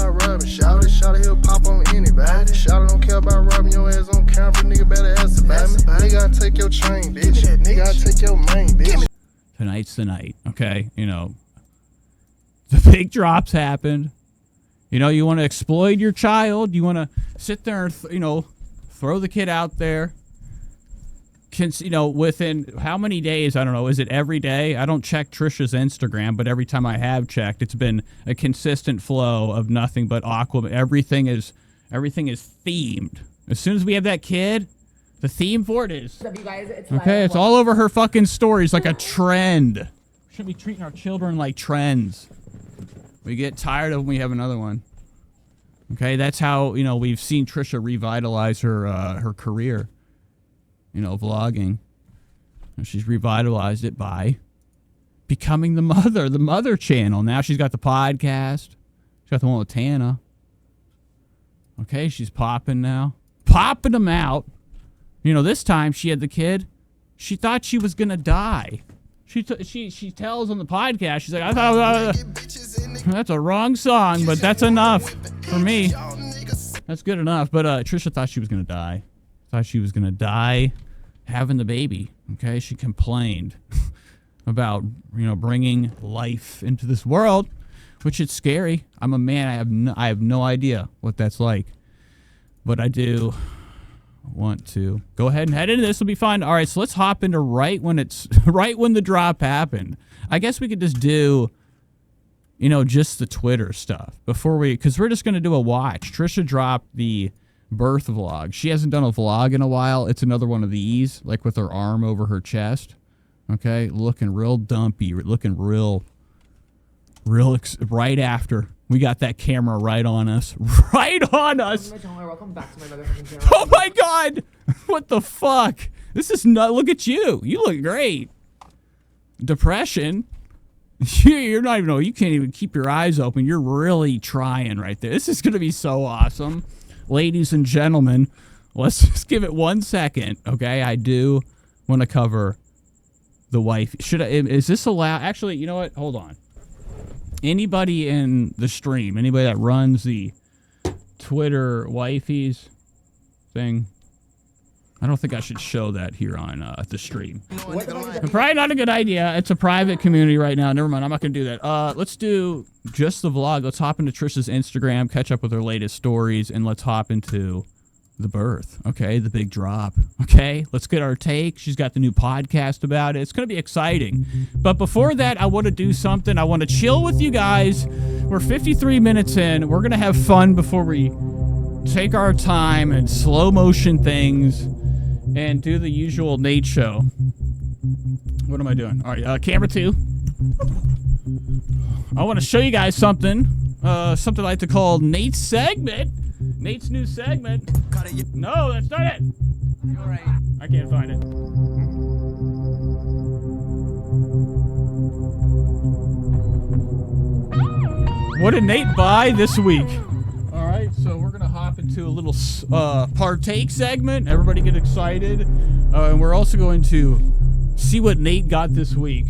about rubbing. Shout it, he'll pop on anybody. Shout it, don't care about rubbing your ass on camera. Nigga better ask about me. Nigga, I take your chain, bitch. Nigga, I take your main, bitch. Tonight's the night, okay? You know, the big drops happened. You know, you want to exploit your child. You want to sit there and, you know, throw the kid out there. You know, within how many days, I don't know, is it every day? I don't check Trisha's Instagram, but every time I have checked, it's been a consistent flow of nothing but Aqua. Everything is themed. As soon as we have that kid, the theme for it is. Okay, it's all over her fucking stories like a trend. We shouldn't be treating our children like trends. We get tired of when we have another one. Okay, that's how, you know, we've seen Trisha revitalize her career. You know, vlogging. And she's revitalized it by becoming the mother channel. Now she's got the podcast. She's got the one with Tana. Okay, she's popping now. Popping them out. You know, this time she had the kid. She thought she was going to die. She tells on the podcast, she's like, I thought that's a wrong song, but that's enough for me. That's good enough. But Trisha thought she was going to die. Thought she was going to die having the baby. Okay, she complained about, you know, bringing life into this world, which is scary. I'm a man. I have no idea what that's like, but I do want to go ahead and head into this. Will be fun. All right, so let's hop into right when the drop happened. I guess we could just do, you know, just the Twitter stuff before because we're just gonna do a watch. Trisha dropped the birth vlog. She hasn't done a vlog in a while. It's another one of these, like with her arm over her chest. Okay, looking real dumpy, looking real right after we got that camera right on us. Right on us. Welcome back to my motherfucking channel. Oh my god. What the fuck? This is not. Look at you. You look great. Depression. You're not even. You can't even keep your eyes open. You're really trying right there. This is gonna be so awesome. Ladies and gentlemen, let's just give it 1 second, okay? I do want to cover the wife. Is this allowed? Actually, you know what? Hold on. Anybody in the stream, anybody that runs the Twitter wifeys thing, I don't think I should show that here on the stream. Probably not a good idea. It's a private community right now. Never mind. I'm not going to do that. Let's do just the vlog. Let's hop into Trisha's Instagram, catch up with her latest stories, and let's hop into the birth. Okay, the big drop. Okay, let's get our take. She's got the new podcast about it. It's going to be exciting. But before that, I want to do something. I want to chill with you guys. We're 53 minutes in. We're going to have fun before we take our time and slow motion things and do the usual Nate show. What am I doing? All right, camera 2. I want to show you guys something. Something I like to call Nate's segment. Nate's new segment. No, that's not it. All right. I can't find it. What did Nate buy this week? All right, so we're gonna hop into a little partake segment. Everybody get excited, and we're also going to see what Nate got this week.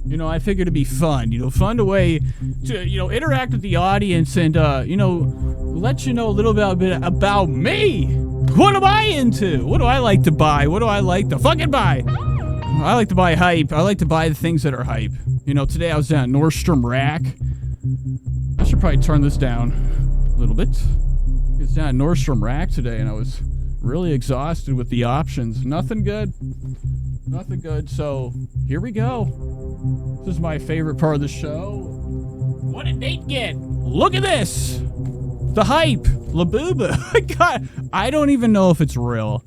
You know, I figured it'd be fun. You know, fun way to, you know, interact with the audience and you know, let you know a little bit about me. What am I into? What do I like to buy? What do I like to fucking buy? I like to buy hype. I like to buy the things that are hype. You know, today I was down at Nordstrom Rack. I should probably turn this down a little bit. It's down at Nordstrom Rack today, and I was really exhausted with the options. Nothing good. Nothing good. So here we go. This is my favorite part of the show. What did Nate get? Look at this. The hype. Labuba. God, I don't even know if it's real.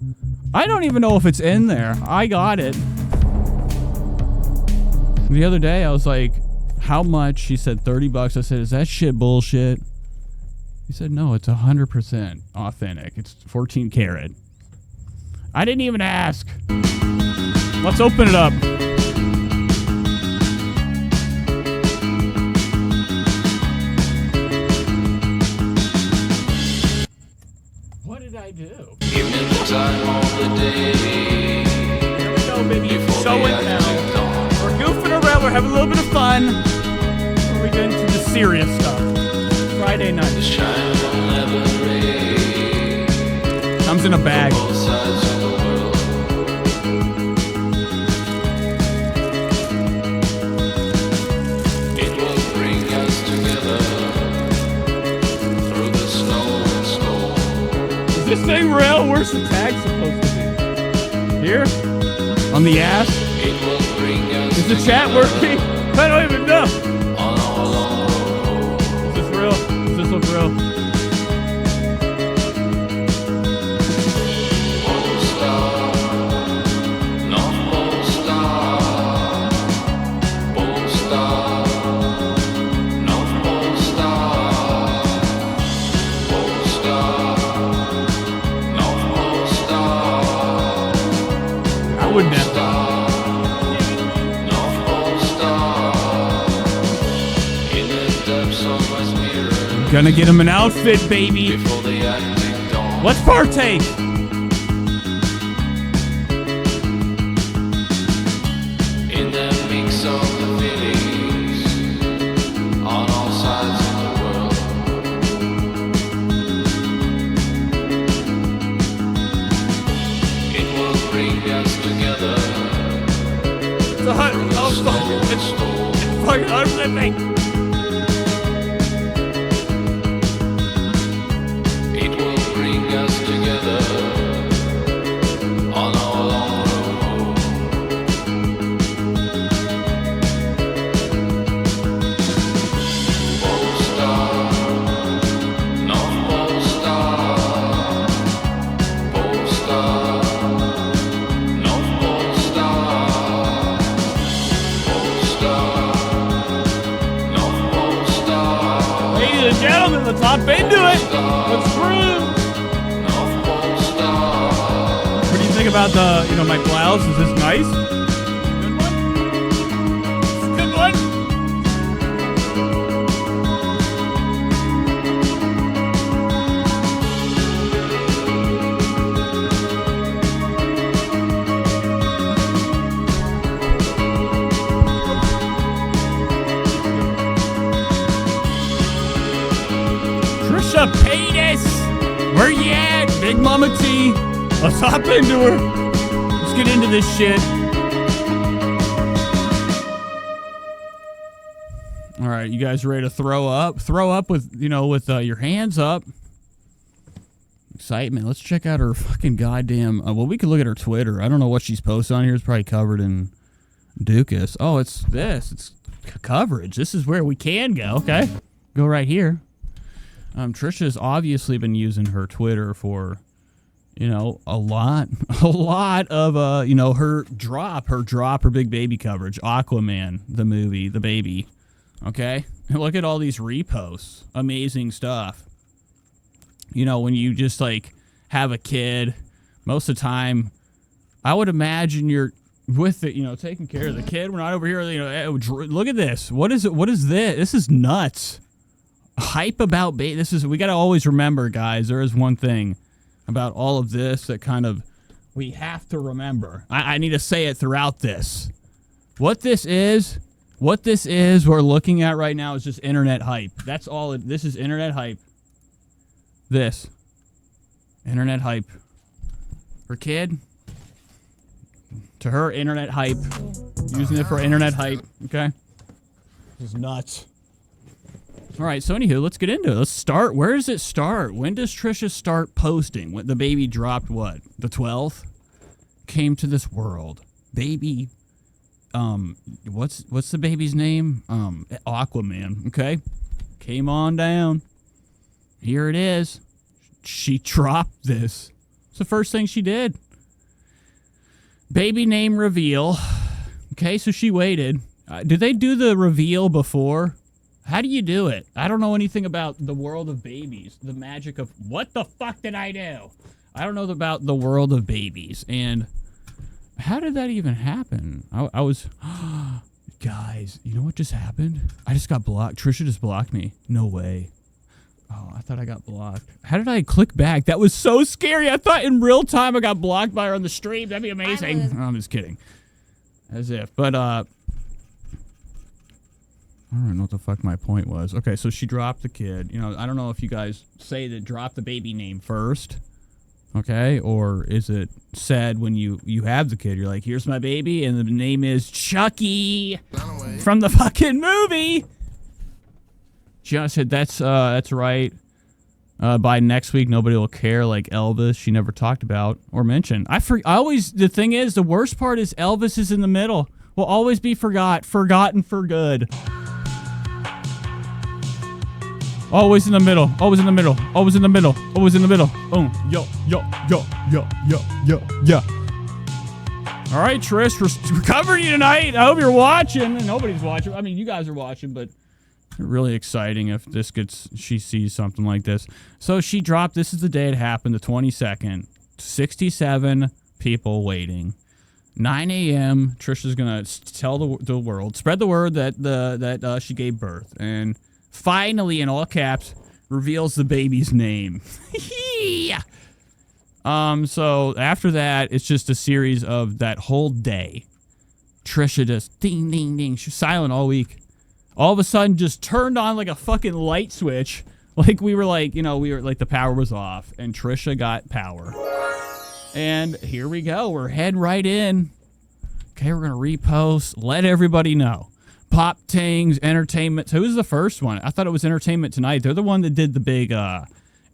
I don't even know if it's in there. I got it. The other day, I was like, how much? He said $30. I said, is that shit bullshit? He said, no, it's 100% authentic. It's 14 karat. I didn't even ask. Let's open it up. What did I do? Give me the time of the day. Here we go, baby. So it now. We're goofing around. We're having a little bit of fun. Before we get into the serious stuff. Friday The night. shine will never fade. Comes in a bag. Both sides of the world. It will bring us together through the snow and storm. Is this thing real? Where's the tag supposed to be? Here? On the ass? It will bring us Is the chat working? I don't even know. on our long road. Is this real? Does this look real? Pole star, North Pole star. Pole star, North Pole star. Pole star, North Pole star. I wouldn't have. North Pole star. In the depths of my spirit, Gonna get him an outfit, baby. before the Arctic dawn. Let's partake. In the mix of the feelings on all sides of the world. It will bring us together It's a hot. through the Oh, snow fuck. and It's storm. fucking unflipping. It will bring us together on our long road. Pole star, North Pole star. Pole star, North Pole star. Pole star, North Pole star. Ladies and gentlemen, let's hop into it. Let's groove. North Pole star. What do you think about my blouse? Is this nice? Good one. Trisha Paytas, where you at, Big Mama T? Let's hop into her. Let's get into this shit. All right, you guys ready to throw up? Throw up with your hands up. Excitement. Let's check out her fucking goddamn. Well, we could look at her Twitter. I don't know what she's posted on here. It's probably covered in Dukas. Oh, it's this. It's coverage. This is where we can go. Okay, go right here. Trisha's obviously been using her Twitter for, a lot of, her big baby coverage. Aquaman, the movie, the baby. Okay? And look at all these reposts. Amazing stuff. When you just, have a kid, most of the time, I would imagine you're with it, taking care of the kid. We're not over here, look at this. What is it? What is this? This is nuts. Hype about baby. We got to always remember, guys, there is one thing about all of this that kind of we have to remember. I need to say it throughout this. What this is we're looking at right now is just internet hype. That's all. This is internet hype. This. Internet hype. Her kid. To her, internet hype. Using it for internet hype. Okay? This is nuts. All right, so anywho, let's get into it. Let's start. Where does it start? When does Trisha start posting? When the baby dropped what? The 12th? Came to this world. Baby, what's the baby's name? Aquaman, okay? Came on down. Here it is. She dropped this. It's the first thing she did. Baby name reveal. Okay, so she waited. Did they do the reveal before? How do you do it? I don't know anything about the world of babies. The magic of... What the fuck did I do? I don't know about the world of babies. And how did that even happen? I was... Guys, you know what just happened? I just got blocked. Trisha just blocked me. No way. Oh, I thought I got blocked. How did I click back? That was so scary. I thought in real time I got blocked by her on the stream. That'd be amazing. I'm just kidding. As if. But, don't know what the fuck my point was. Okay, so she dropped the kid. You know, I don't know if you guys say that drop the baby name first. Okay, or is it said when you have the kid, you're like, here's my baby, and the name is Chucky from the fucking movie. Gianna said that's right. By next week, nobody will care. Like Elvis, she never talked about or mentioned. The thing is, the worst part is Elvis is in the middle. Will always be forgotten for good. Always in the middle. Always in the middle. Always in the middle. Always in the middle. Boom. Yo. All right, Trish, we're covering you tonight. I hope you're watching. Nobody's watching. I mean, you guys are watching, but really exciting if she sees something like this. So she dropped. This is the day it happened, the 22nd. 67 people waiting. 9 a.m. Trisha's gonna tell the world, spread the word that she gave birth, and finally, in all caps, reveals the baby's name. So after that, it's just a series of that whole day. Trisha just ding, ding, ding. She was silent all week. All of a sudden, just turned on like a fucking light switch. Like we were like the power was off, and Trisha got power. And here we go. We're heading right in. Okay, we're gonna repost. Let everybody know. Pop Tings Entertainment. So who's the first one? I thought it was Entertainment Tonight. They're the one that did the big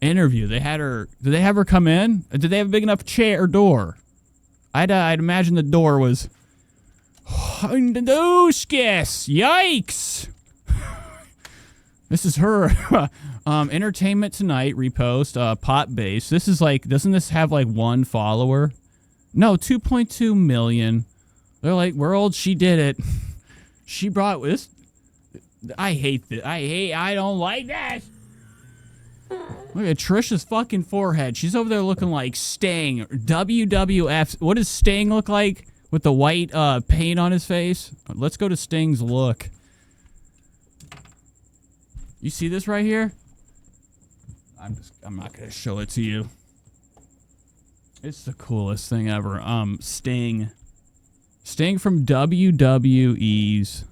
interview. They had her. Did they have her come in? Did they have a big enough chair or door? I'd imagine the door was. Yikes! This is her. Entertainment Tonight repost. Pop Base. This is like. Doesn't this have like one follower? No, 2.2 million. They're like, we're old. She did it. She brought this. I hate this. I don't like this. Look at Trisha's fucking forehead. She's over there looking like Sting. WWF. What does Sting look like with the white paint on his face? Let's go to Sting's look. You see this right here? I'm not gonna show it to you. It's the coolest thing ever. Sting from WWE's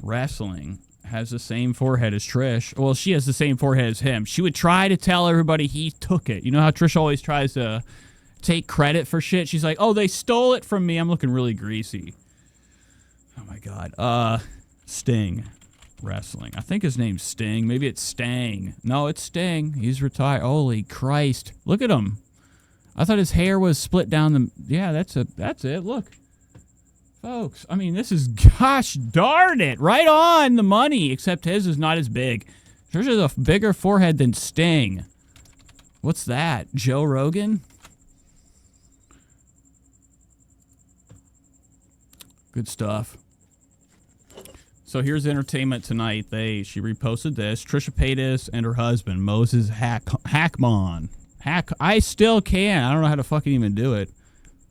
wrestling has the same forehead as Trish. Well, she has the same forehead as him. She would try to tell everybody he took it. You know how Trish always tries to take credit for shit? She's like, oh, they stole it from me. I'm looking really greasy. Oh, my God. Sting wrestling. I think his name's Sting. Maybe it's Stang. No, it's Sting. He's retired. Holy Christ. Look at him. I thought his hair was split down the... Yeah, that's it. Look. Folks, I mean, this is, gosh darn it, right on the money, except his is not as big. Hers has a bigger forehead than Sting. What's that? Joe Rogan? Good stuff. So here's Entertainment Tonight. She reposted this. Trisha Paytas and her husband, Moses Hackmon. I still can. I don't know how to fucking even do it.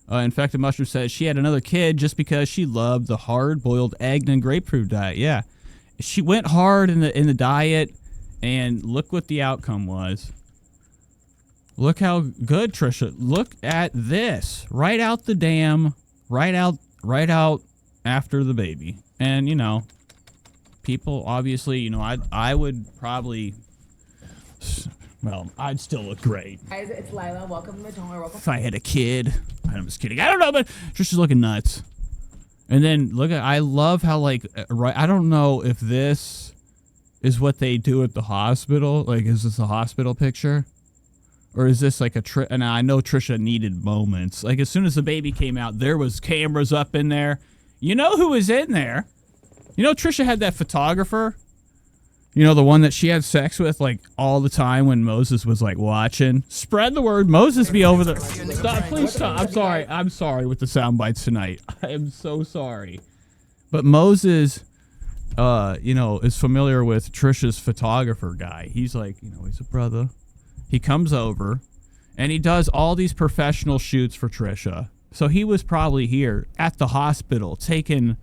Infected Mushroom says she had another kid just because she loved the hard-boiled egg and grapefruit diet. Yeah, she went hard in the diet, and look what the outcome was. Look how good Trisha. Look at this. Right out the dam. Right out after the baby. And you know, people obviously, you know, I would probably. Well, I'd still look great. Guys, it's Lila. Welcome to the channel. Welcome. If I had a kid. I'm just kidding. I don't know, but Trisha's looking nuts. And then, I love how, like, right, I don't know if this is what they do at the hospital. Like, is this a hospital picture? Or is this like and I know Trisha needed moments. Like, as soon as the baby came out, there was cameras up in there. You know who was in there? You know, Trisha had that photographer. You know, the one that she had sex with, like, all the time when Moses was, like, watching. Spread the word. Moses be over the... Stop, please stop. I'm sorry. I'm sorry with the sound bites tonight. I am so sorry. But Moses, you know, is familiar with Trisha's photographer guy. He's like, you know, he's a brother. He comes over, and he does all these professional shoots for Trisha. So he was probably here at the hospital taking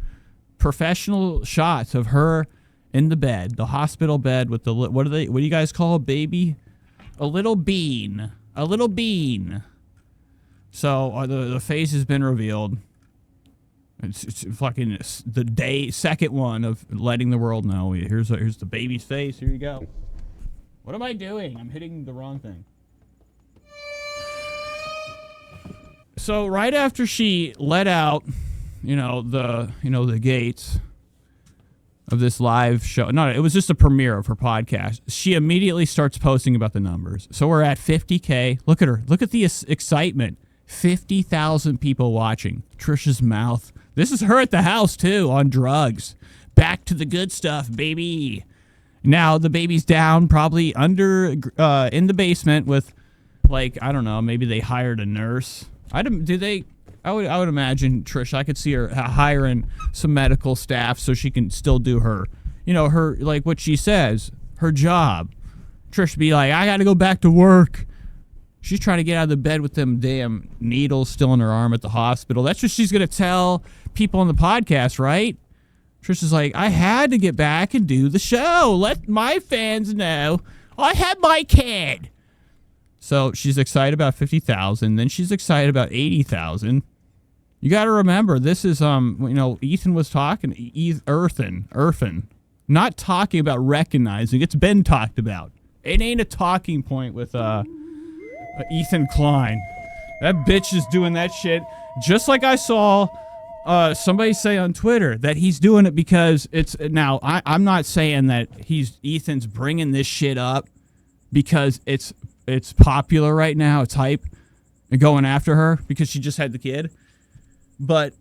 professional shots of her... in the bed, the hospital bed with the, what do you guys call a baby? A little bean. A little bean. So the face has been revealed. It's fucking the second one of letting the world know. Here's the baby's face. Here you go. What am I doing? I'm hitting the wrong thing. So right after she let out, the gates of this live show. No, it was just a premiere of her podcast. She immediately starts posting about the numbers. So we're at 50K. Look at her. Look at the excitement. 50,000 people watching. Trisha's mouth. This is her at the house too, on drugs. Back to the good stuff, baby. Now the baby's down, probably under in the basement with, like, I don't know, maybe they hired a nurse. I would imagine, Trish, I could see her hiring some medical staff so she can still do her, her, like what she says, her job. Trish be like, I got to go back to work. She's trying to get out of the bed with them damn needles still in her arm at the hospital. That's what she's going to tell people on the podcast, right? Trish is like, I had to get back and do the show. Let my fans know I had my kid. So she's excited about 50,000. Then she's excited about 80,000. You got to remember, this is, Ethan was talking, Irfan, not talking about recognizing. It's been talked about. It ain't a talking point with, Ethan Klein. That bitch is doing that shit. Just like I saw somebody say on Twitter that he's doing it because it's, now I'm not saying that Ethan's bringing this shit up because it's popular right now. It's hype and going after her because she just had the kid. But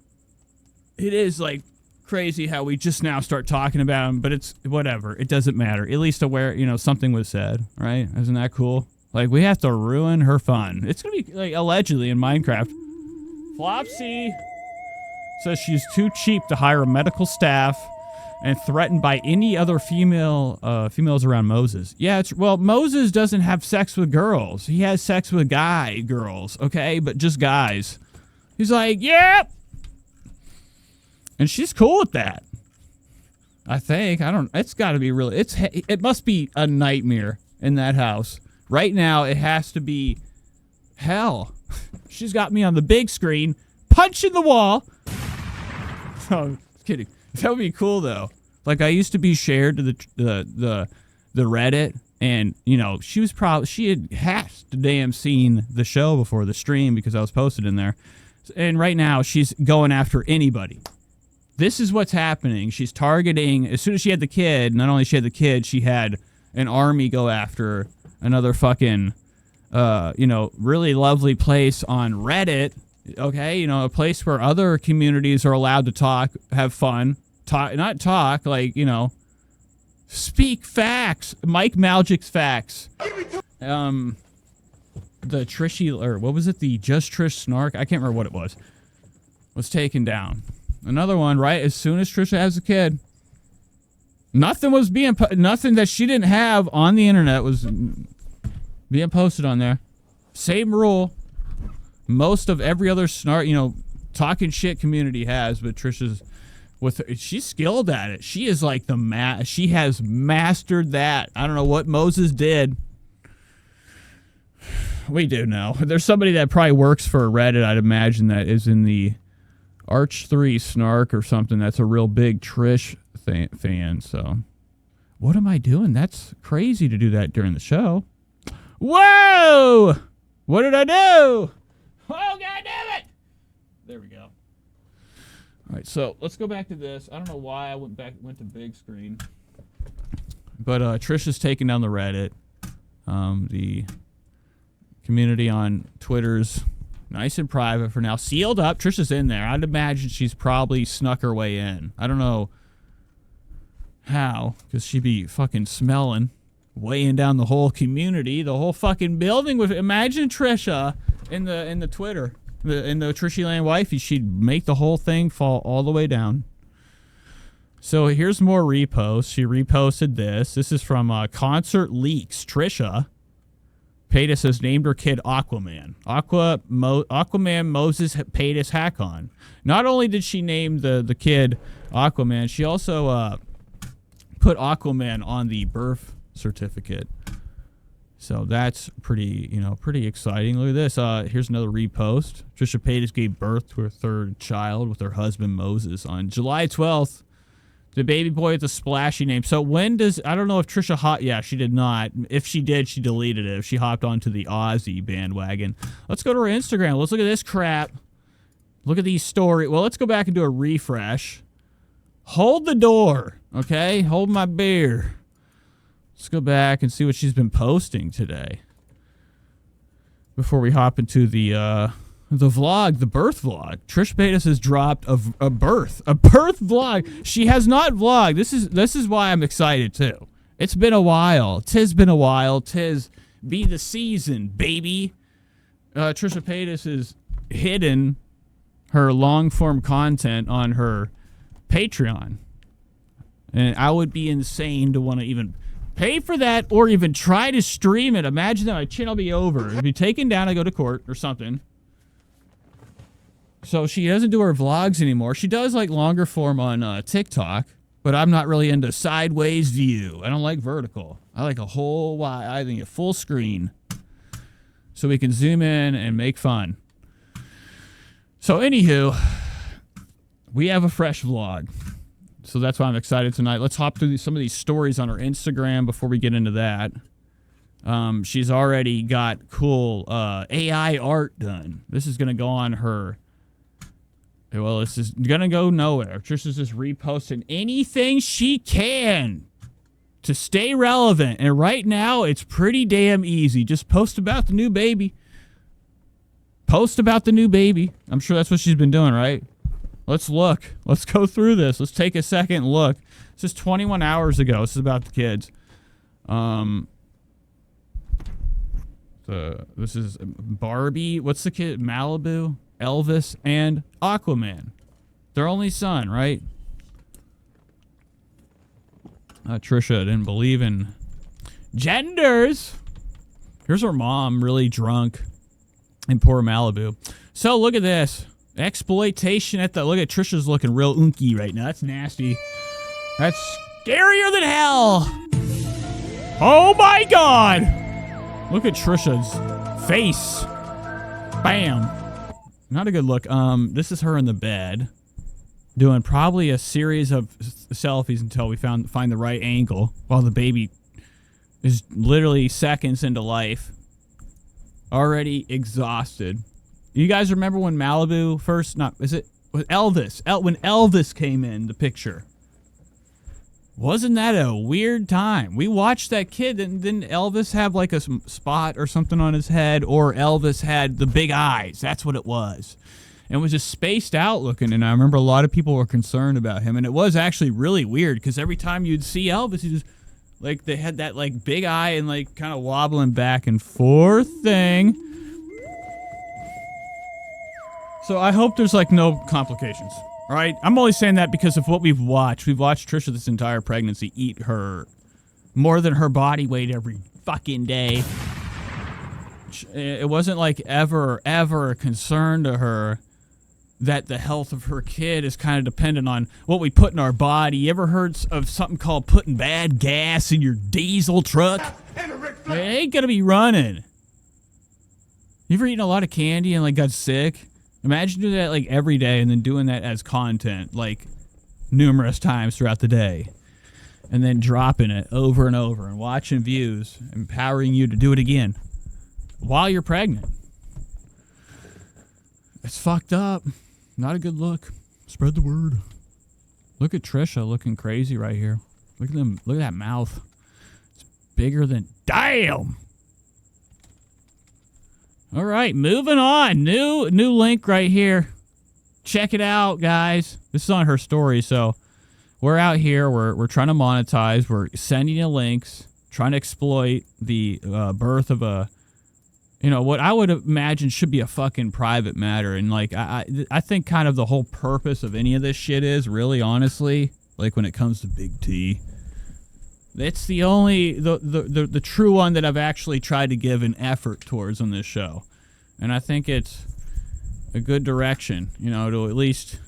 it is like crazy how we just now start talking about him, but it's whatever. It doesn't matter. At least something was said, right? Isn't that cool? Like, we have to ruin her fun. It's going to be, like, allegedly in Minecraft. Flopsy says she's too cheap to hire a medical staff and threatened by any other females around Moses. Yeah, Moses doesn't have sex with girls. He has sex with girls, okay? But just guys. He's like, yep. And she's cool with that. I think. It's got to be really, it must be a nightmare in that house. Right now, it has to be hell. She's got me on the big screen, punching the wall. Oh, kidding. That would be cool, though. Like, I used to be shared to the Reddit, and, she had to damn seen the show before the stream because I was posted in there. And right now, she's going after anybody. This is what's happening. She's targeting, as soon as she had the kid, not only she had the kid, she had an army go after her. Another fucking, really lovely place on Reddit, okay? A place where other communities are allowed to talk, have fun, speak facts. Mike Maljic's facts. The Trishy, or what was it? The Just Trish Snark? I can't remember what it was taken down. Another one, right? As soon as Trisha has a kid, nothing that she didn't have on the internet was being posted on there. Same rule. Most of every other talking shit community has, but Trisha's she's skilled at it. She is like she has mastered that. I don't know what Moses did. We do know. There's somebody that probably works for Reddit, I'd imagine, that is in the Arch 3 Snark or something. That's a real big Trish fan. So, what am I doing? That's crazy to do that during the show. Whoa! What did I do? Oh, God damn it! There we go. All right, so let's go back to this. I don't know why I went to big screen. But Trisha's taking down the Reddit. The community on Twitter's nice and private for now. Sealed up. Trisha's in there. I'd imagine she's probably snuck her way in. I don't know how, because she'd be fucking smelling, weighing down the whole community, the whole fucking building. Imagine Trisha in the Twitter, in the Trishy Land Wifey. She'd make the whole thing fall all the way down. So here's more reposts. She reposted this. This is from Concert Leaks. Trisha Paytas has named her kid Aquaman. Aquaman Moses Paytas Hakon. Not only did she name the kid Aquaman, she also put Aquaman on the birth certificate. So that's pretty exciting. Look at this. Here's another repost. Trisha Paytas gave birth to her third child with her husband Moses on July 12th. The baby boy with the splashy name. So when does... I don't know if Trisha... Yeah, she did not. If she did, she deleted it. If she hopped onto the Aussie bandwagon. Let's go to her Instagram. Let's look at this crap. Look at these stories. Well, let's go back and do a refresh. Hold the door, okay? Hold my beer. Let's go back and see what she's been posting today. Before we hop into the vlog, the birth vlog. Trisha Paytas has dropped a birth vlog. She has not vlogged. This is why I'm excited too. It's been a while. Tis been a while. Tis be the season, baby. Trisha Paytas has hidden her long form content on her Patreon, and I would be insane to want to even pay for that or even try to stream it. Imagine that my channel be over. It'd be taken down. I go to court or something. So she doesn't do her vlogs anymore. She does like longer form on TikTok, but I'm not really into sideways view. I don't like vertical. I like a whole wide. I think a full screen, so we can zoom in and make fun. So anywho, we have a fresh vlog. So that's why I'm excited tonight. Let's hop through some of these stories on her Instagram before we get into that. She's already got cool AI art done. This is going to go on her... Well, this is going to go nowhere. Trisha's just reposting anything she can to stay relevant. And right now, it's pretty damn easy. Just post about the new baby. Post about the new baby. I'm sure that's what she's been doing, right? Let's look. Let's go through this. Let's take a second look. This is 21 hours ago. This is about the kids. This is Barbie. What's the kid? Malibu, Elvis, and Aquaman. Their only son, right? Trisha didn't believe in genders. Here's her mom, really drunk, in poor Malibu. So look at this. Exploitation at the... Look at Trisha's looking real unky right now. That's nasty. That's scarier than hell. Oh my God. Look at Trisha's face. Bam. Not a good look. This is her in the bed doing probably a series of selfies until we find the right angle while the baby is literally seconds into life. Already exhausted. You guys remember when Malibu first, when Elvis came in the picture? Wasn't that a weird time? We watched that kid, and didn't Elvis have like a spot or something on his head, or Elvis had the big eyes? That's what it was. And it was just spaced out looking, and I remember a lot of people were concerned about him, and it was actually really weird, because every time you'd see Elvis, he just, like, they had that, like, big eye and, like, kind of wobbling back and forth thing. So I hope there's, like, no complications. All right? I'm only saying that because of what we've watched. We've watched Trisha this entire pregnancy eat her more than her body weight every fucking day. It wasn't, like, ever a concern to her that the health of her kid is kind of dependent on what we put in our body. You ever heard of something called putting bad gas in your diesel truck? It ain't gonna be running. You ever eaten a lot of candy and, like, got sick? Imagine doing that, like, every day and then doing that as content, like, numerous times throughout the day. And then dropping it over and over and watching views, empowering you to do it again while you're pregnant. It's fucked up. Not a good look. Spread the word. Look at Trisha looking crazy right here. Look at them. Look at that mouth. It's bigger than... Damn! All right, moving on. New link right here. Check it out, guys. This is on her story, so we're out here. We're trying to monetize. We're sending you links, trying to exploit the birth of a... You know, what I would imagine should be a fucking private matter. And, like, I think kind of the whole purpose of any of this shit is, really, honestly, like, when it comes to Big T, it's the only, the true one that I've actually tried to give an effort towards on this show. And I think it's a good direction, you know, to at least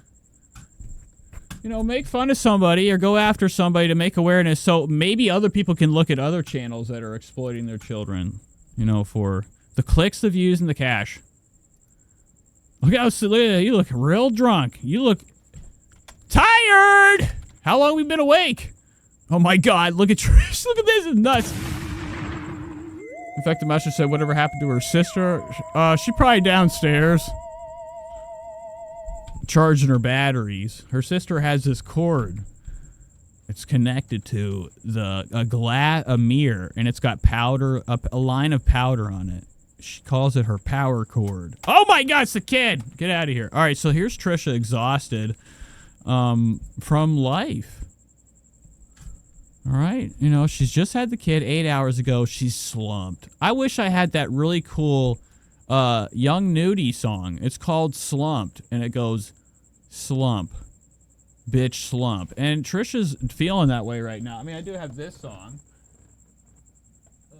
you know, make fun of somebody or go after somebody to make awareness so maybe other people can look at other channels that are exploiting their children, you know, for the clicks, the views, and the cash. Look how silly you look. Real drunk. You look tired. How long have we been awake? Oh my God! Look at Trish. Look at this. It's nuts. In fact, the master said whatever happened to her sister. She probably downstairs, charging her batteries. Her sister has this cord. It's connected to a mirror, and it's got powder, a line of powder on it. She calls it her power cord. Oh my God, it's the kid. Get out of here. All right, so here's Trisha exhausted from life. All right, you know, she's just had the kid 8 hours ago. She's slumped. I wish I had that really cool Young Nudie song. It's called Slumped, and it goes, slump, bitch, slump. And Trisha's feeling that way right now. I mean, I do have this song.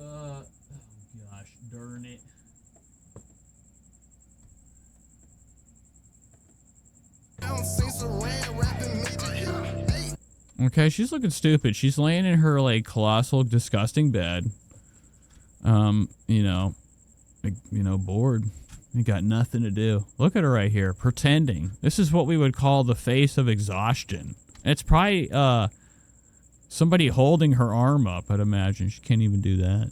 Oh gosh, darn it. Okay, she's looking stupid. She's laying in her, like, colossal, disgusting bed. You know, bored. You got nothing to do. Look at her right here, pretending. This is what we would call the face of exhaustion. It's probably, somebody holding her arm up, I'd imagine. She can't even do that.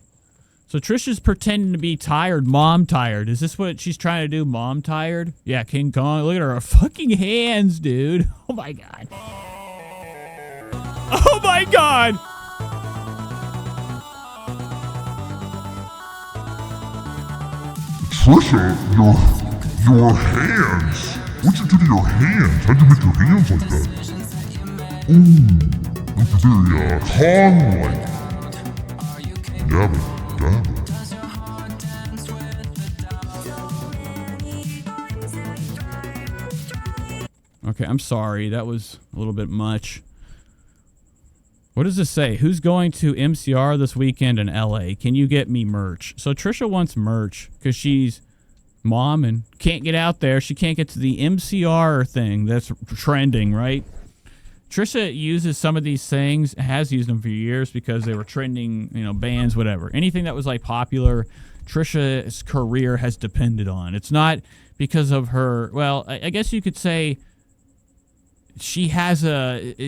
So Trisha's pretending to be tired, mom tired. Is this what she's trying to do, mom tired? Yeah, King Kong. Look at her fucking hands, dude. Oh, my God. Oh, my God. Trisha, your hands. What'd you do to your hands? How'd you make your hands like that? Ooh, look very, Kong-like. Dabba, dabba. Okay, I'm sorry. That was a little bit much. What does this say? Who's going to MCR this weekend in LA? Can you get me merch? So Trisha wants merch because she's mom and can't get out there. She can't get to the MCR thing that's trending, right? Trisha uses some of these things, has used them for years because they were trending, you know, bands, whatever. Anything that was like popular, Trisha's career has depended on. It's not because of her, well, I guess you could say she has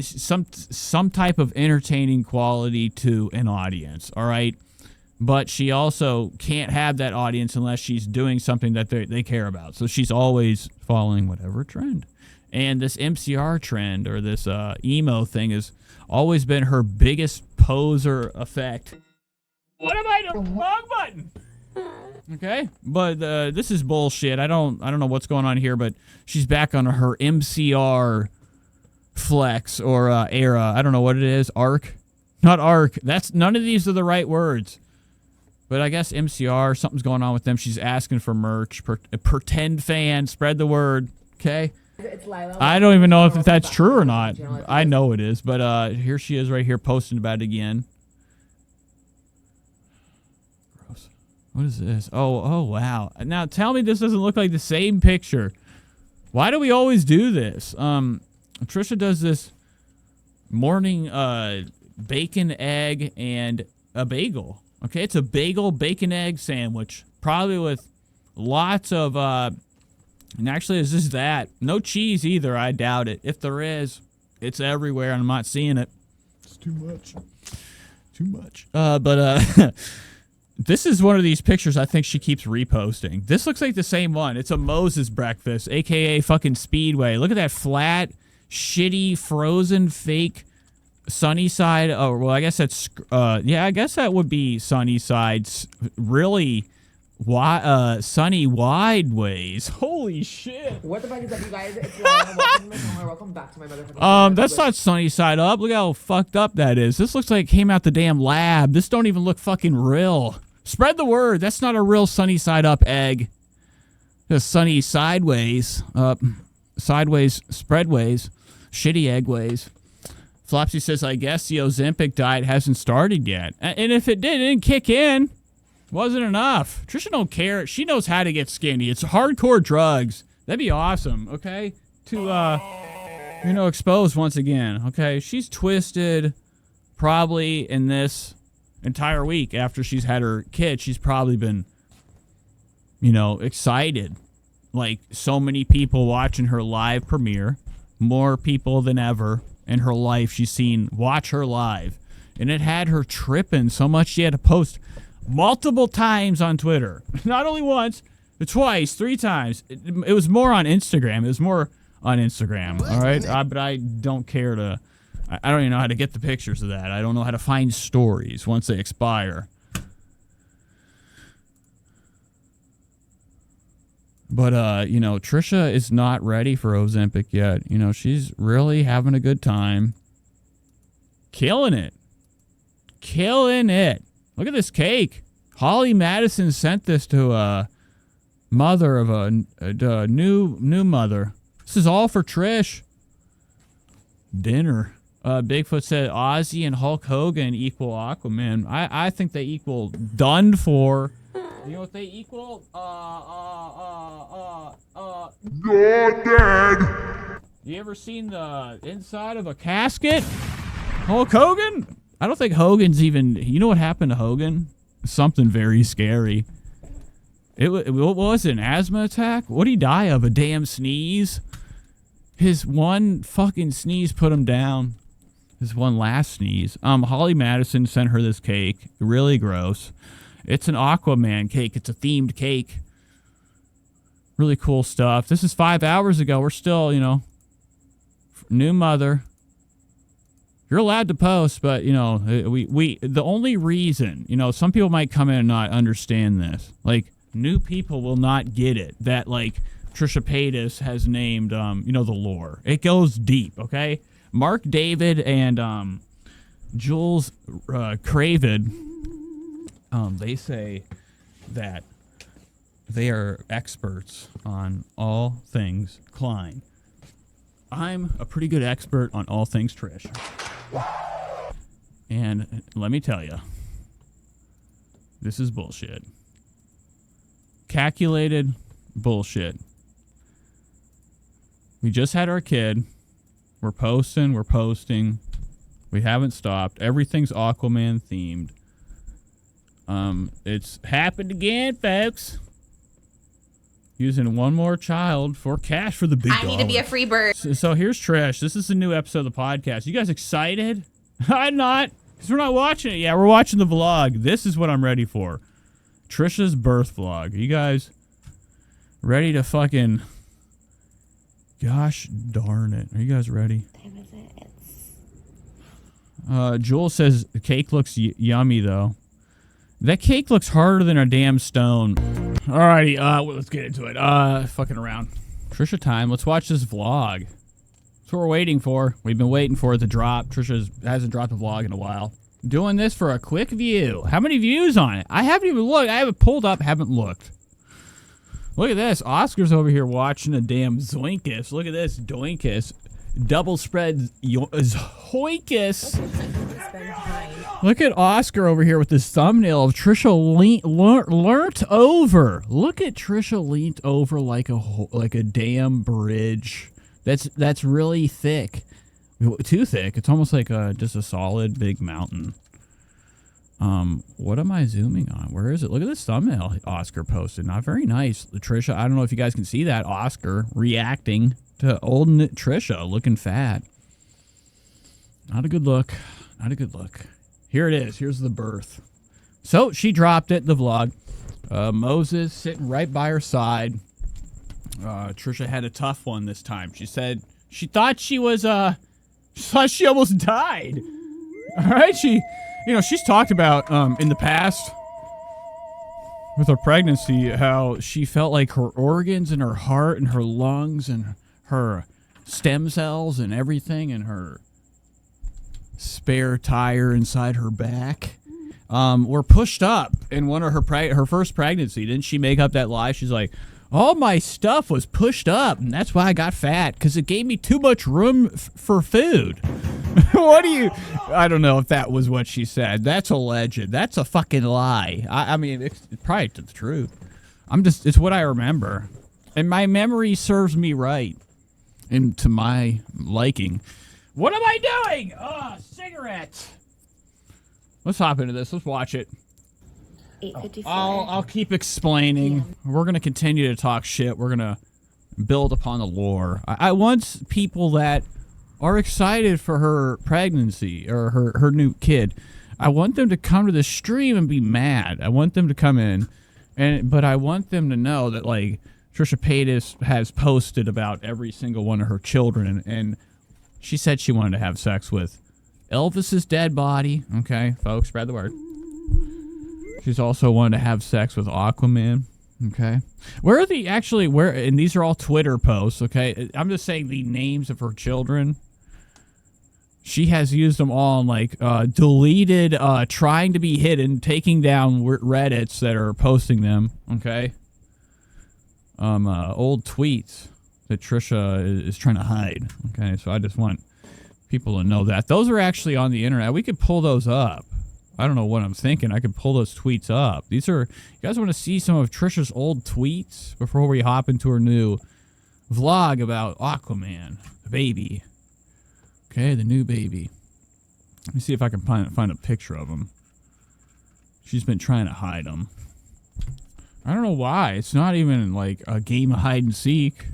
some type of entertaining quality to an audience, all right? But she also can't have that audience unless she's doing something that they care about. So she's always following whatever trend. And this MCR trend or this emo thing has always been her biggest poser effect. What am I doing? Wrong button. Okay, but this is bullshit. I don't know what's going on here, but she's back on her MCR flex or era. I don't know what it is. Arc, not arc. That's none of these are the right words. But I guess MCR, something's going on with them. She's asking for merch. Pretend fan, spread the word. Okay. I don't even know if that's true or not. I know it is, but here she is right here posting about it again. Gross. What is this? Oh, wow. Now tell me this doesn't look like the same picture. Why do we always do this? Trisha does this morning bacon, egg, and a bagel. Okay, it's a bagel, bacon, egg sandwich. Probably with lots of, and actually it's just that. No cheese either, I doubt it. If there is, it's everywhere and I'm not seeing it. It's too much. Too much. This is one of these pictures I think she keeps reposting. This looks like the same one. It's a Moses breakfast, a.k.a. fucking Speedway. Look at that flat, shitty, frozen, fake Sunnyside. Oh, well, I guess that's, yeah, I guess that would be Sunnyside's really sunny wide ways. Holy shit. What the fuck is up, you guys? It's Lana. Welcome to my channel. Welcome back to my motherfucking that's not Sunnyside up. Look how fucked up that is. This looks like it came out the damn lab. This don't even look fucking real. Spread the word. That's not a real Sunnyside up egg. Just sunny sideways up. Sideways, spreadways. Shitty egg ways. Flopsy says, I guess the Ozempic diet hasn't started yet. And if it didn't kick in, wasn't enough. Trisha don't care. She knows how to get skinny. It's hardcore drugs. That'd be awesome, okay? To exposed once again. Okay, she's twisted. Probably in this entire week after she's had her kid, she's probably been, excited. Like so many people watching her live premiere, more people than ever in her life she's seen watch her live. And it had her tripping so much she had to post multiple times on Twitter. Not only once, but twice, 3 times. It was more on Instagram. It was more on Instagram, all right? But I don't care to... I don't even know how to get the pictures of that. I don't know how to find stories once they expire. But, Trisha is not ready for Ozempic yet. She's really having a good time. Killing it. Killing it. Look at this cake. Holly Madison sent this to a mother of a new mother. This is all for Trish. Dinner. Bigfoot said Ozzy and Hulk Hogan equal Aquaman. I think they equal done for. You know what they equal? You're dead! You ever seen the inside of a casket? Hulk Hogan? I don't think Hogan's even... You know what happened to Hogan? Something very scary. What was it, an asthma attack? What did he die of? A damn sneeze? His one fucking sneeze put him down. His one last sneeze. Holly Madison sent her this cake. Really gross. It's an Aquaman cake. It's a themed cake. Really cool stuff. This is 5 hours ago. We're still, new mother. You're allowed to post, but, we the only reason, some people might come in and not understand this. Like, new people will not get it. That, like, Trisha Paytas has named, the lore. It goes deep, okay? Mark David and Jules Cravid, they say that they are experts on all things Klein. I'm a pretty good expert on all things Trish. And let me tell you, this is bullshit. Calculated bullshit. We just had our kid. We're posting. We haven't stopped. Everything's Aquaman themed. It's happened again, folks. Using one more child for cash for the big dollar. I need to be a free bird. So here's Trish. This is a new episode of the podcast. You guys excited? I'm not, because we're not watching it yet. We're watching the vlog. This is what I'm ready for. Trisha's birth vlog. Are you guys ready to fucking... Gosh darn it. Are you guys ready? Jules says the cake looks yummy, though. That cake looks harder than a damn stone. Alrighty, let's get into it. Fucking around. Trisha time. Let's watch this vlog. That's what we're waiting for. We've been waiting for it to drop. Trisha hasn't dropped a vlog in a while. Doing this for a quick view. How many views on it? I haven't even looked. I haven't pulled up, haven't looked. Look at this. Oscar's over here watching a damn Zoinkus. Look at this. Doinkus. Double spread Zoinkus. Look at Oscar over here with this thumbnail of Trisha learnt over. Look at Trisha leant over like a damn bridge. That's really thick. Too thick. It's almost like just a solid big mountain. What am I zooming on? Where is it? Look at this thumbnail Oscar posted. Not very nice. Trisha, I don't know if you guys can see that. Oscar reacting to old Trisha looking fat. Not a good look. Not a good look. Here it is. Here's the birth. So she dropped it, the vlog. Moses sitting right by her side. Trisha had a tough one this time. She said she thought she was, she almost died. All right. She's talked about in the past with her pregnancy how she felt like her organs and her heart and her lungs and her stem cells and everything and her spare tire inside her back were pushed up in one of her first pregnancy. Didn't she make up that lie? She's like, all my stuff was pushed up and that's why I got fat, because it gave me too much room for food. I don't know if that was what she said. That's alleged. That's a fucking lie. I mean, it's probably the truth. It's what I remember. And my memory serves me right. and to my liking. What am I doing? Cigarettes. Let's hop into this. Let's watch it. 8:54. I'll keep explaining. Yeah. We're going to continue to talk shit. We're going to build upon the lore. I want people that are excited for her pregnancy or her new kid. I want them to come to the stream and be mad. I want them to come in, but I want them to know that, like, Trisha Paytas has posted about every single one of her children, and she said she wanted to have sex with Elvis's dead body. Okay, folks, spread the word. She's also wanted to have sex with Aquaman. Okay, and these are all Twitter posts. Okay, I'm just saying the names of her children. She has used them all in, like, deleted, trying to be hidden, taking down Reddits that are posting them, okay? Old tweets that Trisha is trying to hide, okay? So I just want people to know that. Those are actually on the internet. We could pull those up. I don't know what I'm thinking. I could pull those tweets up. You guys want to see some of Trisha's old tweets before we hop into her new vlog about Aquaman, the baby. Okay, the new baby. Let me see if I can find a picture of him. She's been trying to hide him. I don't know why. It's not even like a game of hide and seek.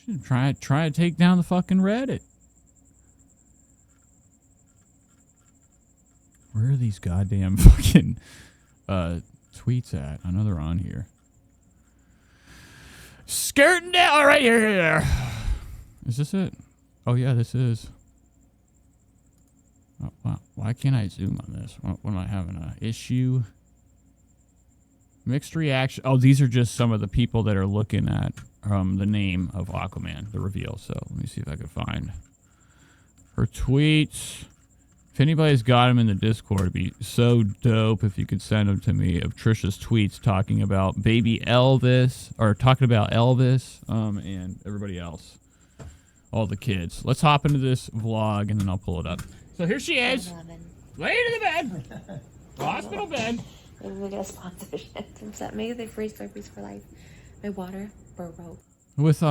She's trying to take down the fucking Reddit. Where are these goddamn fucking tweets at? I know they're on here. Skirting down. All right, here. Is this it? Oh, yeah, this is. Oh, wow. Why can't I zoom on this? What am I having an issue? Mixed reaction. Oh, these are just some of the people that are looking at the name of Aquaman, the reveal. So let me see if I can find her tweets. If anybody's got them in the Discord, it'd be so dope if you could send them to me, of Trisha's tweets talking about baby Elvis, or talking about Elvis, and everybody else. All the kids. Let's hop into this vlog and then I'll pull it up. So here she is. Laying in the bed. Hospital bed. Maybe we get a sponsorship from that. Maybe they freeze Slurpees for life. My water, Burrow. With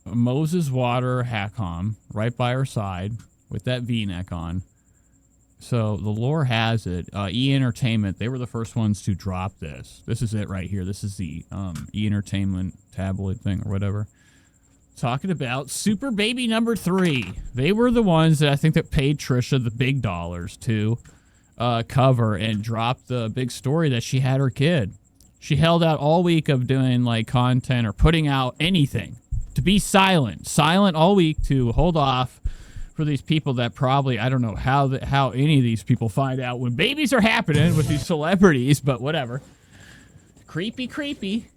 Moses Water Hackon right by her side with that V-neck on. So the lore has it. E Entertainment, they were the first ones to drop this. This is it right here. This is the E Entertainment tabloid thing or whatever. Talking about Super Baby number 3. They were the ones that I think that paid Trisha the big dollars to cover and drop the big story that she had her kid. She held out all week of doing, like, content or putting out anything to be silent all week, to hold off for these people that probably, I don't know how any of these people find out when babies are happening with these celebrities, but whatever. Creepy.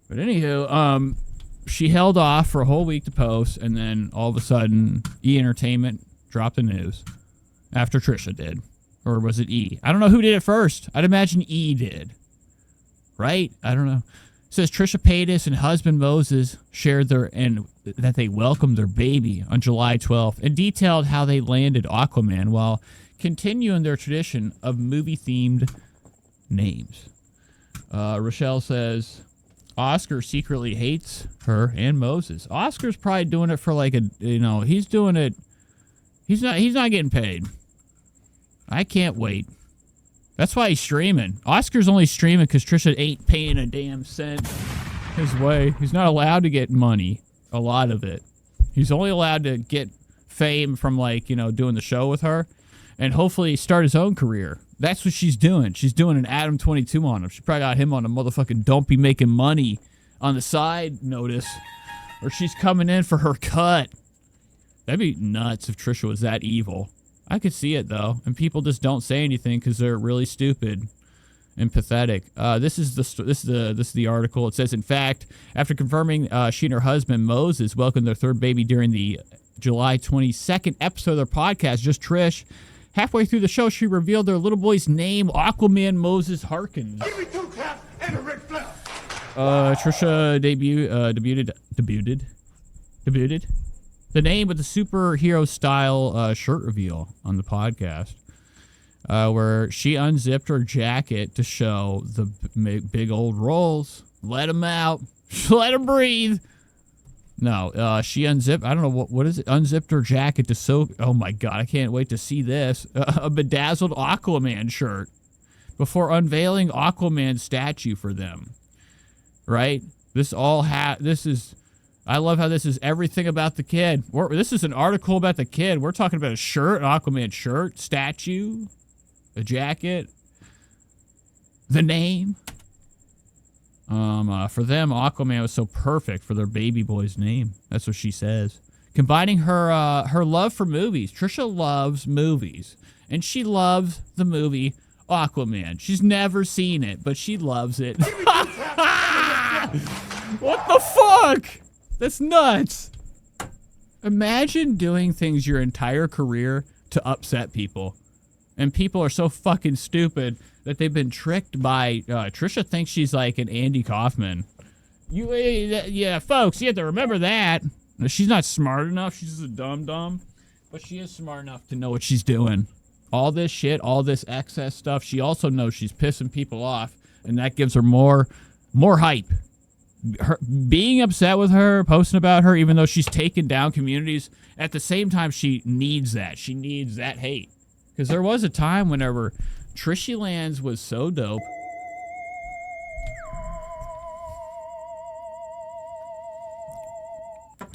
But anywho, she held off for a whole week to post, and then all of a sudden, E Entertainment dropped the news after Trisha did. Or was it E? I don't know who did it first. I'd imagine E did. Right? I don't know. It says Trisha Paytas and husband Moses shared that they welcomed their baby on July 12th and detailed how they landed Aquaman while continuing their tradition of movie-themed names. Rochelle says Oscar secretly hates her and Moses. Oscar's probably doing it for, like, he's doing it. He's not getting paid. I can't wait. That's why he's streaming. Oscar's only streaming because Trisha ain't paying a damn cent his way. He's not allowed to get money, a lot of it. He's only allowed to get fame from, like, doing the show with her and hopefully start his own career. That's what she's doing. She's doing an Adam 22 on him. She probably got him on a motherfucking don't be making money on the side notice, or she's coming in for her cut. That'd be nuts if Trisha was that evil. I could see it, though, and people just don't say anything because they're really stupid and pathetic. This is the article. It says, in fact, after confirming she and her husband Moses welcomed their third baby during the July 22nd episode of their podcast, Just Trish, halfway through the show, she revealed their little boy's name, Aquaman Moses Harkins. Give me 2 claps and a Ric Flair. Trisha debuted the name with the superhero style shirt reveal on the podcast, where she unzipped her jacket to show the big old rolls. Let them out. Let them breathe. No, she unzipped. I don't know what is it. Unzipped her jacket to soak. Oh my god, I can't wait to see this. A bedazzled Aquaman shirt before unveiling Aquaman's statue for them. Right? This all this is. I love how this is everything about the kid. This is an article about the kid. We're talking about a shirt, an Aquaman shirt, statue, a jacket, the name. For them, Aquaman was so perfect for their baby boy's name. That's what she says. Combining her love for movies. Trisha loves movies, and she loves the movie Aquaman. She's never seen it, but she loves it. What the fuck? That's nuts. Imagine doing things your entire career to upset people, and people are so fucking stupid that they've been tricked by, Trisha thinks she's like an Andy Kaufman. Yeah, folks, you have to remember that. She's not smart enough. She's just a dum-dum. But she is smart enough to know what she's doing. All this shit, all this excess stuff, she also knows she's pissing people off, and that gives her more hype. Her, being upset with her, posting about her, even though she's taken down communities, at the same time, she needs that. She needs that hate. Because there was a time whenever Trishy Lands was so dope.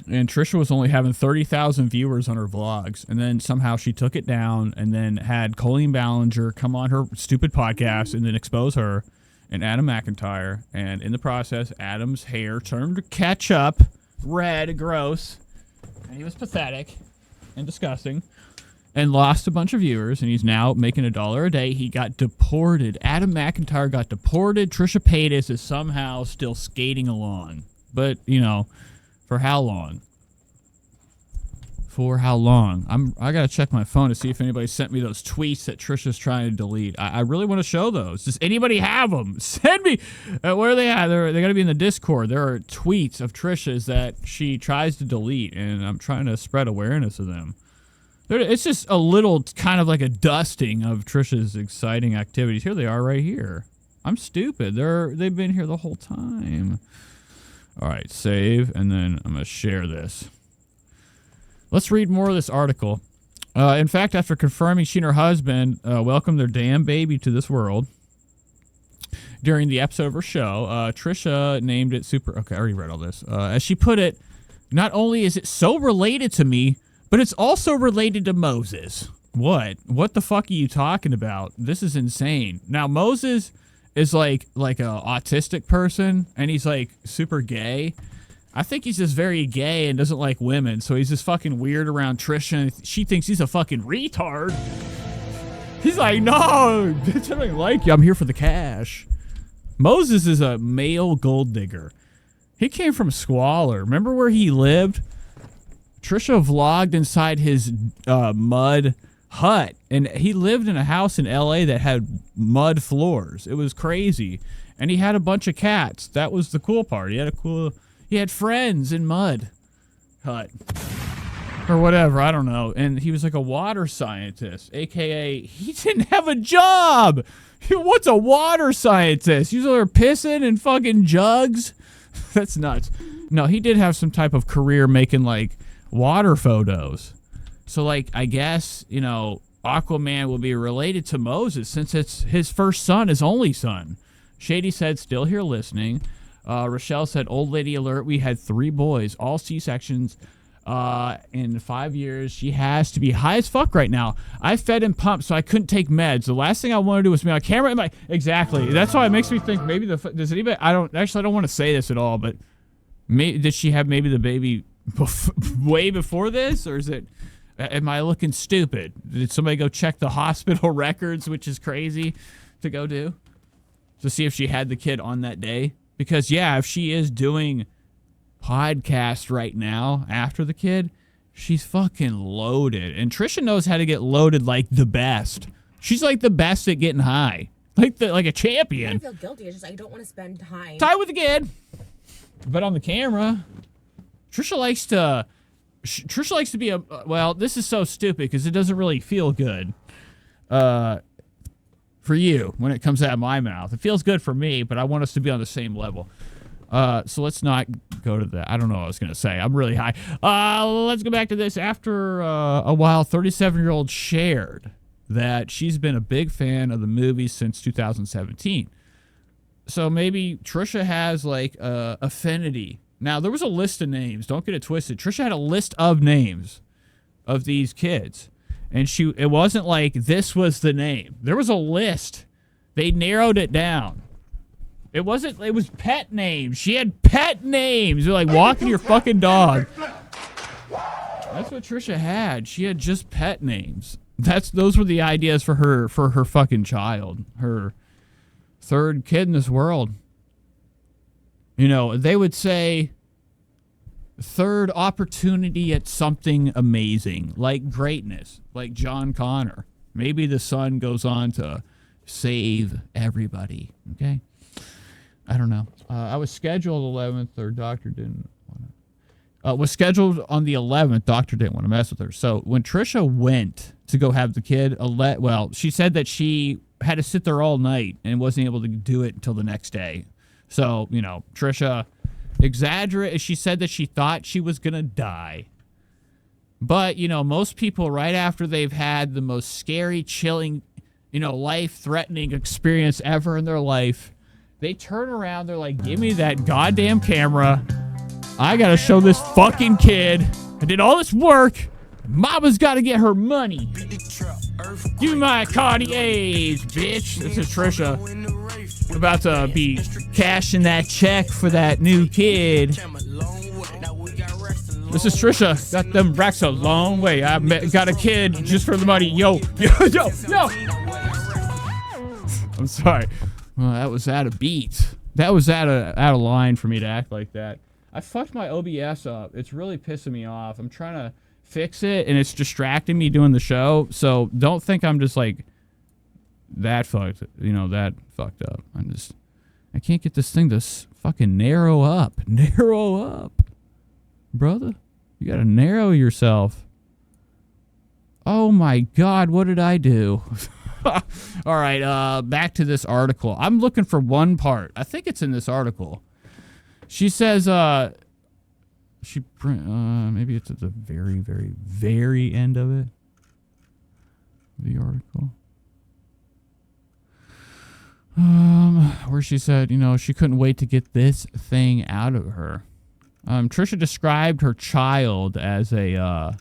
And Trisha was only having 30,000 viewers on her vlogs. And then somehow she took it down and then had Colleen Ballinger come on her stupid podcast and then expose her and Adam McIntyre. And in the process, Adam's hair turned to ketchup, red, gross. And he was pathetic and disgusting. And lost a bunch of viewers, and he's now making $1 a day. He got deported. Adam McIntyre got deported. Trisha Paytas is somehow still skating along. But, you know, for how long? For how long? I gotta check my phone to see if anybody sent me those tweets that Trisha's trying to delete. I really want to show those. Does anybody have them? Send me. Where are they at? They gotta be in the Discord. There are tweets of Trisha's that she tries to delete, and I'm trying to spread awareness of them. It's just a little kind of like a dusting of Trisha's exciting activities. Here they are right here. I'm stupid. They've been here the whole time. All right, save, and then I'm going to share this. Let's read more of this article. In fact, after confirming she and her husband welcomed their damn baby to this world during the episode of her show, Trisha named it Super... Okay, I already read all this. As she put it, not only is it so related to me, but it's also related to Moses. What? What the fuck are you talking about? This is insane. Now, Moses is like a autistic person, and he's like super gay. I think he's just very gay and doesn't like women, so he's just fucking weird around Trisha, and she thinks he's a fucking retard. He's like, no, bitch, I don't like you. I'm here for the cash. Moses is a male gold digger. He came from squalor. Remember where he lived? Trisha vlogged inside his mud hut, and he lived in a house in LA that had mud floors. It was crazy, and he had a bunch of cats. That was the cool part. He had friends in mud hut or whatever. I don't know. And he was like a water scientist, aka he didn't have a job. What's a water scientist? He's over pissing in fucking jugs. That's nuts. No, he did have some type of career making like water photos. So like, I guess, you know, Aquaman will be related to Moses since it's his first son, his only son. Shady said, still here listening. Rochelle said, old lady alert. We had 3 boys, all C-sections in 5 years. She has to be high as fuck right now. I fed and pumped, so I couldn't take meds. The last thing I want to do was be on camera. Exactly. That's why it makes me think maybe does anybody, I don't want to say this at all, but did she have maybe the baby way before this, or is it, am I looking stupid? Did somebody go check the hospital records, which is crazy to go do, to see if she had the kid on that day? Because yeah, if she is doing podcast right now after the kid, she's fucking loaded, and Trisha knows how to get loaded like the best. She's like the best at getting high, like a champion. I feel guilty. It's just I don't want to spend time with the kid, but on the camera. Trisha likes to be a, well, this is so stupid because it doesn't really feel good for you when it comes out of my mouth. It feels good for me, but I want us to be on the same level. So let's not go to that. I don't know what I was going to say. I'm really high. Let's go back to this. After a while, 37-year-old shared that she's been a big fan of the movie since 2017. So maybe Trisha has like affinity. Now, there was a list of names. Don't get it twisted. Trisha had a list of names of these kids. And it wasn't like this was the name. There was a list. They narrowed it down. It was pet names. She had pet names. You're like walking your fucking dog. That's what Trisha had. She had just pet names. Those were the ideas for her fucking child. Her third kid in this world. You know, they would say third opportunity at something amazing, like greatness, like John Connor. Maybe the son goes on to save everybody. Okay? I don't know. I was scheduled 11th, or doctor didn't want to. Was scheduled on the 11th. Doctor didn't want to mess with her. So when Trisha went to go have the kid, she said that she had to sit there all night and wasn't able to do it until the next day. So, you know, Trisha exaggerated. She said that she thought she was going to die. But, you know, most people right after they've had the most scary, chilling, you know, life-threatening experience ever in their life, they turn around, they're like, give me that goddamn camera. I got to show this fucking kid. I did all this work. Mama's got to get her money. Give me my Cartiers, bitch. This is Trisha. We're about to be cashing that check for that new kid. This is Trisha. Got them racks a long way. I got a kid just for the money. Yo. I'm sorry. Well, that was out of beat. That was out of line for me to act like that. I fucked my OBS up. It's really pissing me off. I'm trying to fix it, and it's distracting me doing the show. So don't think I'm just like that fucked up. I can't get this thing to fucking narrow up. Narrow up. Brother, you gotta narrow yourself. Oh my God, what did I do? All right, back to this article. I'm looking for one part. I think it's in this article. She says, maybe it's at the very, very, very end of it. The article. Where she said, you know, she couldn't wait to get this thing out of her. Trisha described her child as described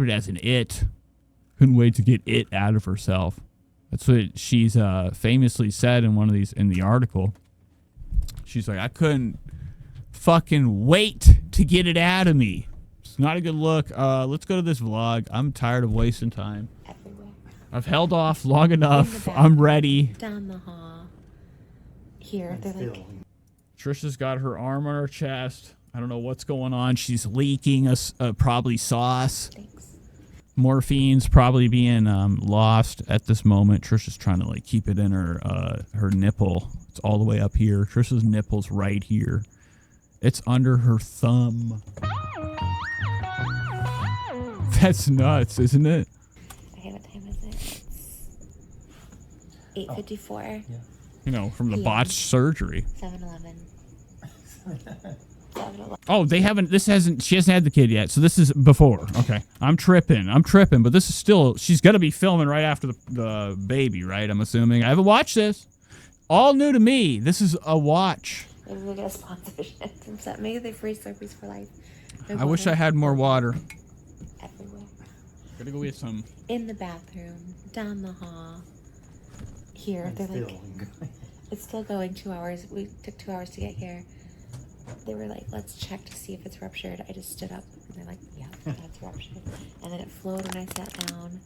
it as an it. Couldn't wait to get it out of herself. That's what she's famously said in the article. She's like, I couldn't fucking wait to get it out of me. It's not a good look. Let's go to this vlog. I'm tired of wasting time. Everywhere. I've held off long enough. I'm ready. Down the hall. Here, they're like... Trisha's got her arm on her chest. I don't know what's going on. She's leaking probably sauce. Thanks. Morphine's probably being lost at this moment. Trisha's trying to like keep it in her nipple. It's all the way up here. Trisha's nipple's right here. It's under her thumb. That's nuts, isn't it? Okay, what time is it? It's 8:54. Yeah. You know, from the botched surgery. 7-Eleven. 7-Eleven. Oh, she hasn't had the kid yet, so this is before. Okay. I'm tripping, but this is still, she's going to be filming right after the baby, right? I'm assuming. I haven't watched this. All new to me. This is a watch. Maybe we get a sponsorship from that. Maybe they free Slurpees for life. No I wish water. I had more water. Everywhere. Gotta go get some. In the bathroom. Down the hall. Here, they're like... It's still going 2 hours. We took 2 hours to get here. They were like, let's check to see if it's ruptured. I just stood up and they're like, yeah, that's ruptured. And then it flowed when I sat down.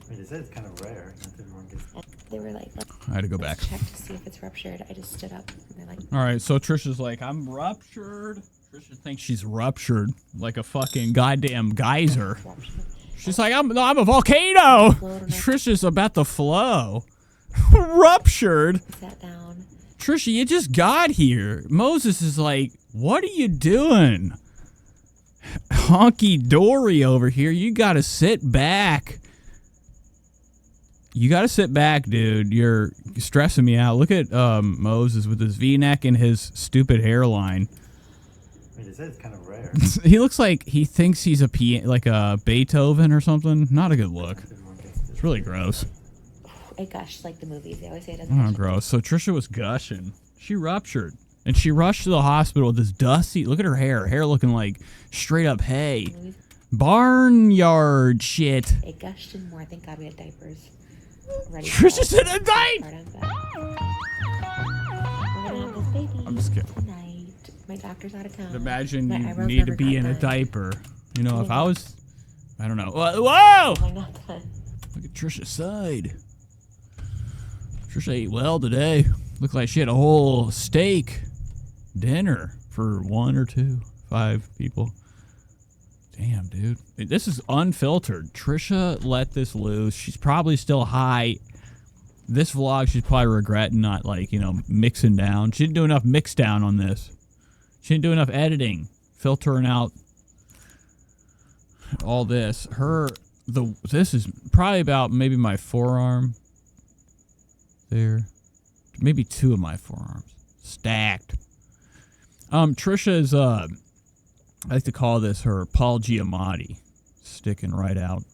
I mean, they said it's kind of rare. Not everyone gets... And they were like, I had to go back. let's check to see if it's ruptured. I just stood up and they're like, all right, so Trisha's like, I'm ruptured. Trisha thinks she's ruptured like a fucking goddamn geyser. ruptured. She's like, I'm a volcano. Trisha's about to flow. Ruptured. Sat down. Trisha, you just got here. Moses is like, what are you doing? Honky dory over here. You gotta sit back. You got to sit back, dude. You're stressing me out. Look at Moses with his V-neck and his stupid hairline. I mean, it says it's kind of rare. He looks like he thinks he's like a Beethoven or something. Not a good look. It's really gross. It gushed like the movies. They always say it doesn't. Oh, gross. So Trisha was gushing. She ruptured. And she rushed to the hospital with this dusty... Look at her hair. Hair looking like straight up hay. Barnyard shit. It gushed and more. Thank God we had diapers. Ready Trisha's in a diaper! We're gonna have this baby. I'm just kidding. Tonight. My doctor's out of town. Imagine My you eyebrows need to never be got in a done. diaper. You know, if I was... I don't know. Whoa! Why not done? Look at Trisha's side. Trisha ate well today. Looked like she had a whole steak dinner for 1 or 2, 5 people. Damn, dude. This is unfiltered. Trisha let this loose. She's probably still high. This vlog, she's probably regretting not, like, you know, mixing down. She didn't do enough mix down on this. She didn't do enough editing, filtering out all this. This is probably about maybe my forearm there. Maybe 2 of my forearms. Stacked. Trisha's, I like to call this her Paul Giamatti. Sticking right out.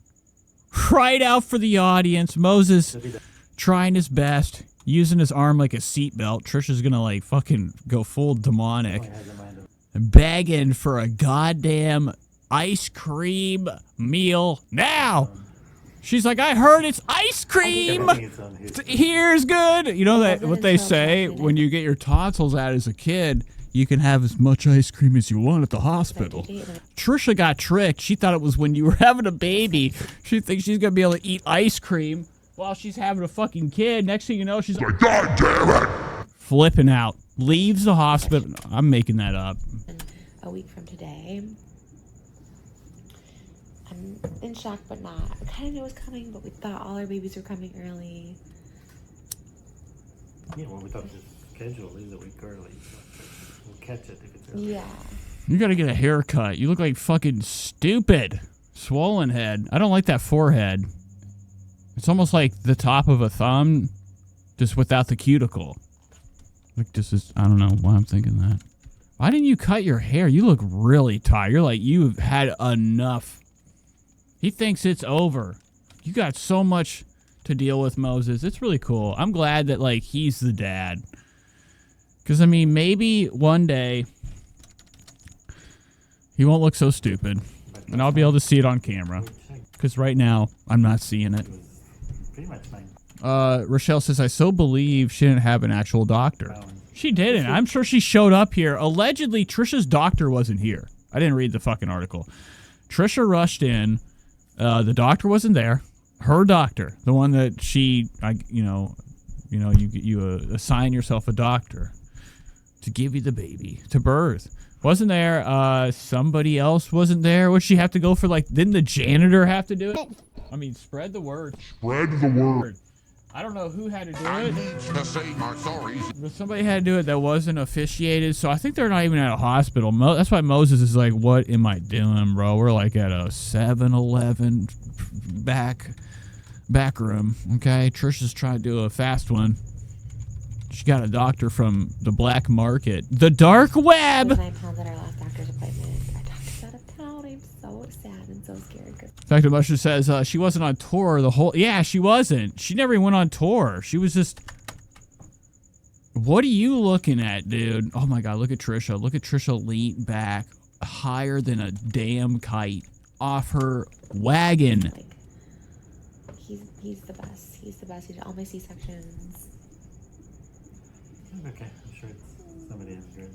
Right out for the audience. Moses trying his best. Using his arm like a seatbelt. Trisha's gonna, like, fucking go full demonic. Begging for a goddamn ice cream meal now. She's like, I heard it's ice cream. Here's good. You know that what they say when you get your tonsils out as a kid, you can have as much ice cream as you want at the hospital. Trisha got tricked. She thought it was when you were having a baby. She thinks she's gonna be able to eat ice cream while she's having a fucking kid. Next thing you know, she's like, God damn it! Flipping out. Leaves the hospital. I'm making that up. A week from today. I'm in shock, but not. I kind of knew it was coming, but we thought all our babies were coming early. Yeah, well, we thought the schedule is a week early. So we'll catch it if it's early. Yeah. You gotta get a haircut. You look like fucking stupid. Swollen head. I don't like that forehead. It's almost like the top of a thumb, just without the cuticle. Like, this is, I don't know why I'm thinking that. Why didn't you cut your hair? You look really tired. You're like, you've had enough. He thinks it's over. You got so much to deal with, Moses. It's really cool. I'm glad that, like, he's the dad. Because, I mean, maybe one day he won't look so stupid. And I'll be able to see it on camera. Because right now, I'm not seeing it. Pretty much fine. Rochelle says, I so believe she didn't have an actual doctor. She didn't. I'm sure she showed up here. Allegedly, Trisha's doctor wasn't here. I didn't read the fucking article. Trisha rushed in. The doctor wasn't there. Her doctor, the one that she, you assign yourself a doctor to give you the baby, to birth. Wasn't there. Somebody else wasn't there. Would she have to go for, like, didn't the janitor have to do it? I mean, spread the word. Spread the word. I don't know who had to do it. To say my sorries. But somebody had to do it that wasn't officiated, so I think they're not even at a hospital. That's why Moses is like, what am I doing, bro? We're like at a 7-Eleven back room, okay? Trisha's trying to do a fast one. She got a doctor from the black market. The dark web! It was 9 pounds at our last doctor's appointment. Our doctor's out of town. I'm so sad and so scared. Dr. Musher says she wasn't on tour the whole... Yeah, she wasn't. She never even went on tour. She was just... What are you looking at, dude? Oh, my God. Look at Trisha. Look at Trisha lean back higher than a damn kite off her wagon. Like, he's the best. He's the best. He did all my C-sections. Okay, I'm sure somebody is good.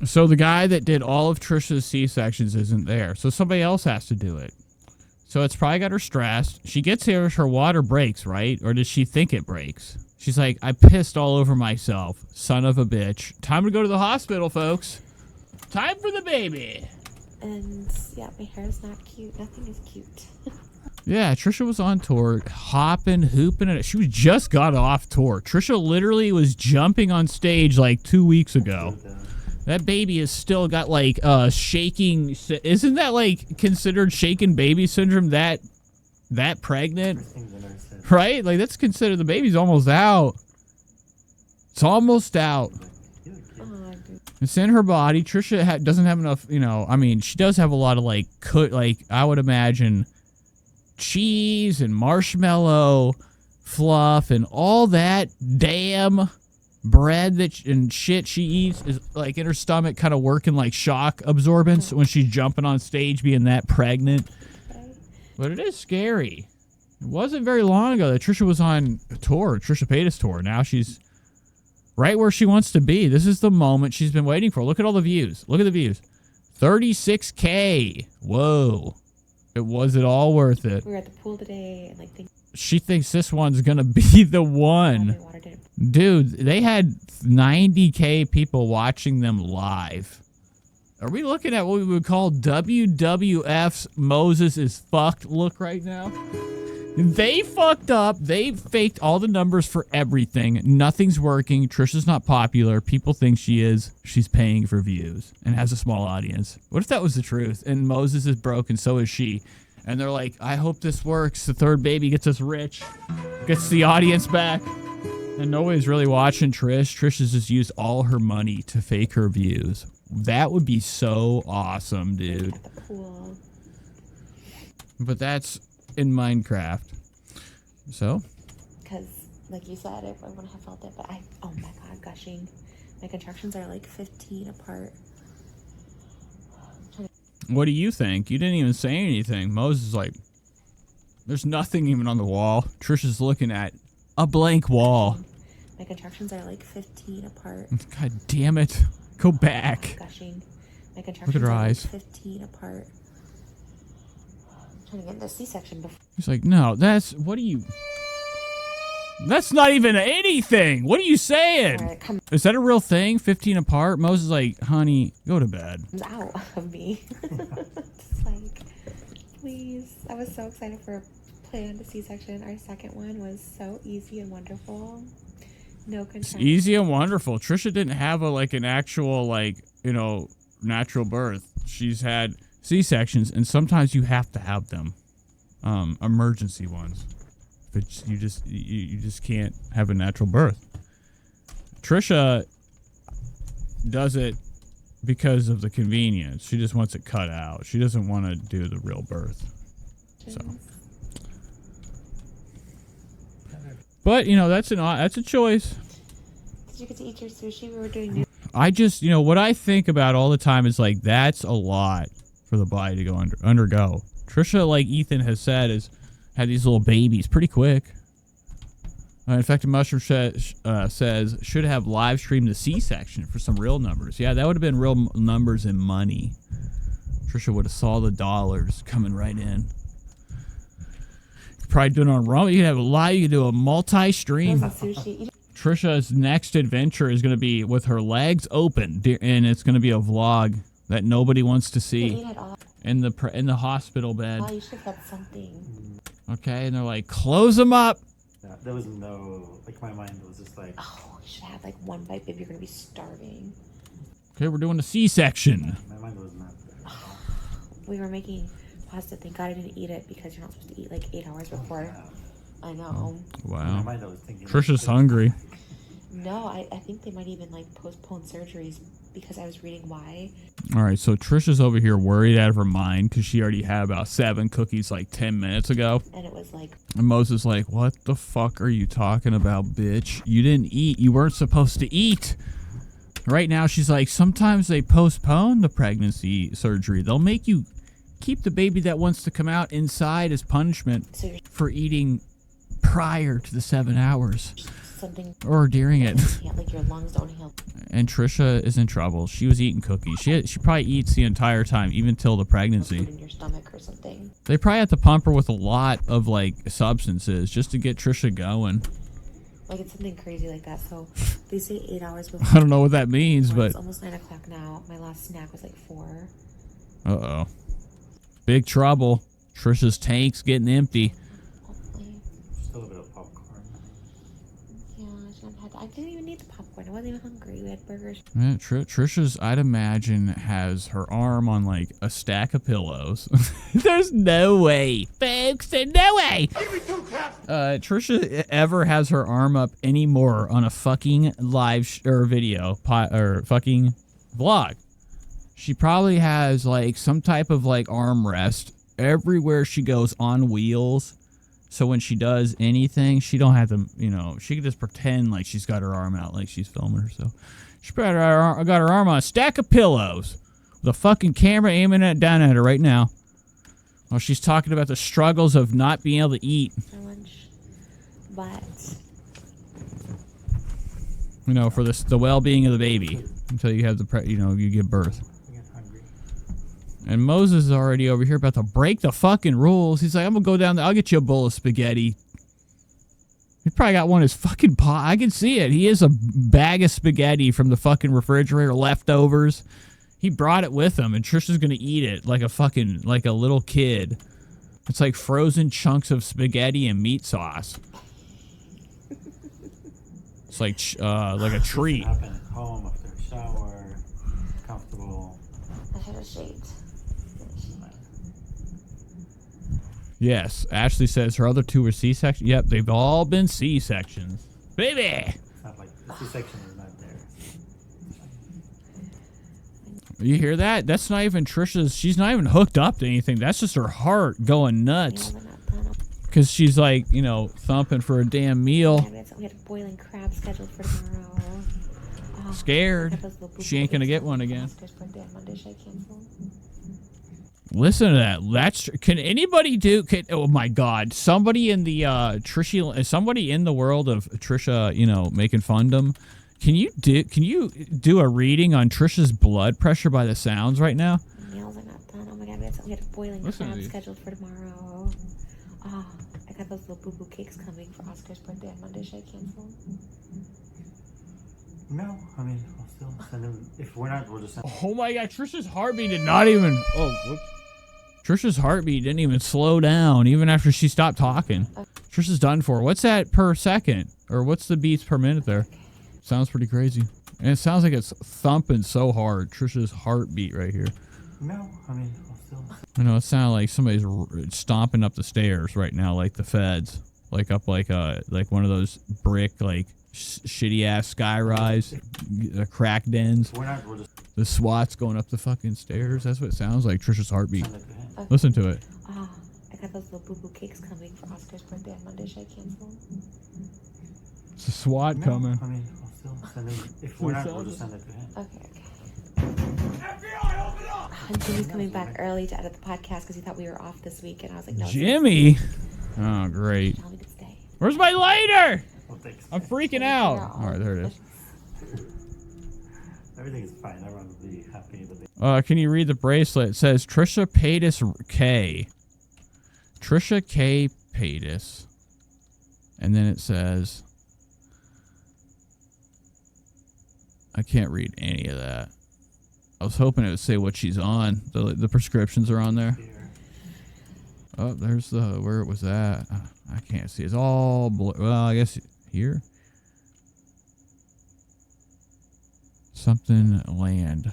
So the guy that did all of Trisha's C-sections isn't there. So somebody else has to do it. So it's probably got her stressed. She gets here, her water breaks, right? Or does she think it breaks? She's like, I pissed all over myself. Son of a bitch. Time to go to the hospital, folks. Time for the baby. And, yeah, my hair is not cute. Nothing is cute. Yeah, Trisha was on tour, hopping, hooping. And she just got off tour. Trisha literally was jumping on stage like 2 weeks ago. That baby has still got, like, shaking... Isn't that, like, considered shaken baby syndrome? That that pregnant, First thing the nurse said. right? Like that's considered the baby's almost out. It's almost out. You look cute. Oh, dude. It's in her body. Trisha doesn't have enough, you know. I mean, she does have a lot of like I would imagine cheese and marshmallow fluff and all that damn bread and shit she eats is like in her stomach, kind of working like shock absorbance when she's jumping on stage, being that pregnant. But it is scary. It wasn't very long ago that Trisha was on a tour, Trisha Paytas tour. Now she's right where she wants to be. This is the moment she's been waiting for. Look at all the views. Look at the views. 36K. Whoa. Was it all worth it? We were at the pool today and like She thinks this one's going to be the one. Dude, they had 90K people watching them live. Are we looking at what we would call WWF's Moses is fucked look right now? They fucked up. They faked all the numbers for everything. Nothing's working. Trisha's not popular. People think she is. She's paying for views and has a small audience. What if that was the truth? And Moses is broke and so is she. And they're like, I hope this works. The third baby gets us rich. Gets the audience back. And nobody's really watching Trish. Trish has just used all her money to fake her views. That would be so awesome, dude. at the pool. But that's in Minecraft. So? Because, like you said, I wouldn't have felt it, but oh my god, gushing. My contractions are like 15 apart. What do you think? You didn't even say anything. Moses is like, there's nothing even on the wall. Trisha's looking at a blank wall. My contractions are like 15 apart. God damn it. Go back. Gushing. My Look at contractions her are like eyes. 15 apart. I'm trying to get the C-section before. He's like, no, that's not even anything. What are you saying? It comes Is that a real thing? 15 apart? Moses is like, honey, go to bed. out of me. Just like, please. I was so excited for a planned C-section. Our second one was so easy and wonderful. No It's concern. easy and wonderful. Trisha didn't have an actual natural birth. She's had C-sections, and sometimes you have to have them, emergency ones. But you just can't have a natural birth. Trisha does it because of the convenience. She just wants it cut out. She doesn't want to do the real birth. So, but that's a choice. Did you get to eat your sushi? We were doing new. I just, what I think about all the time is like, that's a lot for the body to go undergo. Trisha, like Ethan has said, has had these little babies pretty quick. Infected Mushroom says, should have live streamed the C-section for some real numbers. Yeah, that would have been real numbers and money. Trisha would have saw the dollars coming right in. Probably doing it on Rumble. You could have a live, you could do a multi-stream. Sushi. Trisha's next adventure is going to be with her legs open, and it's going to be a vlog that nobody wants to see in the hospital bed. Oh, you should have had something. Okay, and they're like, close them up. Yeah, there was no, my mind was just like, Oh, you should have like one bite, baby. You're gonna be starving. Okay, we're doing a C-section. my mind was not there. We were making pasta. Thank God I didn't eat it because you're not supposed to eat like 8 hours before. Yeah. I know. In my Wow. mind I was thinking. Trisha's hungry. No, I think they might even like postpone surgeries because I was reading why. All right, so Trisha's over here worried out of her mind because she already had about 7 cookies like 10 minutes ago. And it was like, And Moses like, what the fuck are you talking about, bitch? You didn't eat. You weren't supposed to eat. Right now, she's like, sometimes they postpone the pregnancy surgery. They'll make you keep the baby that wants to come out inside as punishment so you're for eating prior to the 7 hours something. or during it. Yeah, like your lungs don't heal. And Trisha is in trouble. She was eating cookies. She probably eats the entire time, even till the pregnancy. In your stomach or something. They probably have to pump her with a lot of substances just to get Trisha going. Like it's something crazy like that. So they say 8 hours before. I don't know what that means, It's but almost 9 o'clock now. My last snack was like 4. uh-oh. Big trouble. Trisha's tank's getting empty. Hopefully. Still a bit of popcorn. Yeah, I should have had I didn't even need the popcorn. I wasn't even hungry. We had burgers. Yeah, Trisha's, I'd imagine, has her arm on like a stack of pillows. There's no way, folks. There's no way. Trisha ever has her arm up anymore on a fucking live or video or fucking vlog. She probably has like some type of like armrest everywhere she goes on wheels. So when she does anything, she don't have to, you know, she can just pretend like she's got her arm out like she's filming herself. She got her arm on a stack of pillows with a fucking camera aiming it down at her right now while she's talking about the struggles of not being able to eat. For lunch. But You know, for the well-being of the baby until you have you give birth. I get hungry. And Moses is already over here about to break the fucking rules. He's like, I'm gonna go down there. I'll get you a bowl of spaghetti. He probably got one in his fucking pot. I can see it. He has a bag of spaghetti from the fucking refrigerator, leftovers. He brought it with him, and Trisha's gonna eat it like a little kid. It's like frozen chunks of spaghetti and meat sauce. It's like a treat. Happen at home after a shower, comfortable. I should have shaved. Yes, Ashley says her other two were C-sections. Yep, they've all been C-sections. Baby! It's not like the C-section is not there. You hear that? That's not even Trisha's. She's not even hooked up to anything. That's just her heart going nuts. We're not done. Because she's like, thumping for a damn meal. We had a boiling crab scheduled for tomorrow. Oh, Scared. I got those little She ain't gonna get one again. Oscar's birthday on Monday. Should I cancel? Listen to that. Can anybody oh my God. Somebody in the, somebody in the world of Trisha, making fun of them. Can you do a reading on Trisha's blood pressure by the sounds right now? Meals are not done. Oh my God, we had a boiling crab scheduled for tomorrow. Oh, I got those little boo-boo cakes coming for Oscar's birthday on Monday. Should I cancel? No, I mean, I'll still send them. If we're not, we'll just send. Oh my God, Trisha's heartbeat did not even. Oh, whoops. Trisha's heartbeat didn't even slow down even after she stopped talking. Trisha's done for. What's that per second? Or what's the beats per minute there? Sounds pretty crazy. And it sounds like it's thumping so hard. Trisha's heartbeat right here. No, I mean, I'll still. It sounded like somebody's stomping up the stairs right now, like the feds. Like up like one of those brick, shitty ass sky rise, crack dens. We're not, we'll just. The SWAT's going up the fucking stairs. That's what it sounds like. Trisha's heartbeat. Send it to him. Okay. Listen to it. Oh, I got those little boo-boo cakes coming for Oscar's birthday on Monday. Should I cancel? It's the SWAT No, coming. I mean, I'll still send them. If we're not, we'll just send it to him. Okay. And Jimmy's coming back early to edit the podcast because he thought we were off this week, and I was like, no. Jimmy? Oh, great. Tell me to stay. Where's my lighter? Well, thanks. I'm freaking out. All right, there it is. Everything is fine. Everyone will be happy with it. Can you read the bracelet? It says Trisha Paytas K. Trisha K. Paytas. And then it says... I can't read any of that. I was hoping it would say what she's on. The prescriptions are on there. Here. Oh, there's where it was at. I can't see. It's all well, I guess here. Something land.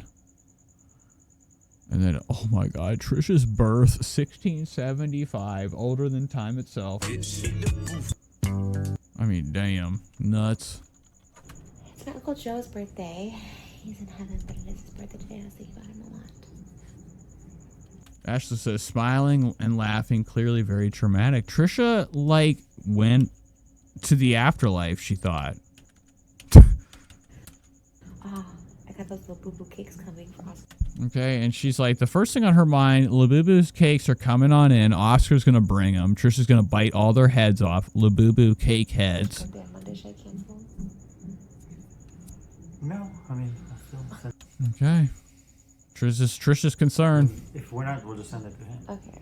And then, oh my God, Trisha's birth, 1675, older than time itself. I mean, damn, nuts. It's my Uncle Joe's birthday. He's in heaven, but it is his birthday today. I was thinking about him a lot. Ashley says, smiling and laughing, clearly very traumatic. Trisha, went to the afterlife, she thought. Oh, I got those little boo-boo cakes coming for Oscar. Okay, and she's like, the first thing on her mind, Labubu's cakes are coming on in. Oscar's going to bring them. Trisha's going to bite all their heads off. Labubu cake heads. Birthday on Monday. Should I cancel? No, I mean, I'll still send. Okay. Trisha's concerned. If we're not, we'll just send it to him. Okay.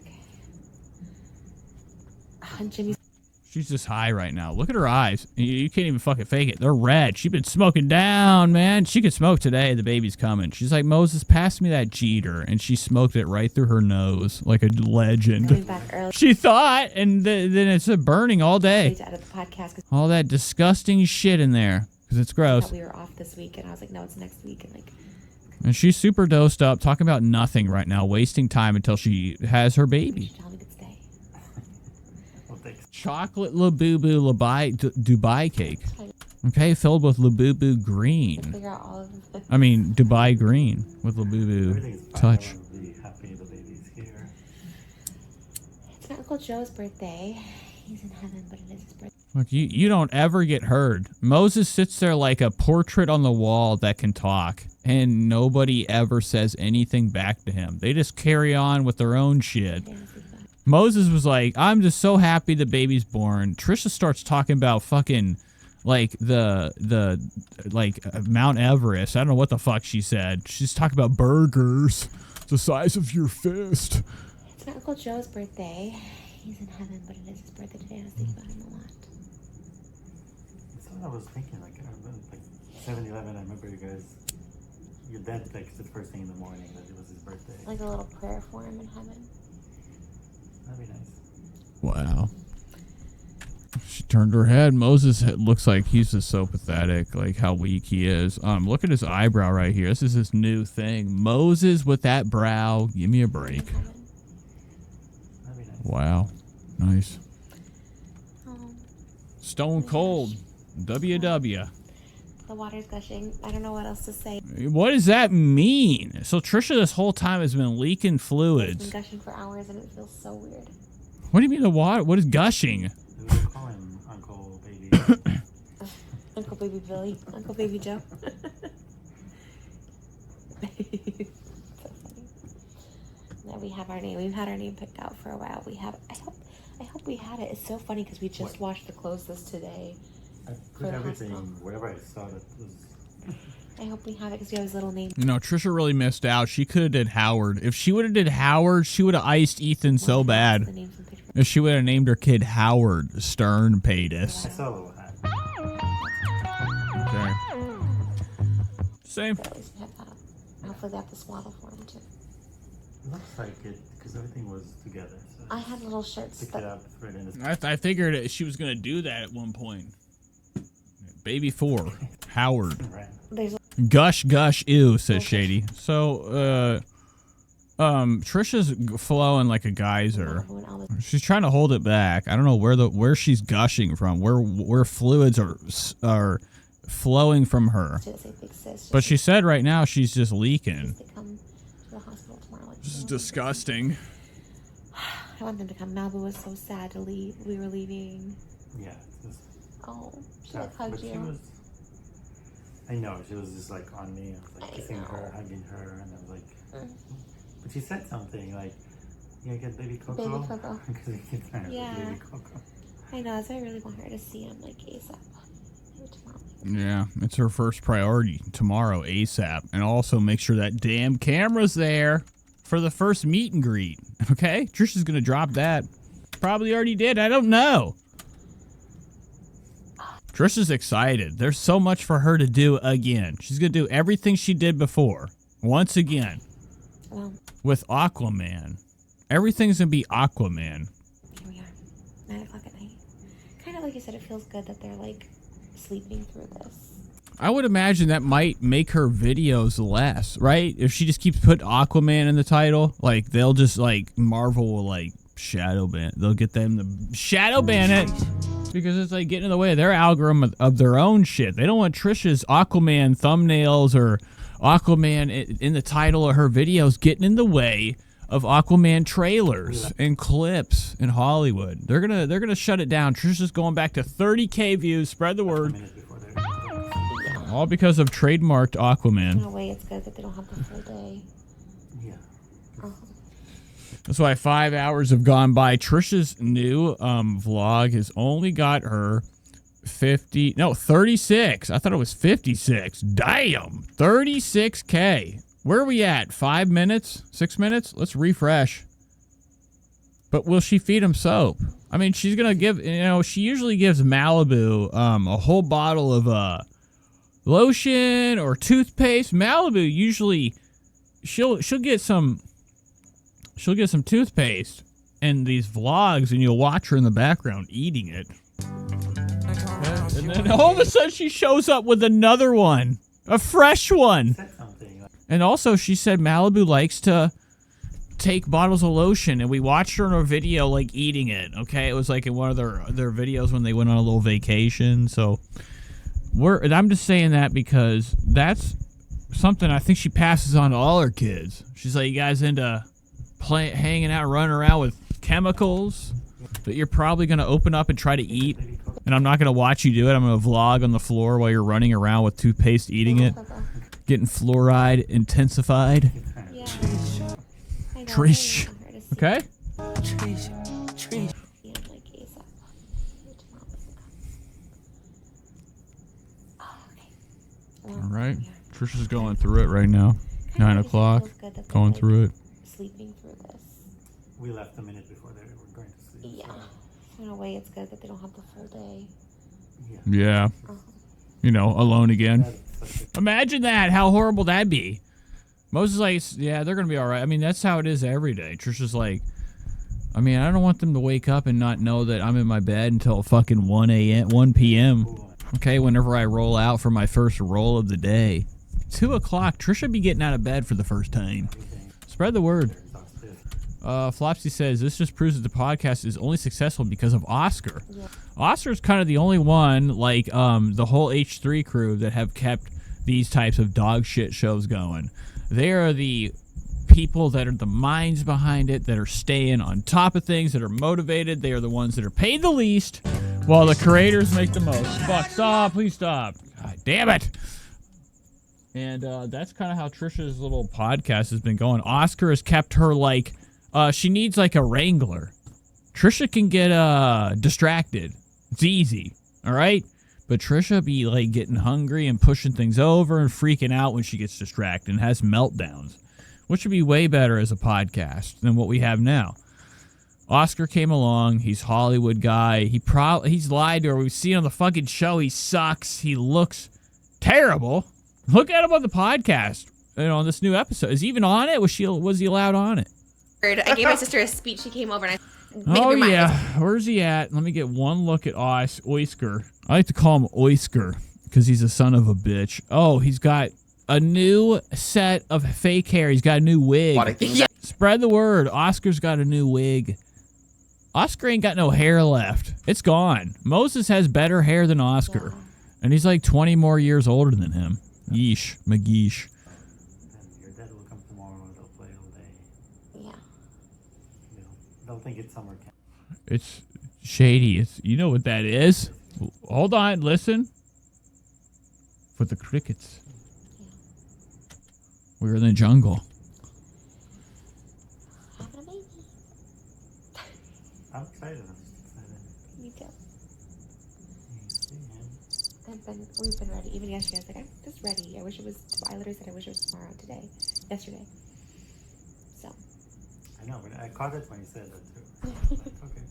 And Jimmy's She's just high right now. Look at her eyes. You can't even fucking fake it. They're red. She's been smoking down, man. She could smoke today. The baby's coming. She's like, Moses, pass me that Jeter. And she smoked it right through her nose like a legend. coming back early She thought, and then it's burning all day. to edit the podcast. All that disgusting shit in there. because it's I gross. thought we were off this week, and I was like, no, it's next week, and like. And she's super dosed up, talking about nothing right now, wasting time until she has her You baby. should tell me to stay. Well, thanks. Chocolate Labubu Dubai cake. Okay, filled with Labubu green. Figure out all of the. I mean, Dubai green with Labubu Everything's fine. touch. I want to be happy the baby's here. It's not Uncle Joe's birthday. He's in heaven, but it is his birthday. Look, you don't ever get heard. Moses sits there like a portrait on the wall that can talk, and nobody ever says anything back to him. They just carry on with their own shit. Moses was like, I'm just so happy the baby's born. Trisha starts talking about fucking like the Mount Everest. I don't know what the fuck she said. She's talking about burgers the size of your fist. It's not Uncle Joe's birthday. He's in heaven, but it is his birthday today. I was thinking about him a lot. That's what I was thinking. Like, I remember, like 7-Eleven. I remember you guys. Your dad texted first thing in the morning that it was his birthday. Like a little prayer for him in heaven. That'd be nice. Wow. She turned her head. Moses looks like he's just so pathetic, like how weak he is. Look at his eyebrow right here. This is his new thing. Moses with that brow. Give me a break. That'd be nice. Wow. Nice. Oh, Stone cold. WW. the water's gushing. I don't know what else to say. What does that mean? So Trisha this whole time has been leaking It's fluids. been gushing for hours, and it feels so weird. What do you mean the water? What is gushing? We will call him Uncle Baby. Uncle Baby Billy. Uncle Baby Joe. So funny. Now we have our name. We've had our name picked out for a while. We have. I hope we had it. It's so funny because we just washed the clothes this today. I For put the everything hospital. wherever I saw that was. I hope we have it because we have his little name. You know, Trisha really missed out. She could have did Howard. If she would have did Howard, she would have iced Ethan so The bad. names and pictures. If she would have named her kid Howard Stern Paytas. I saw a little hat. Okay. Same. So at least we have that. Hopefully they have the swaddle for him too. Looks like it because everything was together. So I had little shirts pick it that up, throw it in his. I figured that she was going to do that at one point. Baby 4. Howard. Right. there's Gush, gush, ew, says Shady. So, Trisha's flowing like a geyser. when Albert She's trying to hold it back. I don't know where she's gushing from, where fluids are flowing from her. didn't say big sis. But she said right now she's just leaking. They come to the hospital tomorrow. Like, This is disgusting. I want them to come. Malibu was so sad to leave. We were leaving. Yeah. It was Oh, she tough, like hugged but she you. was. I know she was just like on me. I was like I kissing know. her, hugging her, and I was like. Mm. But she said something like, "You gonna get baby Coco?" Baby Coco. Because we keep trying to Yeah. baby Coco. I know. So I really want her to see him like ASAP. Maybe tomorrow. Yeah, it's her first priority tomorrow, ASAP. And also make sure that damn camera's there for the first meet and greet. Okay? Trisha's going to drop that. Probably already did. I don't know. Trisha's excited. There's so much for her to do again. She's going to do everything she did before. Once again. Well, With Aquaman. Everything's going to be Aquaman. here we are. 9 o'clock at night. Kind of like you said, it feels good that they're like sleeping through this. I would imagine that might make her videos less, right? If she just keeps putting Aquaman in the title, like they'll just like Marvel will like shadow ban. They'll get them to shadow ban it because it's like getting in the way of their algorithm of their own shit. They don't want Trisha's Aquaman thumbnails or Aquaman in the title of her videos getting in the way of Aquaman trailers and clips in Hollywood. They're gonna shut it down. Trisha's going back to 30K views. Spread the word. Minutes before they're. All because of trademarked In Aquaman. a way, it's good that they don't have the full day. Yeah. That's why 5 hours have gone by. Trisha's new vlog has only got her 36. I thought it was 56. Damn. 36K. Where are we at? 5 minutes? 6 minutes? Let's refresh. But will she feed him soap? I mean, she's going to give, she usually gives Malibu a whole bottle of lotion or toothpaste. Malibu usually she'll get some toothpaste in these vlogs, and you'll watch her in the background eating it. And then all of a sudden she shows up with another one. A fresh one. Said something. And also she said Malibu likes to take bottles of lotion, and we watched her in a video like eating it. Okay, it was like in one of their videos when they went on a little vacation. So and I'm just saying that because that's something I think she passes on to all her kids. She's like, you guys into hanging out, running around with chemicals that you're probably going to open up and try to eat, and I'm not going to watch you do it. I'm going to vlog on the floor while you're running around with toothpaste eating it, getting fluoride intensified. Yeah. I know, Trish. I want her to see Okay? it, like, ASAP. Oh, okay. Well, All right. yeah. Trisha's going through it right now. Kinda 9 really o'clock. feels good that they're, Going like, through it. Sleeping through this. We left a minute before they were going to sleep. Yeah. So in a way, it's good that they don't have the full day. Yeah. Yeah. Uh-huh. You know, alone again. That's such a Imagine that. How horrible that'd be. Moses like, yeah, they're going to be all right. I mean, that's how it is every day. Trisha's like, I mean, I don't want them to wake up and not know that I'm in my bed until fucking 1 p.m. Okay, whenever I roll out for my first roll of the day. 2 o'clock, Trisha be getting out of bed for the first time. Spread the word. exhaustive. Flopsy says, this just proves that the podcast is only successful because of Oscar. Yeah. Oscar's kind of the only one, like the whole H3 crew, that have kept these types of dog shit shows going. They are the people that are the minds behind it, that are staying on top of things, that are motivated. They are the ones that are paid the least, while the creators make the most. Fuck, stop, please stop. God damn it. And that's kind of how Trisha's little podcast has been going. Oscar has kept her like, she needs like a wrangler. Trisha can get distracted. It's easy, all right? But Trisha be like getting hungry and pushing things over and freaking out when she gets distracted and has meltdowns, which would be way better as a podcast than what we have now. Oscar came along. He's Hollywood guy. He's lied to her. We've seen on the fucking show. He sucks. He looks terrible. Look at him on the podcast. You know, on this new episode. Is he even on it? Was he allowed on it? I gave my sister a speech. She came over and I made Oh, up your mind. yeah. Where's he at? Let me get one look at Oyster. I like to call him Oyster because he's a son of a bitch. Oh, he's got a new set of fake hair. He's got a new wig. Yeah. Spread the word. Oscar's got a new wig. Oscar ain't got no hair left. It's gone. Moses has better hair than Oscar. And he's like 20 more years older than him. Yeesh. McGeesh. And your dad will come tomorrow and they'll play all day. Yeah. They'll think it's summer camp. It's shady. You know what that is? Hold on. Listen. For the crickets. We're in the jungle. Having a baby. I'm excited. I'm just excited. Me too. Yeah. We've been ready. Even yesterday, I was like, I'm just ready. I literally said I wish it was tomorrow today. Yesterday. So. I know, but I caught it when you said that too. I was like, okay.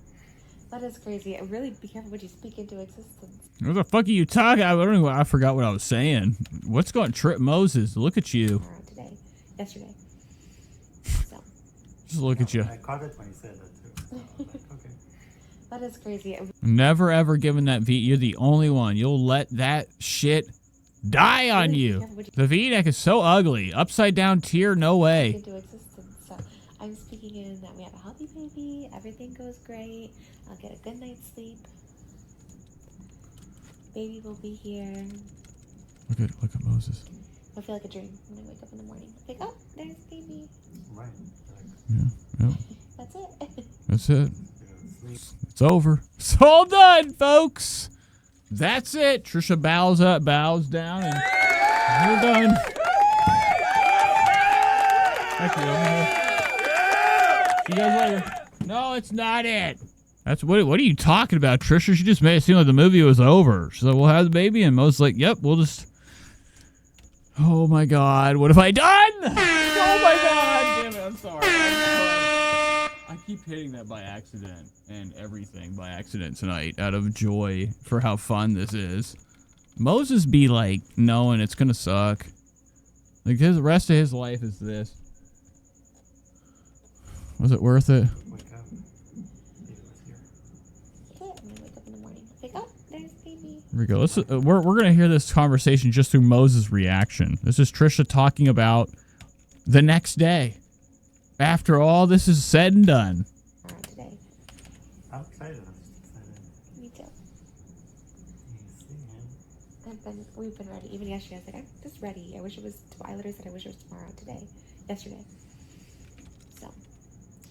That is crazy. Really be careful what you speak into existence. What the fuck are you talking? I don't know. I forgot what I was saying. What's going Trip Moses? Look at you. Tomorrow today. Yesterday. So. Just look at you. I caught it when you said that too. So I was like, okay. That is crazy. Never ever given that V. You're the only one. You'll let that shit die on you. The V-neck is so ugly. Upside down tear, no way. Into existence. So I'm speaking in that we have a healthy baby. Everything goes great. I'll get a good night's sleep. Baby will be here. Look at Moses. I'll feel like a dream when I wake up in the morning. Like, oh, there's baby. Right. Yeah. That's it. That's it. Sleep. It's over. It's all done, folks. That's it. Trisha bows down, and we're done. Thank you. See you guys later. No, it's not it. That's what are you talking about, Trisha? She just made it seem like the movie was over. She's like, we'll have the baby, and Mo's like, yep, we'll just. Oh my God, what have I done? Oh my God, damn it, I'm sorry. I keep hitting that by accident and everything by accident tonight out of joy for how fun this is. Moses be like knowing it's gonna suck. Like the rest of his life is this. Was it worth it? Wake up. Baby was here. That's it. I'm gonna wake up in the morning. Like, oh, there's baby. Here we go. We're gonna hear this conversation just through Moses' reaction. This is Trisha talking about the next day, after all this is said and done. Today. I'm excited. I'm just excited. Me too. You see him. We've been ready. Even yesterday, I was like, I'm just ready. I wish it was. I literally said I wish it was tomorrow. Yesterday. So.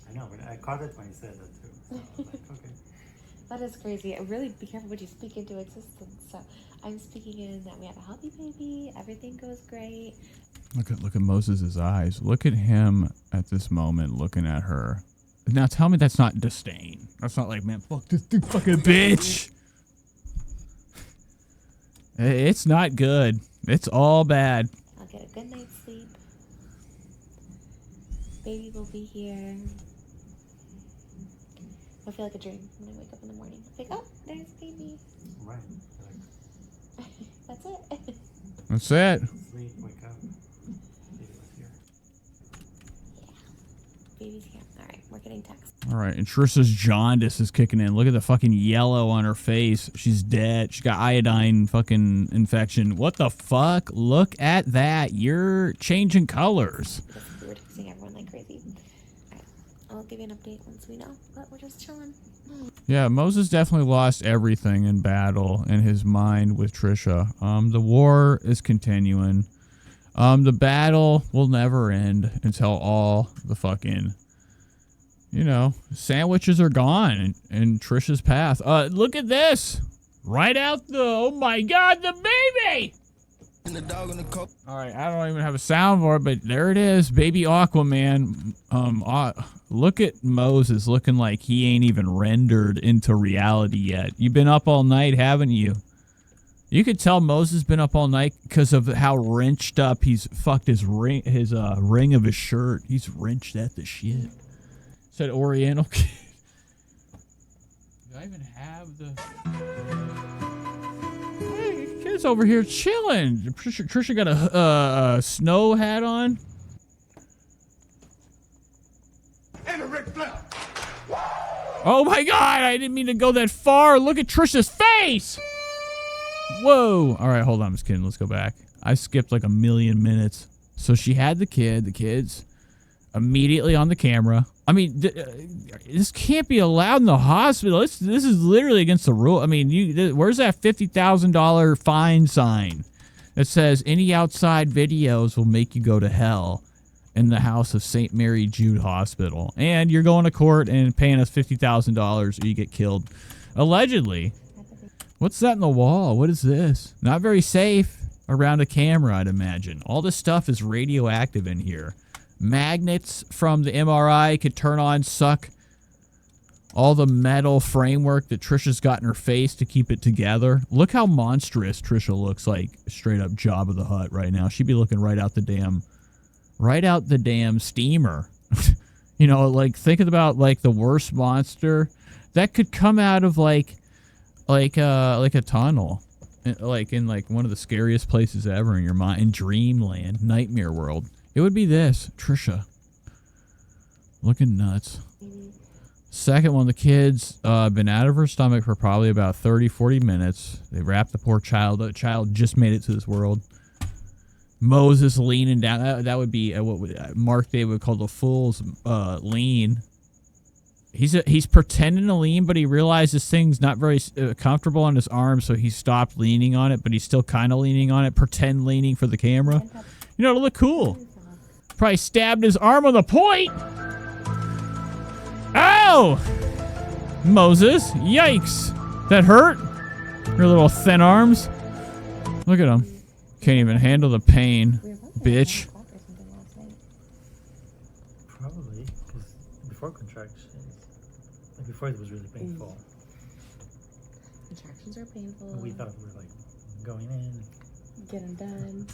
I know, but I caught it when you said that too. So I was like, okay. That is crazy. Really be careful what you speak into existence. So I'm speaking in that we have a healthy baby. Everything goes great. Look at Moses' eyes. Look at him at this moment looking at her. Now tell me that's not disdain. That's not like, man, fuck this fucking bitch. It's not good. It's all bad. I'll get a good night's sleep. Baby will be here. I'll feel like a dream when I wake up in the morning. It's like, oh, there's baby. Right. That's it. That's it. Sleep, wake up. Baby was here. Yeah. Baby's here. All right, we're getting texts. All right, and Trisha's jaundice is kicking in. Look at the fucking yellow on her face. She's dead. She got iodine fucking infection. What the fuck? Look at that. You're changing colors. We were texting everyone like crazy. All right, I'll give you an update once we know. But we're just chilling. Yeah, Moses definitely lost everything in battle in his mind with Trisha. The war is continuing. The battle will never end until all the fucking, sandwiches are gone in Trisha's path. Look at this. Right out the, oh my God, the baby. All right, I don't even have a sound for it, but there it is, baby Aquaman. Look at Moses looking like he ain't even rendered into reality yet. You've been up all night, haven't you? You could tell Moses been up all night because of how wrenched up he's fucked his ring of his shirt. He's wrenched at the shit. Said Oriental kid. Do I even have the? Hey, kid's over here chilling. Trisha got a snow hat on. Oh my God, I didn't mean to go that far. Look at Trisha's face. Whoa. All right, hold on. I'm just kidding. Let's go back. I skipped like a million minutes. So she had the kids immediately on the camera. I mean, this can't be allowed in the hospital. This is literally against the rule. I mean, where's that $50,000 fine sign that says any outside videos will make you go to hell in the house of St. Mary Jude Hospital? And you're going to court and paying us $50,000 or you get killed. Allegedly. What's that in the wall? What is this? Not very safe around a camera, I'd imagine. All this stuff is radioactive in here. Magnets from the MRI could turn on, suck all the metal framework that Trisha's got in her face to keep it together. Look how monstrous Trisha looks like straight up Jabba the Hutt right now. She'd be looking right out the damn steamer. Like thinking about like the worst monster that could come out of like a tunnel, like in like one of the scariest places ever in your mind, in dreamland, nightmare world. It would be this, Trisha. Looking nuts. Second one, the kid's been out of her stomach for probably about 30, 40 minutes. They wrapped the poor child. The child just made it to this world. Moses leaning down. That would be what Mark David would call the fool's lean. He's pretending to lean, but he realized this thing's not very comfortable on his arm, so he stopped leaning on it, but he's still kind of leaning on it, pretend leaning for the camera. To look cool. Probably stabbed his arm on the point. Ow! Moses, yikes. That hurt? Your little thin arms. Look at him. Can't even handle the pain, bitch. Probably, because before contractions, like before it was really painful. Contractions are painful. We thought we were like going in. Getting done.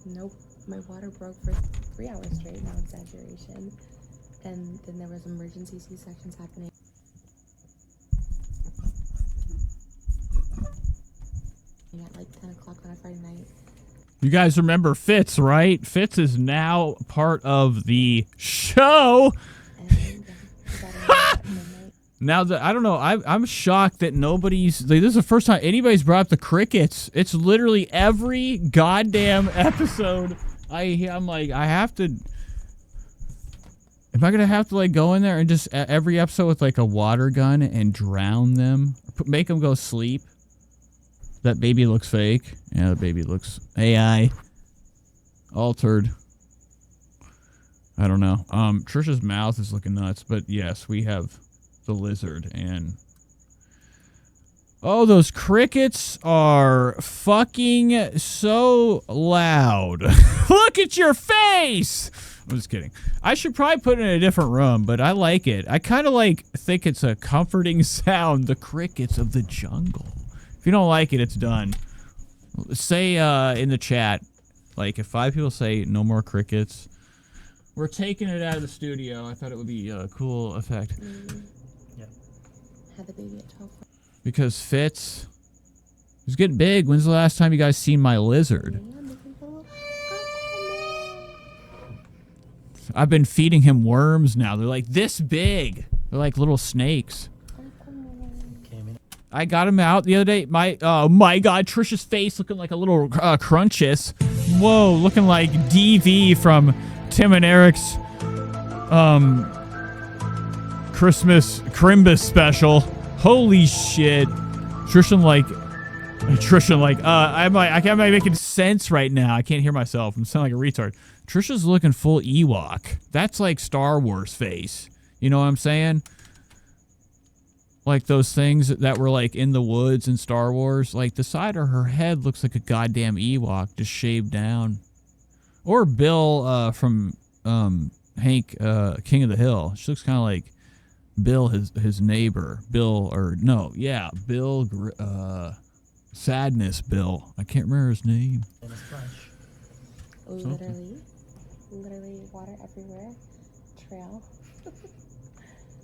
Nope. My water broke for 3 hours straight, no exaggeration. And then there was emergency C-sections happening. At like 10 o'clock on a Friday night. You guys remember Fitz, right? Fitz is now part of the show. Now, I don't know. I'm shocked that nobody's... Like, this is the first time anybody's brought up the crickets. It's literally every goddamn episode. I'm like, I have to... Am I going to have to, like, go in there and just every episode with, like, a water gun and drown them? Make them go sleep? That baby looks fake. Yeah, the baby looks AI. Altered. I don't know. Trisha's mouth is looking nuts, but yes, we have the lizard and... Oh, those crickets are fucking so loud. Look at your face! I'm just kidding. I should probably put it in a different room, but I like it. I kind of think it's a comforting sound. The crickets of the jungle. If you don't like it, it's done. Say in the chat, like if 5 people say no more crickets, we're taking it out of the studio. I thought it would be a cool effect. Yeah. Had the baby at 12. Because Fitz is getting big. When's the last time you guys seen my lizard? I've been feeding him worms now. They're like this big. They're like little snakes. I got him out the other day. Oh my God, Trisha's face looking like a little Crunchus. Whoa, looking like DV from Tim and Eric's Christmas Crimbus special. Holy shit. Trisha I can't making sense right now. I can't hear myself. I'm sounding like a retard. Trisha's looking full Ewok. That's like Star Wars face. You know what I'm saying? Like those things that were like in the woods in Star Wars. Like the side of her head looks like a goddamn Ewok just shaved down. Or Bill from Hank King of the Hill. She looks kind of like Bill, his neighbor. Bill Sadness Bill. I can't remember his name. Literally water everywhere. Trail.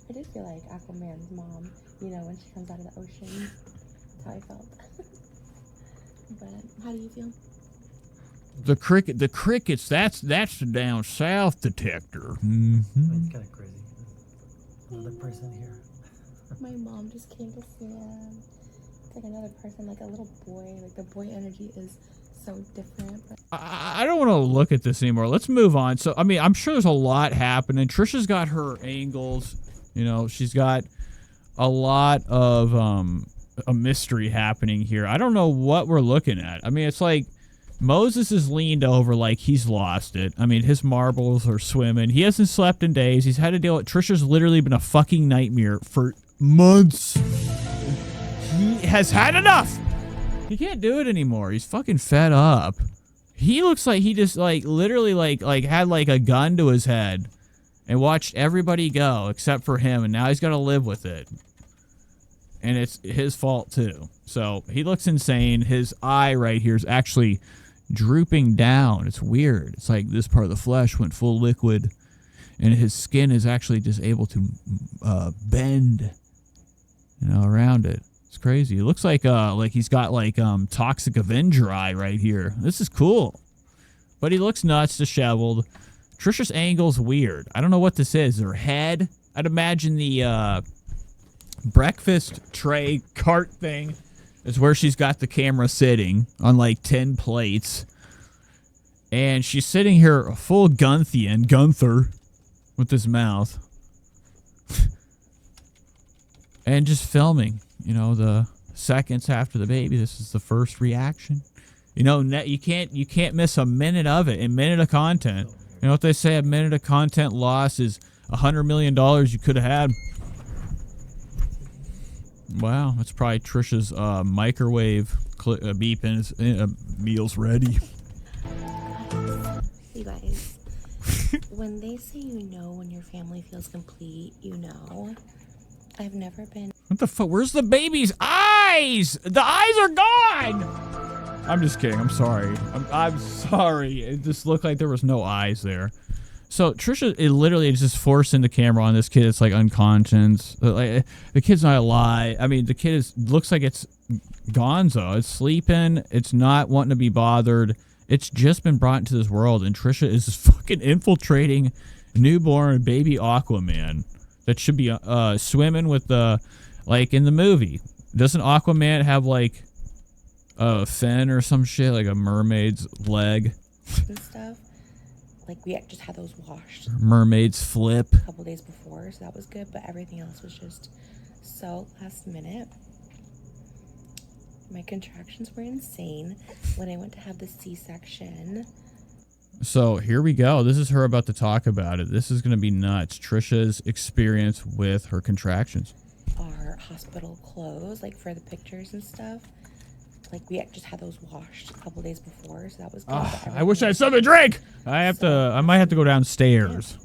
I do feel like Aquaman's mom, you know, when she comes out of the ocean. That's how I felt. But how do you feel? The crickets, that's the down south detector. Mm-hmm. It's kind of crazy. Another person here. My mom just came to see him. It's like another person, like a little boy. Like the boy energy is so different. But I don't want to look at this anymore. Let's move on. So, I mean, I'm sure there's a lot happening. Trisha's got her angles. You know, she's got a lot of a mystery happening here. I don't know what we're looking at. I mean, it's like Moses is leaned over like he's lost it. I mean, his marbles are swimming. He hasn't slept in days. He's had to deal with... Trisha's literally been a fucking nightmare for months. He has had enough. He can't do it anymore. He's fucking fed up. He looks like he just like literally like had like a gun to his head and watched everybody go except for him, and now he's got to live with it. And it's his fault too. So he looks insane. His eye right here is actually drooping down. It's weird. It's like this part of the flesh went full liquid, and his skin is actually just able to bend, you know, around it. It's crazy. It looks like he's got like Toxic Avenger eye right here. This is cool. But he looks nuts, disheveled. Trisha's angle's weird. I don't know what this is. Her head? I'd imagine the breakfast tray cart thing is where she's got the camera sitting on like 10 plates. And she's sitting here full Gunther with his mouth. And just filming, you know, the seconds after the baby. This is the first reaction. You know, you can't miss a minute of it, a minute of content. You know what they say? A minute of content loss is $100 million you could have had. Wow, that's probably Trisha's microwave beeping. Meal's ready. You guys, when they say you know when your family feels complete, you know. I've never been... What the fuck? Where's the baby's eyes? The eyes are gone! I'm just kidding. I'm sorry. I'm sorry. It just looked like there was no eyes there. So Trisha, it literally is just forcing the camera on this kid. It's like unconscious. Like, the kid's not alive. I mean, the kid looks like it's gonzo. It's sleeping. It's not wanting to be bothered. It's just been brought into this world, and Trisha is just fucking infiltrating newborn baby Aquaman. that should be swimming with the, like in the movie. Doesn't Aquaman have like a fin or some shit, like a mermaid's leg? And stuff. Like we just had those washed Mermaid's flip. a couple days before, so that was good. But everything else was just so last minute. My contractions were insane when I went to have the C-section. So here we go. This is her about to talk about it. This is going to be nuts. Trisha's experience with her contractions. Our hospital clothes, like for the pictures and stuff. Like we just had those washed a couple days before, so that was good. I wish I had something to drink. I might have to go downstairs.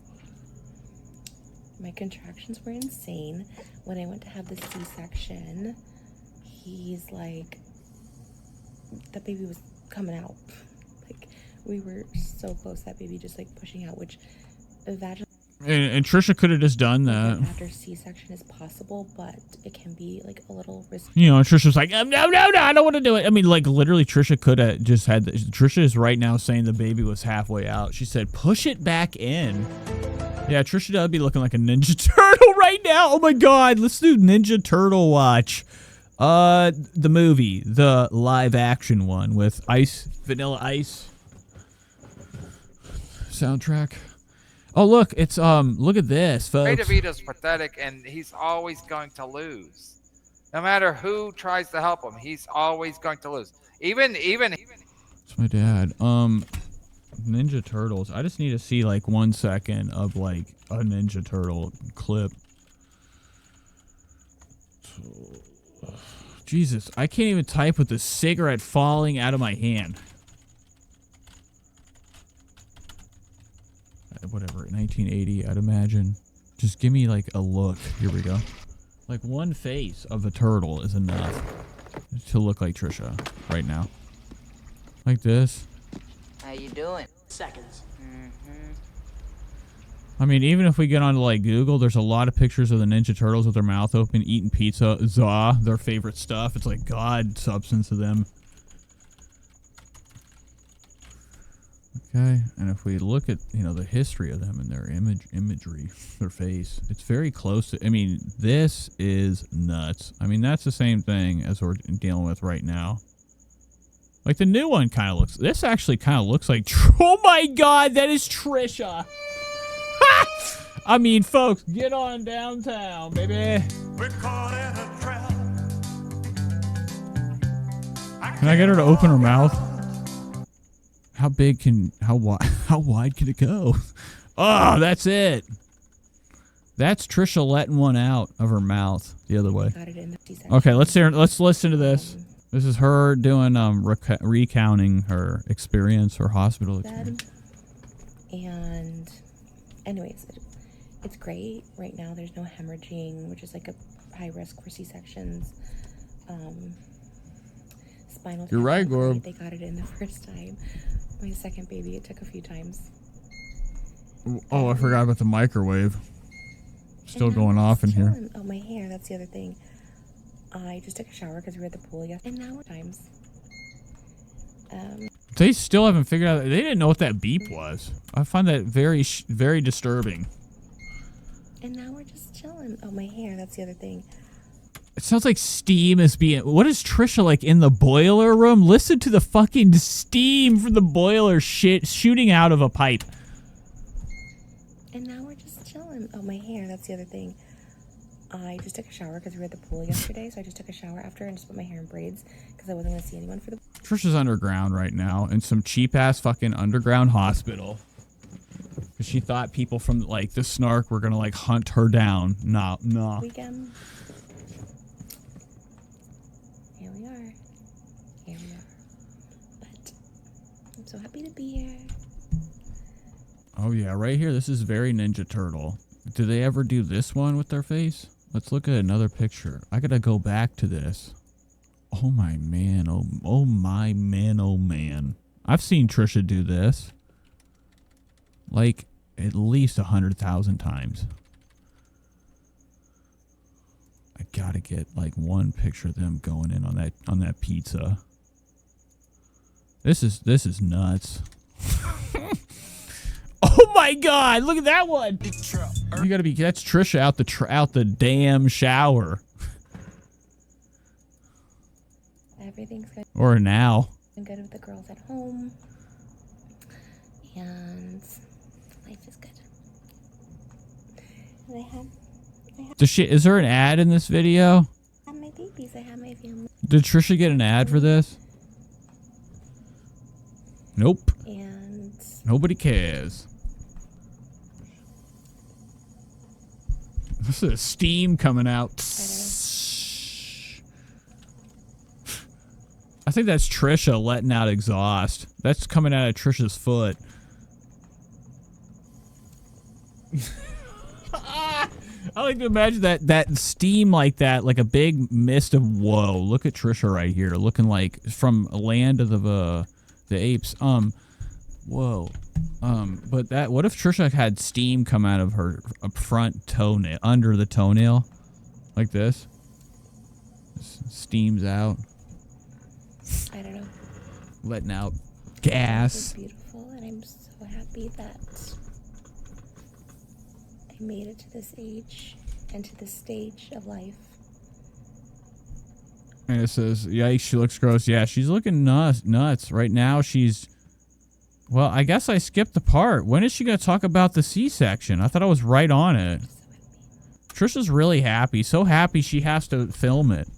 My contractions were insane when I went to have the C-section. He's like, that baby was coming out. Like we were so close, that baby just like pushing out, which vaginal And Trisha could have just done that. after C-section is possible, but it can be like a little risky. You know, and Trisha's like, no, I don't want to do it. I mean, like literally Trisha could have just had, Trisha is right now saying the baby was halfway out. She said, push it back in. Yeah, Trisha does be looking like a Ninja Turtle right now. Oh my God, let's do Ninja Turtle watch. The movie, the live action one with Vanilla Ice soundtrack. Oh look, it's look at this, folks. Ray DeVito's pathetic, and he's always going to lose. No matter who tries to help him, he's always going to lose. Even. It's my dad. Ninja Turtles. I just need to see like 1 second of like a Ninja Turtle clip. Jesus, I can't even type with the cigarette falling out of my hand. Whatever, 1980, I'd imagine. Just give me like a look. Here we go. Like one face of a turtle is enough to look like Trisha right now. Like this. How you doing? Seconds. I mean, even if we get onto like Google, there's a lot of pictures of the Ninja Turtles with their mouth open, eating pizza, their favorite stuff. It's like God substance to them. Okay, and if we look at, you know, the history of them and their imagery, their face, it's very close to, I mean, this is nuts. I mean, that's the same thing as we're dealing with right now. Like the new one kind of looks, this actually kind of looks like, oh my God, that is Trisha. I mean, folks, get on downtown, baby. We're caught in a trap. Can I get her to open her mouth? How big can, how wide can it go? Oh, that's it. That's Trisha letting one out of her mouth the other way. Okay, let's listen to this. This is her doing recounting her experience, her hospital experience. And anyways, it's great right now. There's no hemorrhaging, which is like a high risk for C-sections. Spinal tap. You're right, Gorb. They got it in the first time. My second baby, it took a few times. Oh, I forgot about the microwave. Still going off in here. Oh, my hair. That's the other thing. I just took a shower because we were at the pool yesterday. And now we're times. They still haven't figured out. They didn't know what that beep was. I find that very, very disturbing. And now we're just chilling. Oh, my hair. That's the other thing. It sounds like steam is being... What is Trisha like in the boiler room? Listen to the fucking steam from the boiler shooting out of a pipe. And now we're just chilling. Oh, my hair. That's the other thing. I just took a shower because we were at the pool yesterday, so I just took a shower after and just put my hair in braids because I wasn't going to see anyone for the... Trisha's underground right now in some cheap-ass fucking underground hospital. Because she thought people from, like, the Snark were going to, like, hunt her down. No. Weekend. Here we are. But I'm so happy to be here. Oh, yeah, right here. This is very Ninja Turtle. Do they ever do this one with their face? Let's look at another picture. I gotta go back to this. Oh, my man. Oh, my man. Oh, man. I've seen Trisha do this. Like, at least 100,000 times. I gotta get, like, one picture of them going in on that pizza. This is nuts. Oh my God! Look at that one. You gotta be. That's Trisha out the damn shower. Everything's going Or now. good with the girls at home. And life is good. And I have Is there an ad in this video? my babies. I have my family. Did Trisha get an ad for this? Nope. And Nobody cares. This is steam coming out. I think that's Trisha letting out exhaust. That's coming out of Trisha's foot. I like to imagine that steam like that, like a big mist of whoa. Look at Trisha right here, looking like from Land of the Apes. Whoa. But that, what if Trisha had steam come out of her front toenail, under the toenail, like this? Steams out. I don't know. Letting out gas. It's beautiful, and I'm so happy that I made it to this age and to this stage of life. And it says, yikes, she looks gross. Yeah, she's looking nuts. Right now, she's... Well, I guess I skipped the part. When is she going to talk about the C-section? I thought I was right on it. Trisha's really happy. So happy she has to film it.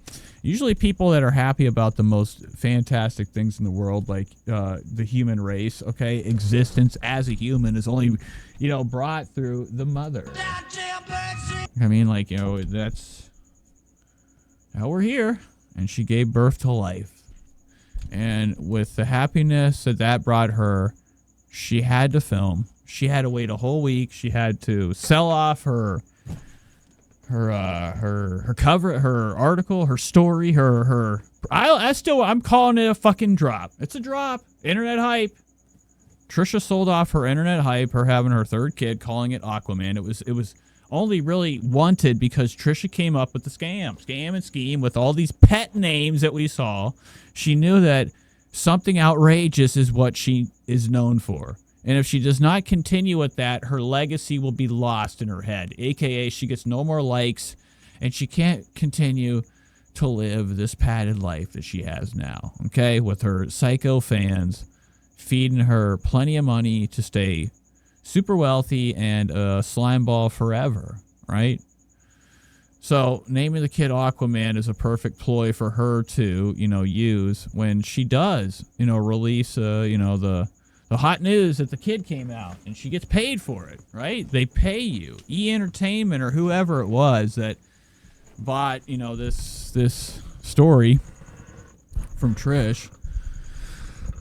Usually people that are happy about the most fantastic things in the world, like the human race, okay, existence as a human is only, you know, brought through the mother. I mean, like, you know, that's how we're here. And she gave birth to life. And with the happiness that brought her, she had to film. She had to wait a whole week. She had to sell off her cover, her article, her story, I'm calling it a fucking drop. It's a drop. Internet hype. Trisha sold off her internet hype, her having her third kid, calling it Aquaman. It was only really wanted because Trisha came up with the scam and scheme with all these pet names that we saw. She knew that something outrageous is what she is known for. And if she does not continue with that, her legacy will be lost in her head. AKA, she gets no more likes, and she can't continue to live this padded life that she has now. Okay? With her psycho fans feeding her plenty of money to stay super wealthy and a slime ball forever. Right? So, naming the kid Aquaman is a perfect ploy for her to, you know, use when she does, you know, release, you know, the hot news that the kid came out, and she gets paid for it, right? They pay you. E-Entertainment or whoever it was that bought, you know, this story from Trish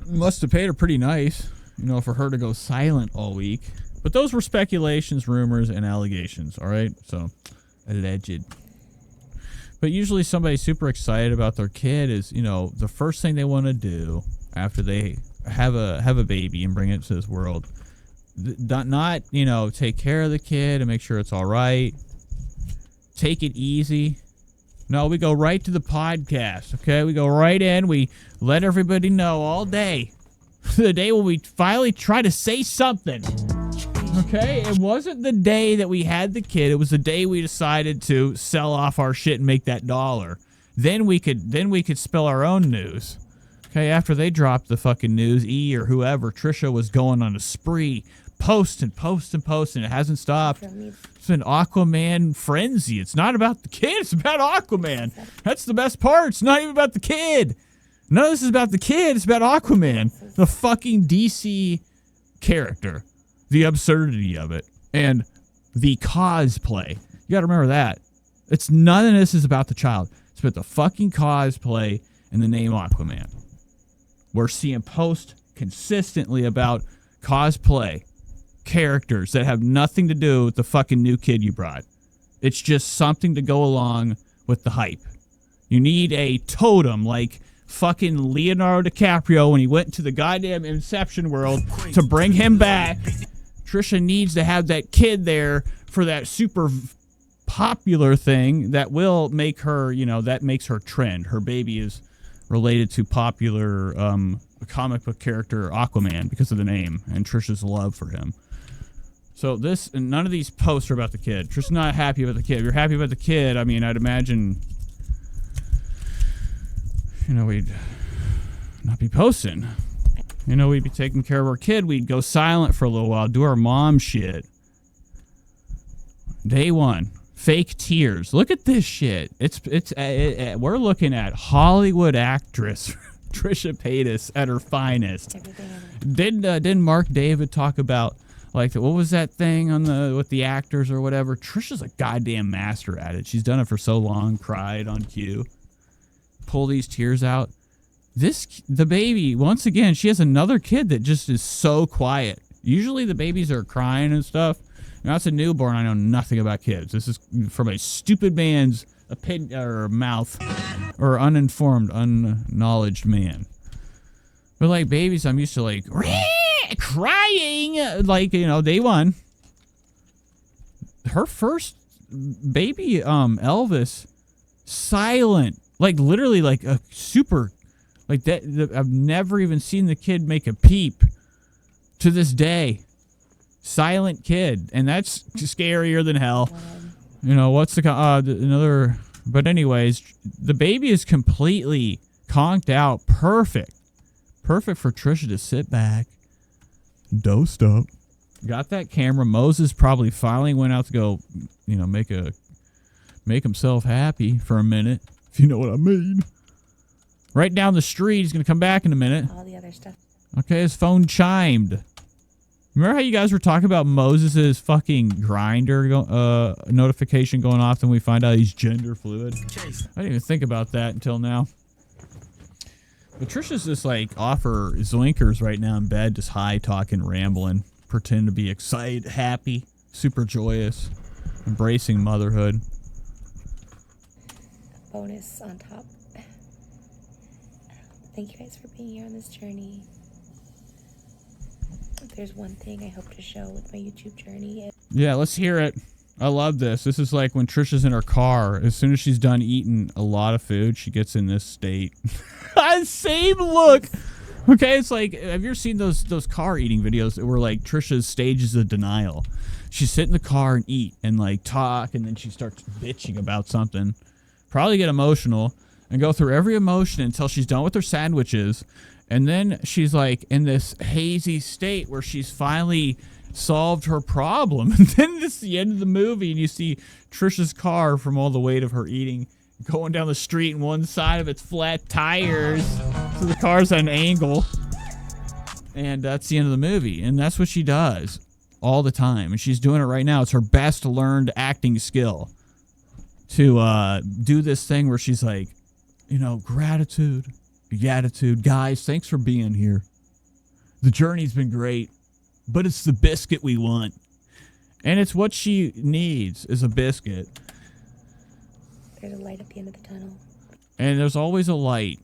must have paid her pretty nice, you know, for her to go silent all week. But those were speculations, rumors, and allegations, all right? So, alleged. But usually somebody super excited about their kid is, you know, the first thing they want to do after they have a baby and bring it to this world, not, you know, take care of the kid and make sure it's all right, take it easy. No, we go right to the podcast. Okay, we go right in, we let everybody know all day, the day when we finally try to say something. Okay, it wasn't the day that we had the kid, it was the day we decided to sell off our shit and make that dollar. Then we could spill our own news. Okay, after they dropped the fucking news, E or whoever, Trisha was going on a spree, post and it hasn't stopped. It's an Aquaman frenzy. It's not about the kid, it's about Aquaman. That's the best part. It's not even about the kid. None of this is about the kid, it's about Aquaman. The fucking DC character. The absurdity of it. And the cosplay. You gotta remember that. None of this is about the child. It's about the fucking cosplay and the name Aquaman. We're seeing posts consistently about cosplay characters that have nothing to do with the fucking new kid you brought. It's just something to go along with the hype. You need a totem like fucking Leonardo DiCaprio when he went into the goddamn Inception world to bring him back. Trisha needs to have that kid there for that super popular thing that will make her, you know, that makes her trend. Her baby is related to popular comic book character Aquaman because of the name and Trisha's love for him. So this, and none of these posts are about the kid. Trisha's not happy about the kid. If you're happy about the kid, I mean, I'd imagine, you know, we'd not be posting. You know, we'd be taking care of our kid. We'd go silent for a little while, do our mom shit. Day one, fake tears. Look at this shit. We're looking at Hollywood actress Trisha Paytas at her finest. Didn't Mark David talk about, like, what was that thing on with the actors or whatever? Trisha's a goddamn master at it. She's done it for so long. Cried on cue. Pull these tears out. The baby, once again, she has another kid that just is so quiet. Usually the babies are crying and stuff. Now it's a newborn. I know nothing about kids. This is from a stupid man's opinion or mouth, or uninformed, unknowledged man. But like babies, I'm used to like crying, like, you know, day one. Her first baby, Elvis, silent, like literally like a super, like that. I've never even seen the kid make a peep to this day. Silent kid, and that's scarier than hell. You know, what's another, but anyways, the baby is completely conked out. Perfect for Trisha to sit back, dosed up. Got that camera. Moses probably finally went out to go, you know, make himself happy for a minute, if you know what I mean. Right down the street. He's gonna come back in a minute. All the other stuff. Okay, his phone chimed. Remember how you guys were talking about Moses's fucking grinder notification going off, and we find out he's gender fluid? I didn't even think about that until now. But Trisha's just like off her zoinkers right now in bed, just high talking, rambling, pretending to be excited, happy, super joyous, embracing motherhood. Bonus on top. Thank you guys for being here on this journey. If there's one thing I hope to show with my YouTube journey. Yeah, let's hear it. I love this. This is like when Trisha's in her car. As soon as she's done eating a lot of food, she gets in this state. Same look. Okay, it's like, have you ever seen those car eating videos where like Trisha's stages of denial? She sit in the car and eat and like talk, and then she starts bitching about something. Probably get emotional and go through every emotion until she's done with her sandwiches. And then she's like in this hazy state where she's finally solved her problem. And then this is the end of the movie, and you see Trisha's car from all the weight of her eating going down the street, and one side of it's flat tires, so the car's at an angle. And that's the end of the movie. And that's what she does all the time. And she's doing it right now. It's her best learned acting skill to do this thing where she's like, you know, gratitude. Guys, thanks for being here. The journey's been great, but it's the biscuit we want. And it's what she needs is a biscuit. There's a light at the end of the tunnel. And there's always a light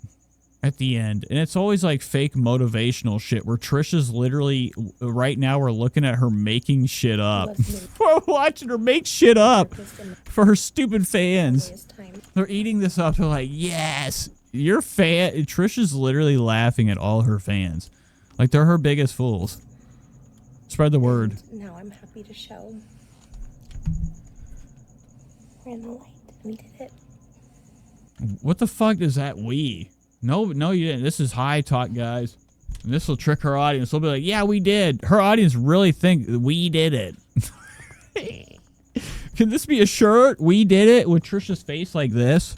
at the end. And it's always like fake motivational shit where Trisha's literally, right now we're looking at her making shit up. We're watching her make shit up for her stupid fans. They're eating this up. They're like, yes. Your fan, Trisha's literally laughing at all her fans. Like they're her biggest fools. Spread the word. And now I'm happy to show. We're in the light. We did it. What the fuck is that we? No, you didn't. This is high talk, guys. And this will trick her audience. They'll be like, yeah, we did. Her audience really think we did it. Can this be a shirt? We did it with Trisha's face like this.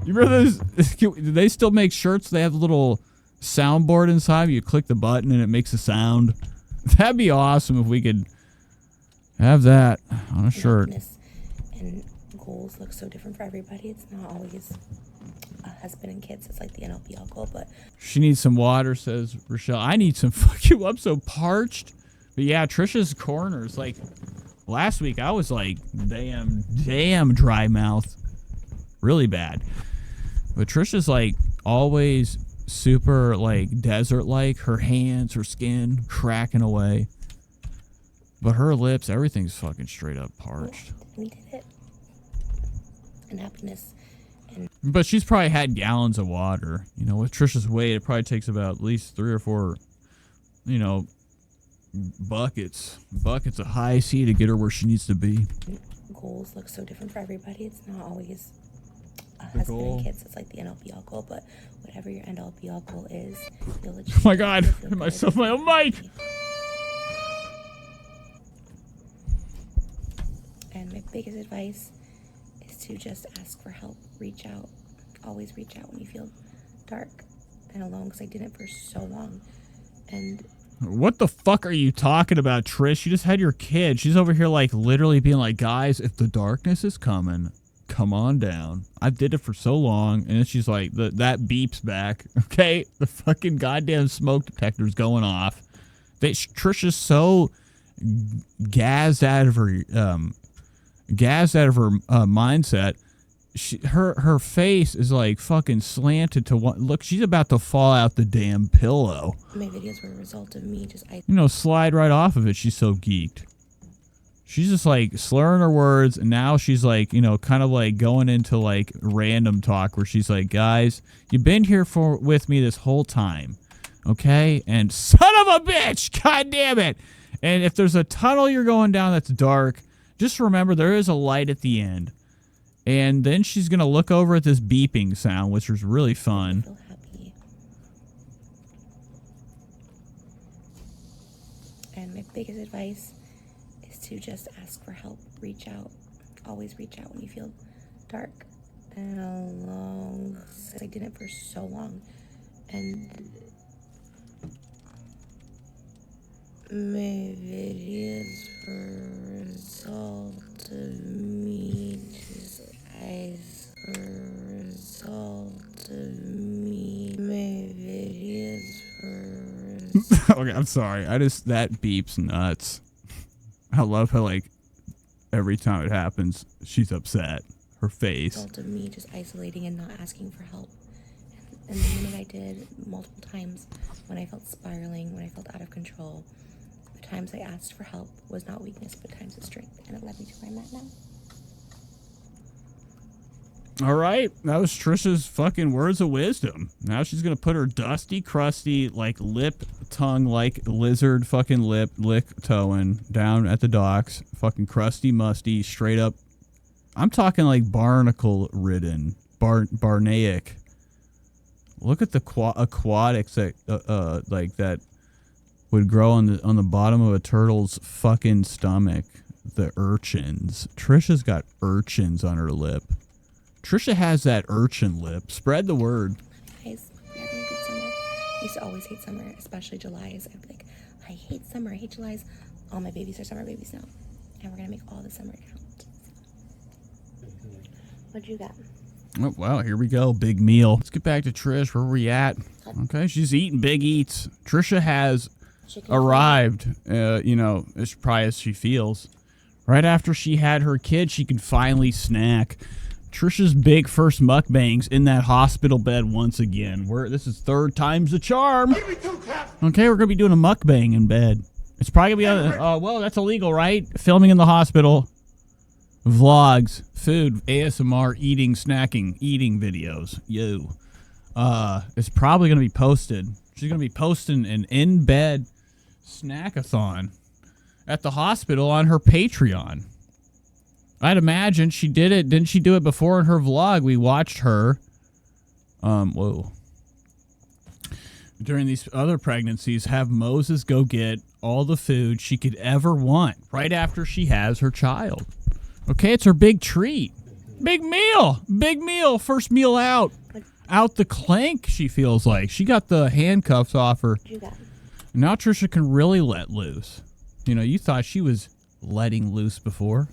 You remember those? Do they still make shirts? They have a little soundboard inside. You click the button and it makes a sound. That'd be awesome if we could have that on a shirt. And goals look so different for everybody. It's not always a husband and kids. It's like the NLP goal, but she needs some water, says Rochelle. I need some fucking. I'm so parched. But yeah, Trisha's corners. Like last week, I was like, damn dry mouth, really bad. But Trisha's like always super like desert-like. Her hands, her skin cracking away. But her lips, everything's fucking straight up parched. we did it. And happiness But she's probably had gallons of water. You know, with Trisha's weight, it probably takes about at least 3 or 4, you know, buckets of high C to get her where she needs to be. Goals look so different for everybody. It's not always a The husband goal. and kids. It's like the end all be all goal, but whatever your end all be all goal is, you'll achieve. Oh my God, You'll feel hit good. myself my own mic. And my biggest advice is to just ask for help. Reach out. Always reach out when you feel dark and alone, because I did it for so long. And What the fuck are you talking about, Trish? You just had your kid. She's over here like literally being like, guys, if the darkness is coming, come on down. I did it for so long. And then she's like, that beeps back. Okay? The fucking goddamn smoke detector's going off. Trish is so gassed out of her mindset. Her face is like fucking slanted to one. Look, she's about to fall out the damn pillow. my videos were a result of me just You know, slide right off of it. She's so geeked. She's just like slurring her words, and now she's like, you know, kind of like going into like random talk where she's like, guys, you've been here with me this whole time, okay? And son of a bitch, god damn it. And if there's a tunnel you're going down that's dark, just remember there is a light at the end. And then she's going to look over at this beeping sound, which was really fun. feel happy. And my biggest advice is to just ask for help. Reach out. Always reach out when you feel dark and alone. I did it for so long. And my videos were a result of me just as a result of me. My videos were Okay, I'm sorry. That beeps nuts. I love how, like, every time it happens, she's upset. Her face. result of me just isolating and not asking for help. And the minute I did, multiple times, when I felt spiraling, when I felt out of control, the times I asked for help was not weakness, but times of strength, and it led me to where I'm at now. All right, that was Trisha's fucking words of wisdom. Now she's gonna put her dusty, crusty, like lip, tongue, like lizard, fucking lip, lick toeing down at the docks. Fucking crusty, musty, straight up. I'm talking like barnacle ridden, barnaic. Look at the aquatics that like that would grow on the bottom of a turtle's fucking stomach. The urchins. Trisha's got urchins on her lip. Trisha has that urchin lip. Spread the word. Guys, we're having a good summer. I used to always hate summer, especially July's. I'd be like, I hate summer, I hate July's. All my babies are summer babies now. And we're gonna make all the summer count. What'd you got? Oh, wow, here we go. Big meal. Let's get back to Trish. Where we at? Okay, she's eating big eats. Trisha has arrived, you know, as probably as she feels. Right after she had her kid, she could finally snack. Trisha's big first mukbangs in that hospital bed once again. This is third time's the charm. Okay, we're going to be doing a mukbang in bed. It's probably going to be, well, that's illegal, right? Filming in the hospital. Vlogs, food, ASMR, eating, snacking, eating videos. Yo. It's probably going to be posted. She's going to be posting an in-bed snackathon at the hospital on her Patreon. I'd imagine she did it. Didn't she do it before in her vlog? We watched her. Whoa. During these other pregnancies, have Moses go get all the food she could ever want right after she has her child. Okay, it's her big treat. Big meal. Big meal. First meal out. Out the clank, she feels like. She got the handcuffs off her. Now Trisha can really let loose. You know, you thought she was letting loose before.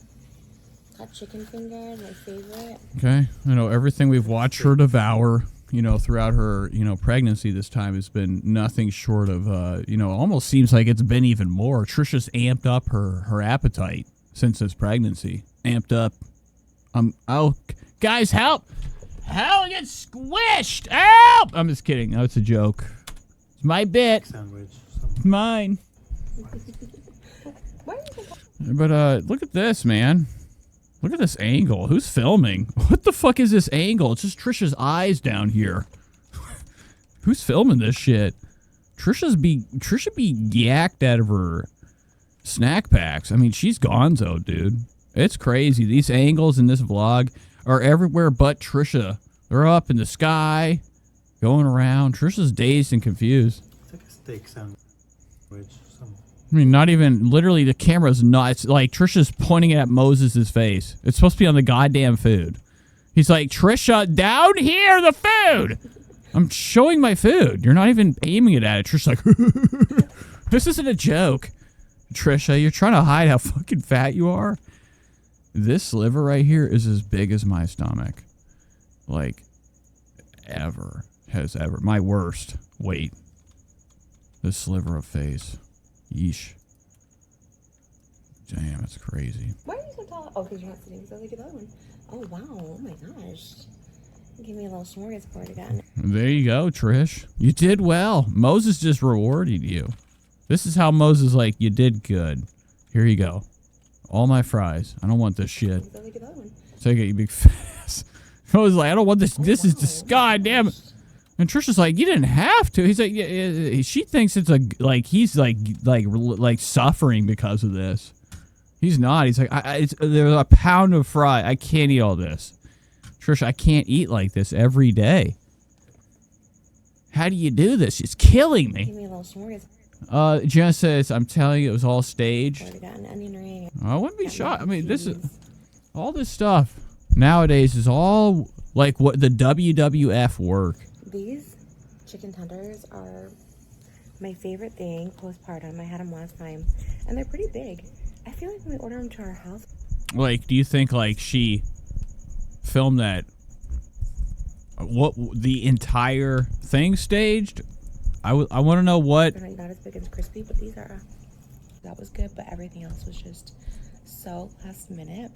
Got chicken finger, my favorite. Okay. You know, everything we've watched her devour, you know, throughout her, you know, pregnancy this time has been nothing short of, you know, almost seems like it's been even more. Trisha's amped up her appetite since this pregnancy. Amped up. Oh, guys, help! Help! Get squished! Help! I'm just kidding. No, it's a joke. It's my bit. Sandwich. It's mine. But, look at this, man. Look at this angle. Who's filming? What the fuck is this angle? It's just Trisha's eyes down here. Who's filming this shit? Trisha be yacked out of her snack packs. I mean, she's gonzo, dude. It's crazy. These angles in this vlog are everywhere but Trisha. They're up in the sky, going around. Trisha's dazed and confused. It's like a steak sandwich. I mean, not even, literally, the camera's not, it's like Trisha's pointing at Moses' face. It's supposed to be on the goddamn food. He's like, Trisha, down here, the food! I'm showing my food. You're not even aiming it at it. Trisha's like, this isn't a joke. Trisha, you're trying to hide how fucking fat you are. This liver right here is as big as my stomach. Like, ever. Has ever. My worst weight. This sliver of face. Yeesh. Damn, that's crazy. Why are you so tall? Oh, because you're not sitting. So look at that one. Oh, wow. Oh, my gosh. Give me a little smorgasbord again. There you go, Trish. You did well. Moses just rewarded you. This is how Moses, like, you did good. Here you go. All my fries. I don't want this shit. So look at that one. Take it, you big fast. I was like, I don't want this. This is just, God damn it. And Trisha's like, you didn't have to. He's like, yeah, she thinks it's like he's like suffering because of this. He's not. He's like, there's a pound of fry. I can't eat all this. Trisha, I can't eat like this every day. How do you do this? It's killing me. Give me a little smorgasbord. Jenna says, I'm telling you, it was all staged. I got an onion ring. I wouldn't be shocked. I mean, this is all this stuff nowadays is all like what the WWF work. These chicken tenders are my favorite thing postpartum. I had them last time, and they're pretty big. I feel like when we order them to our house. Like, do you think like she filmed that? What the entire thing staged? I want to know what. They're not as big as crispy, but these are. That was good, but everything else was just so last minute.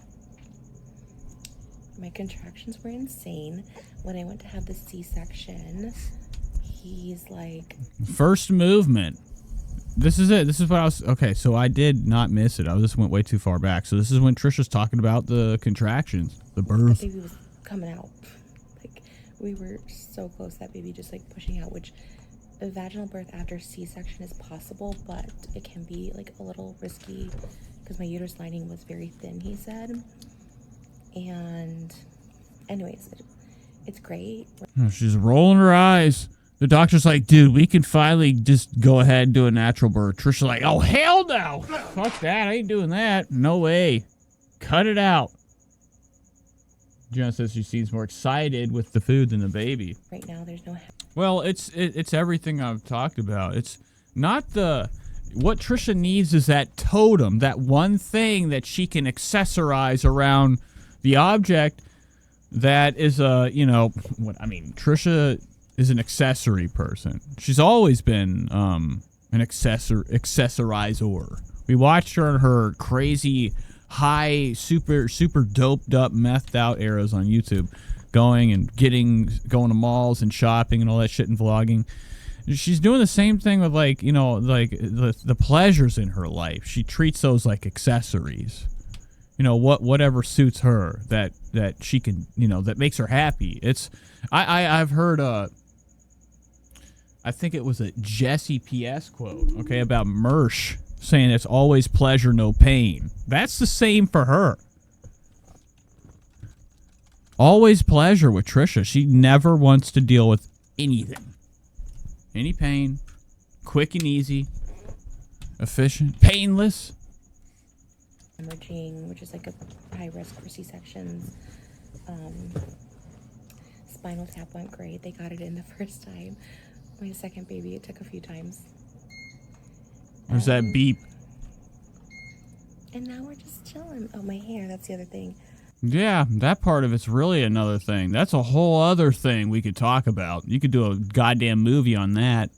My contractions were insane. When I went to have the C-section, he's like... First movement. This is it. This is what I was... Okay, so I did not miss it. I just went way too far back. So this is when Trisha's talking about the contractions, the birth. The baby was coming out. Like, we were so close, that baby just, like, pushing out, which a vaginal birth after C-section is possible, but it can be, like, a little risky because my uterus lining was very thin, he said. And anyways, it's great. She's rolling her eyes. The doctor's like, dude, we can finally just go ahead and do a natural birth. Trisha's like, oh, hell no. Fuck that. I ain't doing that. No way. Cut it out. Jenna says she seems more excited with the food than the baby. Right now, there's no... Well, it's everything I've talked about. It's not the... What Trisha needs is that totem, that one thing that she can accessorize around the object that is Trisha is an accessory person. She's always been an accessorizer. We watched her in her crazy high super doped up methed out eras on YouTube, going to malls and shopping and all that shit and vlogging. She's doing the same thing with the pleasures in her life. She treats those like accessories. Whatever suits her that she can, that makes her happy. It's I've heard I think it was a Jesse PS quote, okay, about Mersh saying it's always pleasure, no pain. That's the same for her. Always pleasure with Trisha. She never wants to deal with anything. Any pain. Quick and easy. Efficient. Painless. Hemorrhaging, which is like a high risk for C-sections. Spinal tap went great. They got it in the first time. My second baby, it took a few times. There's that beep. And now we're just chilling. Oh, my hair. That's the other thing. Yeah, that part of it's really another thing. That's a whole other thing we could talk about. You could do a goddamn movie on that.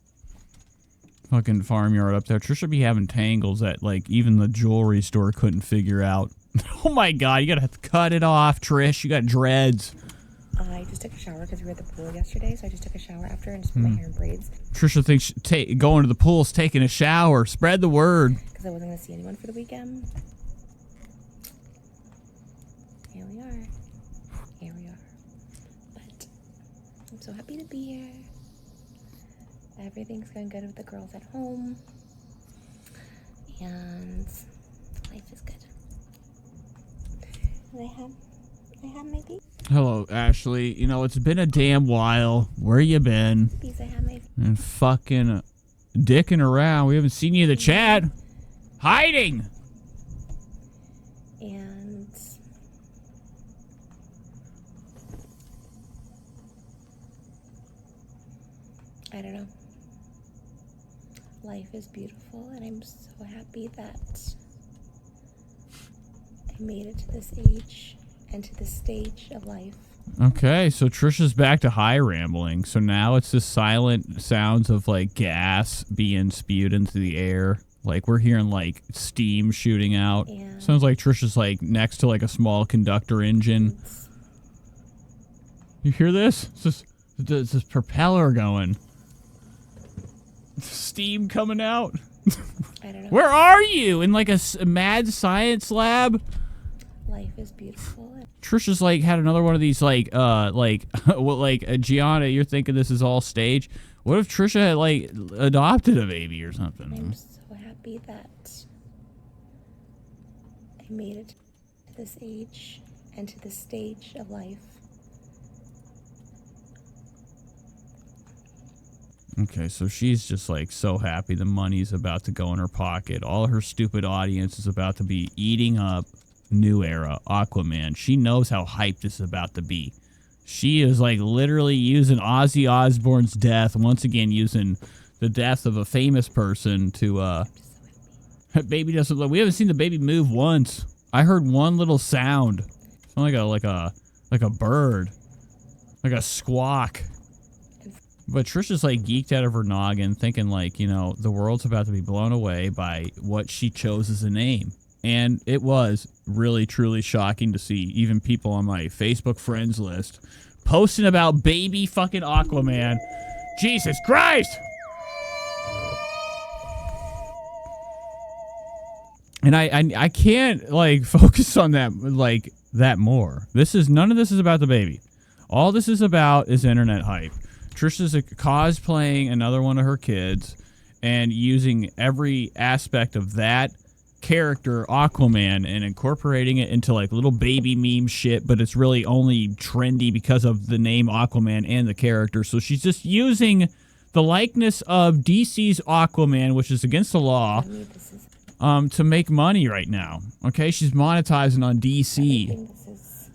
Fucking farmyard up there. Trisha be having tangles that, like, even the jewelry store couldn't figure out. Oh my god, you gotta cut it off, Trish. You got dreads. I just took a shower because we were at the pool yesterday, so I just took a shower after and just put my hair in braids. Trisha thinks going to the pool is taking a shower. Spread the word. Because I wasn't going to see anyone for the weekend. here we are. Here we are. But I'm so happy to be here. Everything's going good with the girls at home. And life is good. I have my baby. Hello, Ashley. You know, it's been a damn while. Where you been? Because I have my And fucking dicking around. We haven't seen you in the chat. Hiding! and I don't know. Life is beautiful, and I'm so happy that I made it to this age and to this stage of life. Okay, so Trisha's back to high rambling. So now it's the silent sounds of like gas being spewed into the air. Like we're hearing like steam shooting out. Yeah. Sounds like Trisha's like next to like a small conductor engine. You hear this? It's this propeller going. Steam coming out. I don't know. Where are you? In like a mad science lab? Life is beautiful. Trisha's like had another one of these Gianna, you're thinking this is all stage. What if Trisha had like adopted a baby or something? I'm so happy that I made it to this age and to this stage of life. Okay, so she's just like so happy the money's about to go in her pocket. All her stupid audience is about to be eating up New Era, Aquaman. She knows how hyped this is about to be. She is like literally using Ozzy Osbourne's death, once again using the death of a famous person to baby doesn't look. We haven't seen the baby move once. I heard one little sound. Sound like a bird. Like a squawk. But Trisha's like geeked out of her noggin, thinking like, you know, the world's about to be blown away by what she chose as a name. And it was really, truly shocking to see even people on my Facebook friends list posting about baby fucking Aquaman. Jesus Christ! And I can't like focus on that like that more. None of this is about the baby. All this is about is internet hype. Trisha's cosplaying another one of her kids and using every aspect of that character, Aquaman, and incorporating it into like little baby meme shit, but it's really only trendy because of the name Aquaman and the character. So she's just using the likeness of DC's Aquaman, which is against the law, to make money right now. Okay, she's monetizing on DC. This is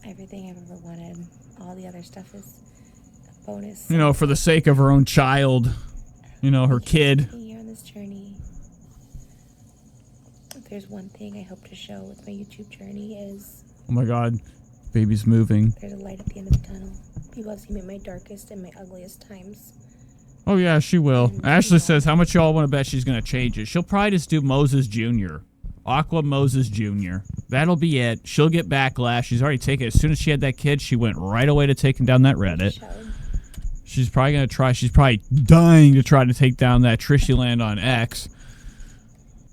everything I've ever wanted. All the other stuff is a bonus. You know, for the sake of her own child, you know, her kid. Here on this journey, if there's one thing I hope to show with my YouTube journey is, Oh my God, baby's moving. there's a light at the end of the tunnel. People have seen me at my darkest and my ugliest times. Oh yeah, she will. Ashley says, how much y'all want to bet she's going to change it? She'll probably just do Moses Jr. Aqua Moses Jr. That'll be it. She'll get backlash. She's already taken it. As soon as she had that kid, she went right away to taking down that Reddit. She's probably going to try. She's probably dying to try to take down that Trisha Land on X.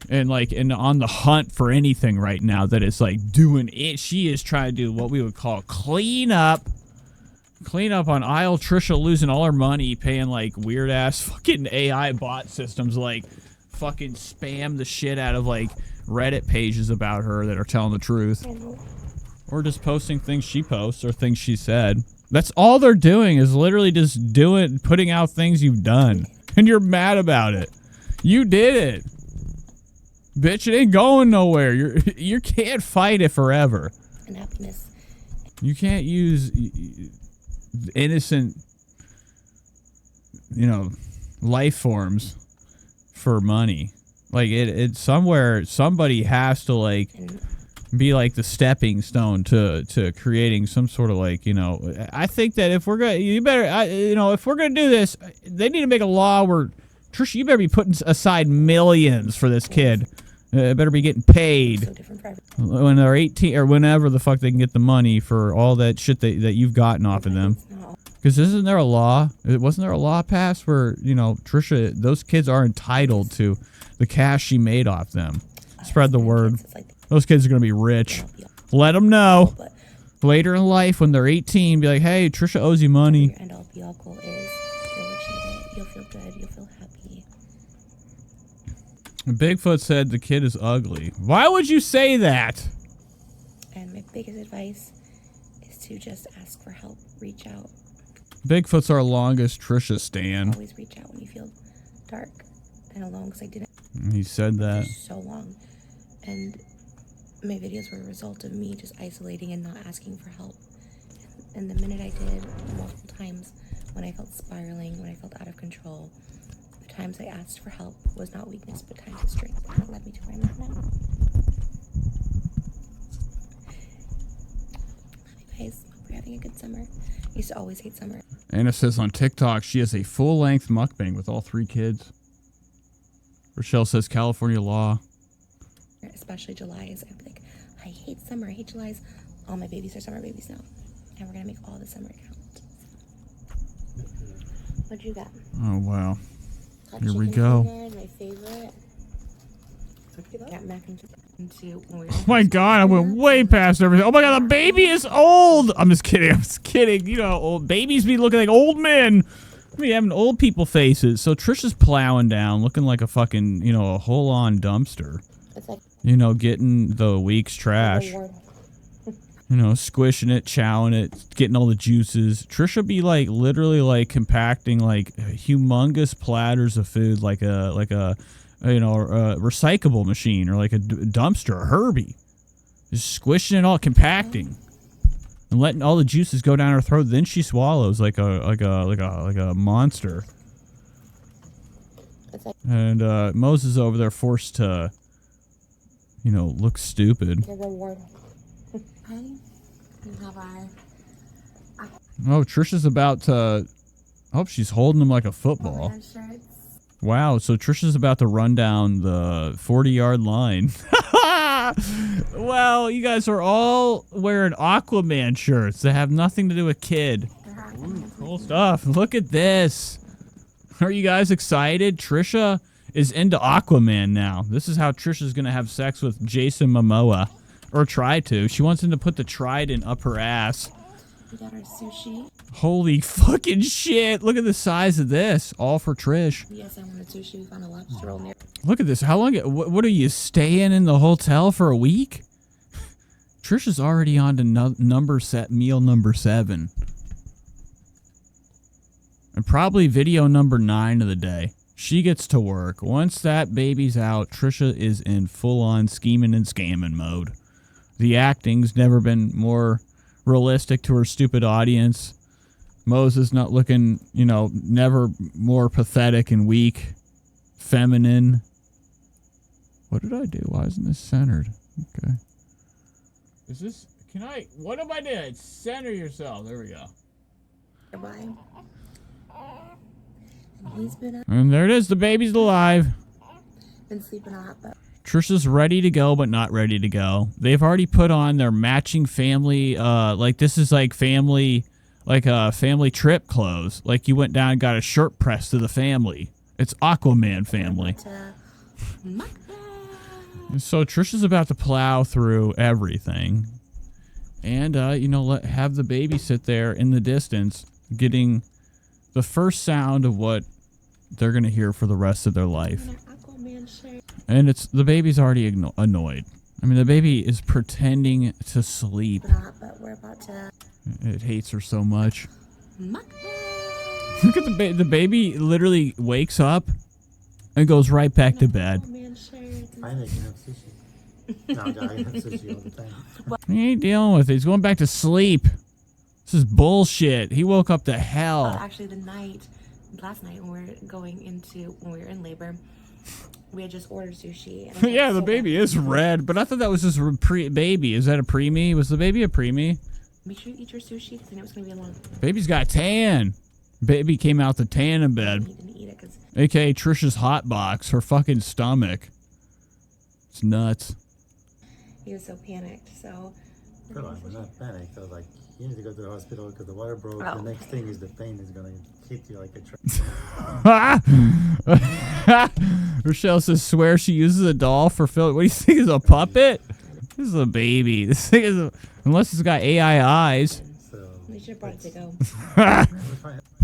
And on the hunt for anything right now that is like doing it. She is trying to do what we would call clean up on aisle Trisha losing all her money paying like weird ass fucking AI bot systems like fucking spam the shit out of like Reddit pages about her that are telling the truth. Or just posting things she posts or things she said. That's all they're doing is literally just putting out things you've done. And you're mad about it. You did it. Bitch, it ain't going nowhere. You can't fight it forever. And happiness. You can't use innocent, you know, life forms for money. Like it's somewhere somebody has to like be like the stepping stone to creating some sort of like, you know, I think that if we're gonna if we're gonna do this, they need to make a law where Trisha, you better be putting aside millions for this kid. Better be getting paid when they're 18 or whenever the fuck they can get the money for all that shit that you've gotten off of them. Because isn't there a law? Wasn't there a law passed where, you know, Trisha, those kids are entitled to the cash she made off them? Spread the word. Those kids are going to be rich. Let them know. But Later in life, when they're 18, be like, hey, Trisha owes you money. your end all be all goal is, you'll achieve it. You'll feel good. You'll feel happy. Bigfoot said the kid is ugly. Why would you say that? And my biggest advice is to just ask for help. Reach out. Bigfoot's our longest Trisha stan. Always reach out when you feel dark and alone, because I didn't He said that. for so long. And my videos were a result of me just isolating and not asking for help. And the minute I did, multiple times, when I felt spiraling, when I felt out of control, the times I asked for help was not weakness, but times of strength. And it led me to where I'm at now. Love you guys. Hope you're having a good summer. I used to always hate summer. Anna says on TikTok she has a full-length mukbang with all 3 kids. Rochelle says California law. Especially July's. I'd be like, I hate summer. I hate July's. All my babies are summer babies now. And we're going to make all the summer count. What you got? Oh, wow. Hot Here we chicken go. finger, my favorite. Got mac and cheese. Oh my god, I went way past everything. Oh my god, the baby is old! I'm just kidding, I'm just kidding. You know, old babies be looking like old men. We having old people faces. So Trisha's plowing down, looking like a fucking, you know, a whole-on dumpster. It's like, You know, getting the week's trash. You know, squishing it, chowing it, getting all the juices. Trisha be like literally like compacting like humongous platters of food, like a you know, a recyclable machine or like a dumpster, a Herbie. Just squishing it all, compacting, and letting all the juices go down her throat. Then she swallows like a monster. And Moses over there forced to, you know, look stupid. Oh, Trisha's about to. Oh, she's holding him like a football. Wow, so Trisha's about to run down the 40-yard line. Well, you guys are all wearing Aquaman shirts that have nothing to do with kid. Ooh, cool stuff. Look at this. Are you guys excited? Trisha is into Aquaman now. This is how Trisha's going to have sex with Jason Momoa. Or try to. She wants him to put the trident up her ass. We got our sushi. Holy fucking shit. Look at the size of this. All for Trish. Yes, I wanted sushi. We found a lobster roll near. Look at this. How long? What are you staying in the hotel for a week? Trisha's already on to meal number 7. And probably video number 9 of the day. She gets to work. Once that baby's out, Trisha is in full-on scheming and scamming mode. The acting's never been more realistic to her stupid audience. Moses not looking, you know, never more pathetic and weak. Feminine. What did I do? Why isn't this centered? Okay. Is this... Can I... What am I doing? Center yourself. There we go. Goodbye. And he's been up. And there it is. The baby's alive. Been sleeping a lot, but Trisha's ready to go, but not ready to go. They've already put on their matching family, like this is like family, like family trip clothes. Like you went down and got a shirt pressed to the family. It's Aquaman family. So Trisha's about to plow through everything. And, you know, have the baby sit there in the distance, getting the first sound of what they're going to hear for the rest of their life. And it's the baby's already annoyed. I mean, the baby is pretending to sleep. but we're about to. It hates her so much. Look at the baby literally wakes up and goes right back to bed. I like to have sushi. No, I have sushi all the time. He ain't dealing with it. He's going back to sleep. This is bullshit. He woke up to hell. Actually, last night when we were in labor, we had just ordered sushi. And Yeah, the baby is red, but I thought that was just a baby. Is that a preemie? Was the baby a preemie? Make sure you eat your sushi because I know it's going to be a long. Baby's got tan. Baby came out the tan in bed. AKA Trisha's hot box, her fucking stomach. It's nuts. He was so panicked, so. Come on, we're not panicked. I was like, you need to go to the hospital because the water broke. Oh. The next thing is the pain is going to hit you like a train. Rochelle says, swear she uses a doll for Phil. What do you think is a puppet? This is a baby. This thing is unless it's got AI eyes. We should have brought it to go.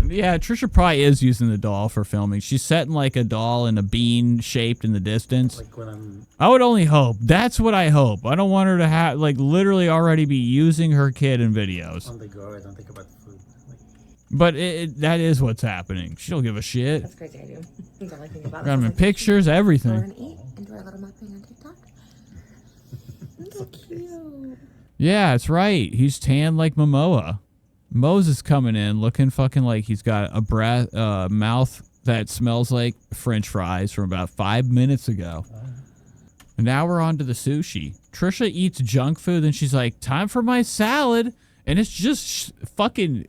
Yeah, Trisha probably is using the doll for filming. She's setting like a doll in a bean shaped in the distance. Like when I'm I would only hope. That's what I hope. I don't want her to have like literally already be using her kid in videos. on the go, I don't think about food. Like, But that is what's happening. She don't give a shit. That's crazy. I do. That's all I think about. Got them in Like, pictures, we're everything. gonna eat and do our little mukbang on TikTok. That's so cute. Yeah, that's right. He's tan like Momoa. Moses coming in looking fucking like he's got a mouth that smells like French fries from about 5 minutes ago. And now we're on to the sushi. Trisha eats junk food and she's like, time for my salad. And it's just fucking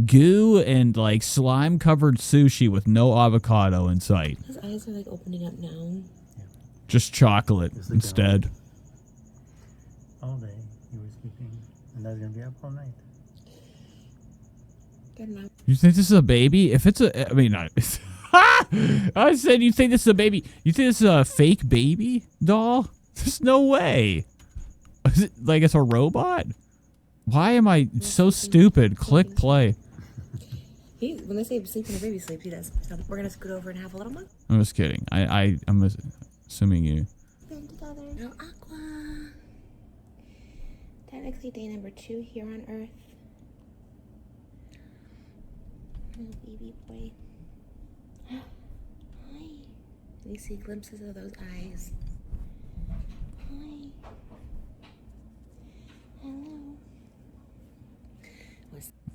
goo and like slime covered sushi with no avocado in sight. His eyes are like opening up now. Just chocolate Just like instead. all day you were sleeping, and I was gonna be up all night. Good enough. You think this is a baby? If it's a, I mean, I said you think this is a baby. You think this is a fake baby doll? There's no way. Is it like it's a robot? Why am I so stupid? Click play. When they say sleep in the baby sleep, he does. So we're gonna scoot over and have a little mug. I'm just kidding. I'm assuming you. Been together. No aqua. Technically day number 2 here on Earth. Oh, baby boy. Hi. You see glimpses of those eyes. Hi. Hello.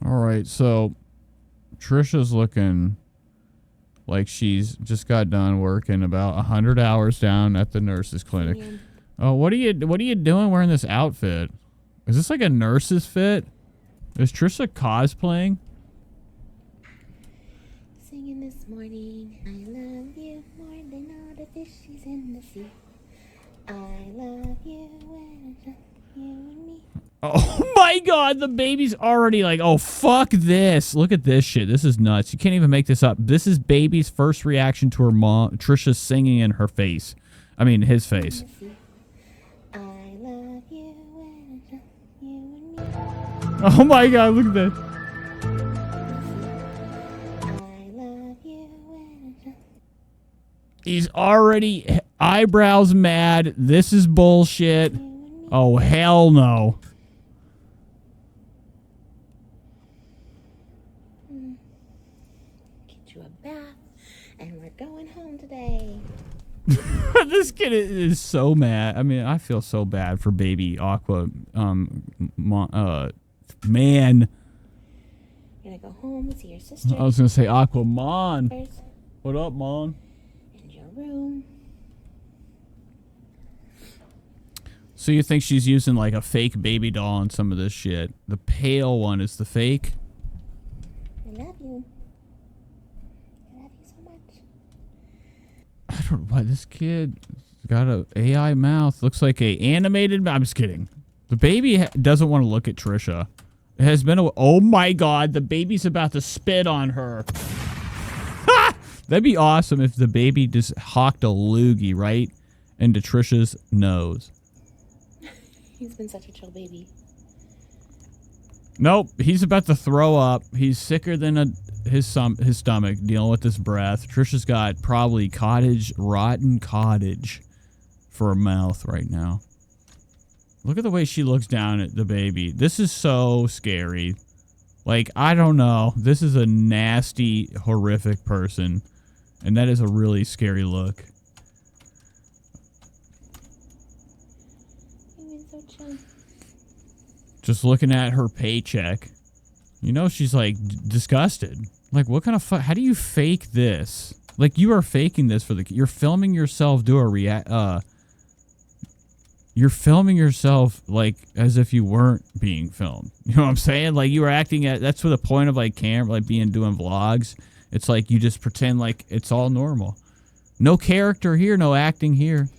All right, so Trisha's looking like she's just got done working about 100 hours down at the nurse's clinic. Oh, what are you doing wearing this outfit? Is this like a nurse's fit? Is Trisha cosplaying? Singing this morning, I love you more than all the fishes in the sea. I love you when it's just you and me. Oh my god, the baby's already like, oh fuck this. Look at this shit. This is nuts. You can't even make this up. This is baby's first reaction to her mom, Trisha singing in her face. I mean, his face. I love you when it's just you and me. Oh my god, look at that. I love you when it's just He's already eyebrows mad. This is bullshit. Oh, hell no. get you a bath, and we're going home today. This kid is so mad. I mean, I feel so bad for baby Aqua. Man. You're gonna go home and see your sister. I was gonna say Aquamon. What up, Mon? In your room. So you think she's using like a fake baby doll and some of this shit? The pale one is the fake? I love you. I love you so much. I don't know why this kid got a AI mouth. Looks like a animated. I'm just kidding. The baby doesn't want to look at Trisha. It has been a. Oh my god, the baby's about to spit on her. That'd be awesome if the baby just hawked a loogie right into Trisha's nose. He's been such a chill baby. Nope, he's about to throw up. He's sicker than his stomach, dealing with this breath. Trisha's got probably rotten cottage for a mouth right now. Look at the way she looks down at the baby. This is so scary. Like, I don't know. This is a nasty, horrific person. And that is a really scary look. So chill. Just looking at her paycheck. You know she's like disgusted. Like, what kind of how do you fake this? Like, you are faking this for you're filming yourself do a you're filming yourself like as if you weren't being filmed. You know what I'm saying? Like, you were acting that's what the point of like camera, like doing vlogs. It's like you just pretend like it's all normal. No character here, no acting here.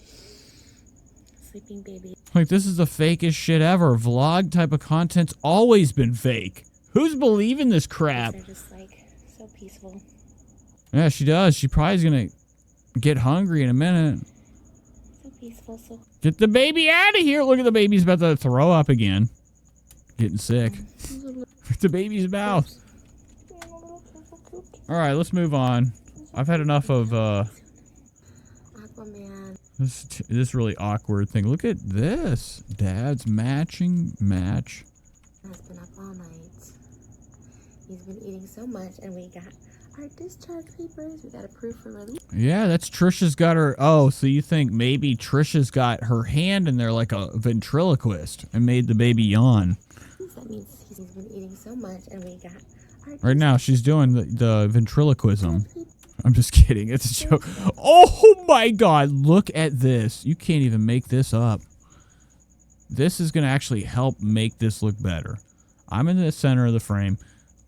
Sleeping baby. Like, this is the fakest shit ever. Vlog type of content's always been fake. Who's believing this crap? They're just like so peaceful. Yeah, she does. She probably is gonna get hungry in a minute. So peaceful. Get the baby out of here. Look at the baby's about to throw up again. Getting sick. The baby's mouth. All right, let's move on. I've had enough of this really awkward thing. Look at this. Dad's matching match. Has been up all night. He's been eating so much, and we got our discharge papers. We got approved for release. Yeah, that's Trisha's got her. Oh, so you think maybe Trisha's got her hand in there like a ventriloquist and made the baby yawn. That means he's been eating so much, and we got our Right now, she's doing the ventriloquism. I'm just kidding. It's a joke. Oh my God. Look at this. You can't even make this up. This is going to actually help make this look better. I'm in the center of the frame.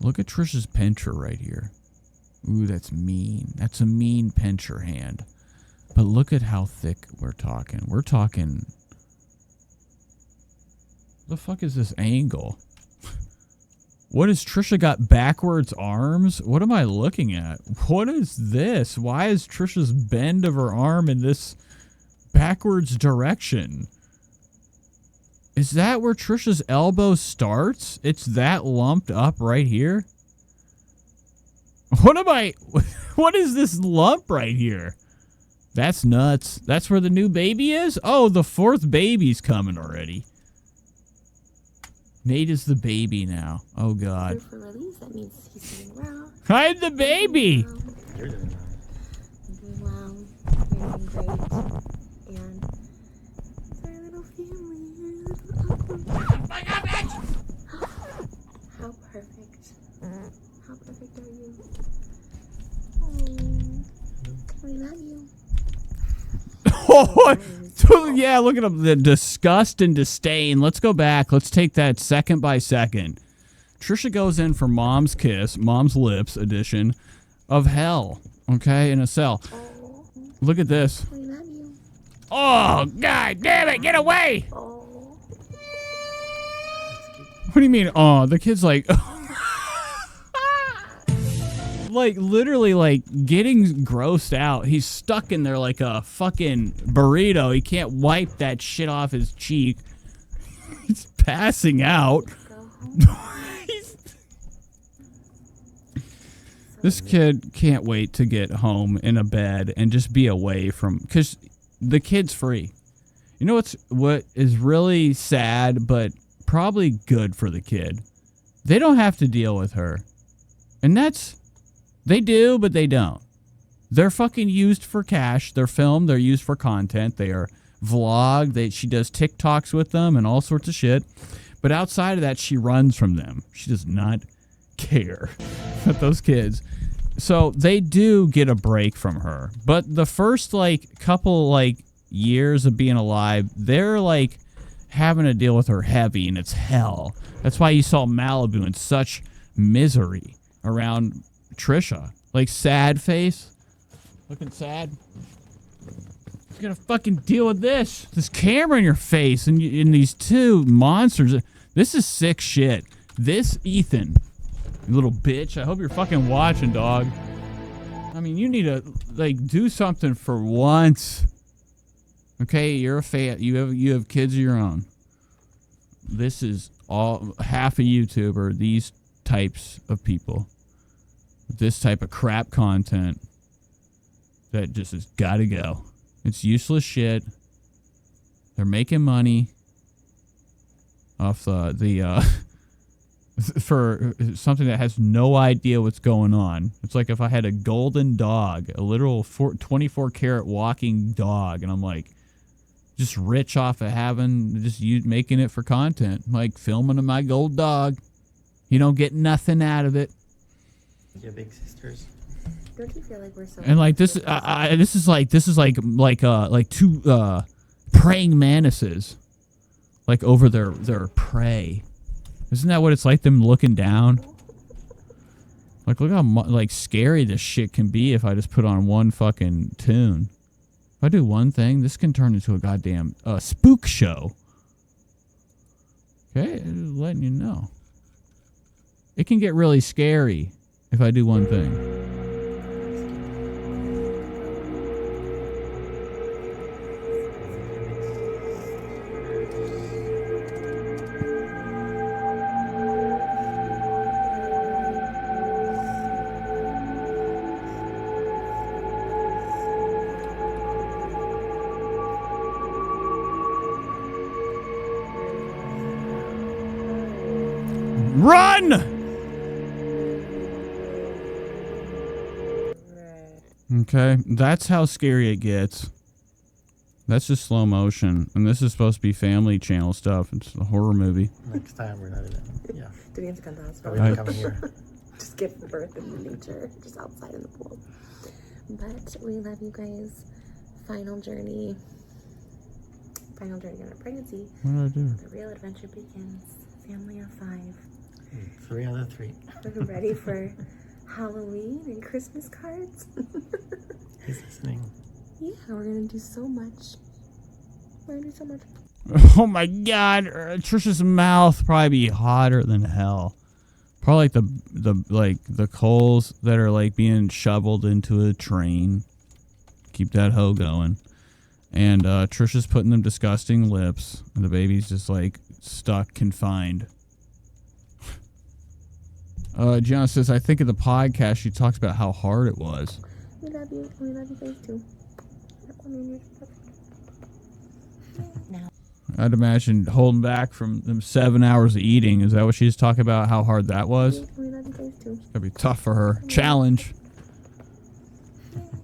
Look at Trisha's pincher right here. Ooh, that's mean. That's a mean pincher hand. But look at how thick we're talking. We're talking... The fuck is this angle? What has Trisha got backwards arms? What am I looking at? What is this? Why is Trisha's bend of her arm in this backwards direction? Is that where Trisha's elbow starts? It's that lumped up right here? What is this lump right here? That's nuts. That's where the new baby is? Oh, the fourth baby's coming already. Nate is the baby now. Oh, God. For release, that means he's doing well. I'm the baby. You're doing well. You're doing great. And it's our little family. How perfect. How perfect are you? We love you. Oh, yeah, look at him. The disgust and disdain. Let's go back. Let's take that second by second. Trisha goes in for Mom's Kiss, Mom's Lips edition of hell. Okay, in a cell. Look at this. We love you. Oh, God damn it. Get away. What do you mean, oh? The kid's like... like literally like getting grossed out. He's stuck in there like a fucking burrito. He can't wipe that shit off his cheek. He's passing out. This kid can't wait to get home in a bed and just be away from, because the kid's free. You know what is really sad but probably good for the kid? They don't have to deal with her. And that's... They do, but they don't. They're fucking used for cash. They're filmed. They're used for content. They are vlogged. She does TikToks with them and all sorts of shit. But outside of that, she runs from them. She does not care about those kids. So they do get a break from her. But the first, like, couple, like, years of being alive, they're, like, having to deal with her heavy, and it's hell. That's why you saw Malibu in such misery around... Trisha, like sad face, looking sad. You gotta fucking deal with this camera in your face and these two monsters. This is sick shit. This Ethan, you little bitch. I hope you're fucking watching, dog. I mean, you need to like do something for once. Okay, you're a fan. You have kids of your own. This is all half a YouTuber. These types of people. This type of crap content that just has got to go. It's useless shit. They're making money off for something that has no idea what's going on. It's like if I had a golden dog, a literal 24 karat walking dog, and I'm like just rich off of having just you making it for content, like filming my gold dog. You don't get nothing out of it. Your big sisters. Don't you feel like we're so? And like this is like two praying mantises, like over their prey. Isn't that what it's like? Them looking down. Like look how like scary this shit can be if I just put on one fucking tune. If I do one thing, this can turn into a goddamn spook show. Okay, just letting you know. It can get really scary if I do one thing. Run! Okay, that's how scary it gets. That's just slow motion, and this is supposed to be family channel stuff. It's a horror movie. Next time we're not even. Yeah. Did we have to come to the hospital? Probably not coming here. Just give birth in nature, just outside in the pool. But we love you guys. Final journey on our pregnancy. What did I do? The real adventure begins. Family of 5. 3 out of 3. We're ready for Halloween and Christmas cards. He's listening. Yeah, we're gonna do so much. We're gonna do so much. Oh my God, Trisha's mouth probably be hotter than hell. Probably like the coals that are like being shoveled into a train. Keep that hoe going. And Trisha's putting them disgusting lips, and the baby's just like stuck, confined. Gianna says, I think in the podcast she talks about how hard it was. We love you. We love you guys too. Now. I'd imagine holding back from them 7 hours of eating. Is that what she's talking about? How hard that was? We love you guys too. It's gonna be tough for her. Challenge.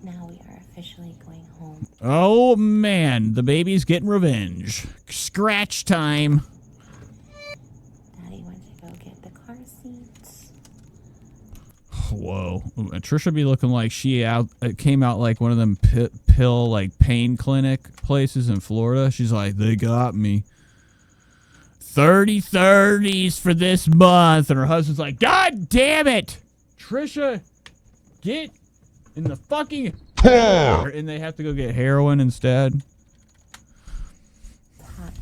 Now we are officially going home. Oh man, the baby's getting revenge. Scratch time. Daddy went to go get the car seats. Whoa, Trisha be looking like she came out like one of them pill like pain clinic places in Florida. She's like, they got me. 30/30s for this month, and her husband's like, God damn it, Trisha, get in the fucking car, and they have to go get heroin instead. Hot.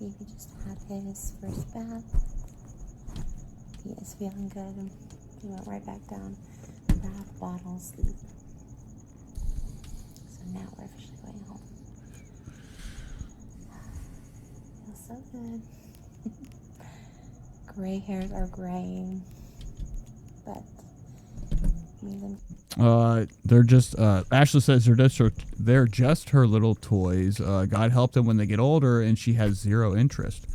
Baby just had his first bath. He is feeling good. He went right back down. Bath, bottle, sleep. So now we're officially going home. Feels so good. Gray hairs are graying, but they're just Ashley says they're just her little toys. God help them when they get older, and she has zero interest.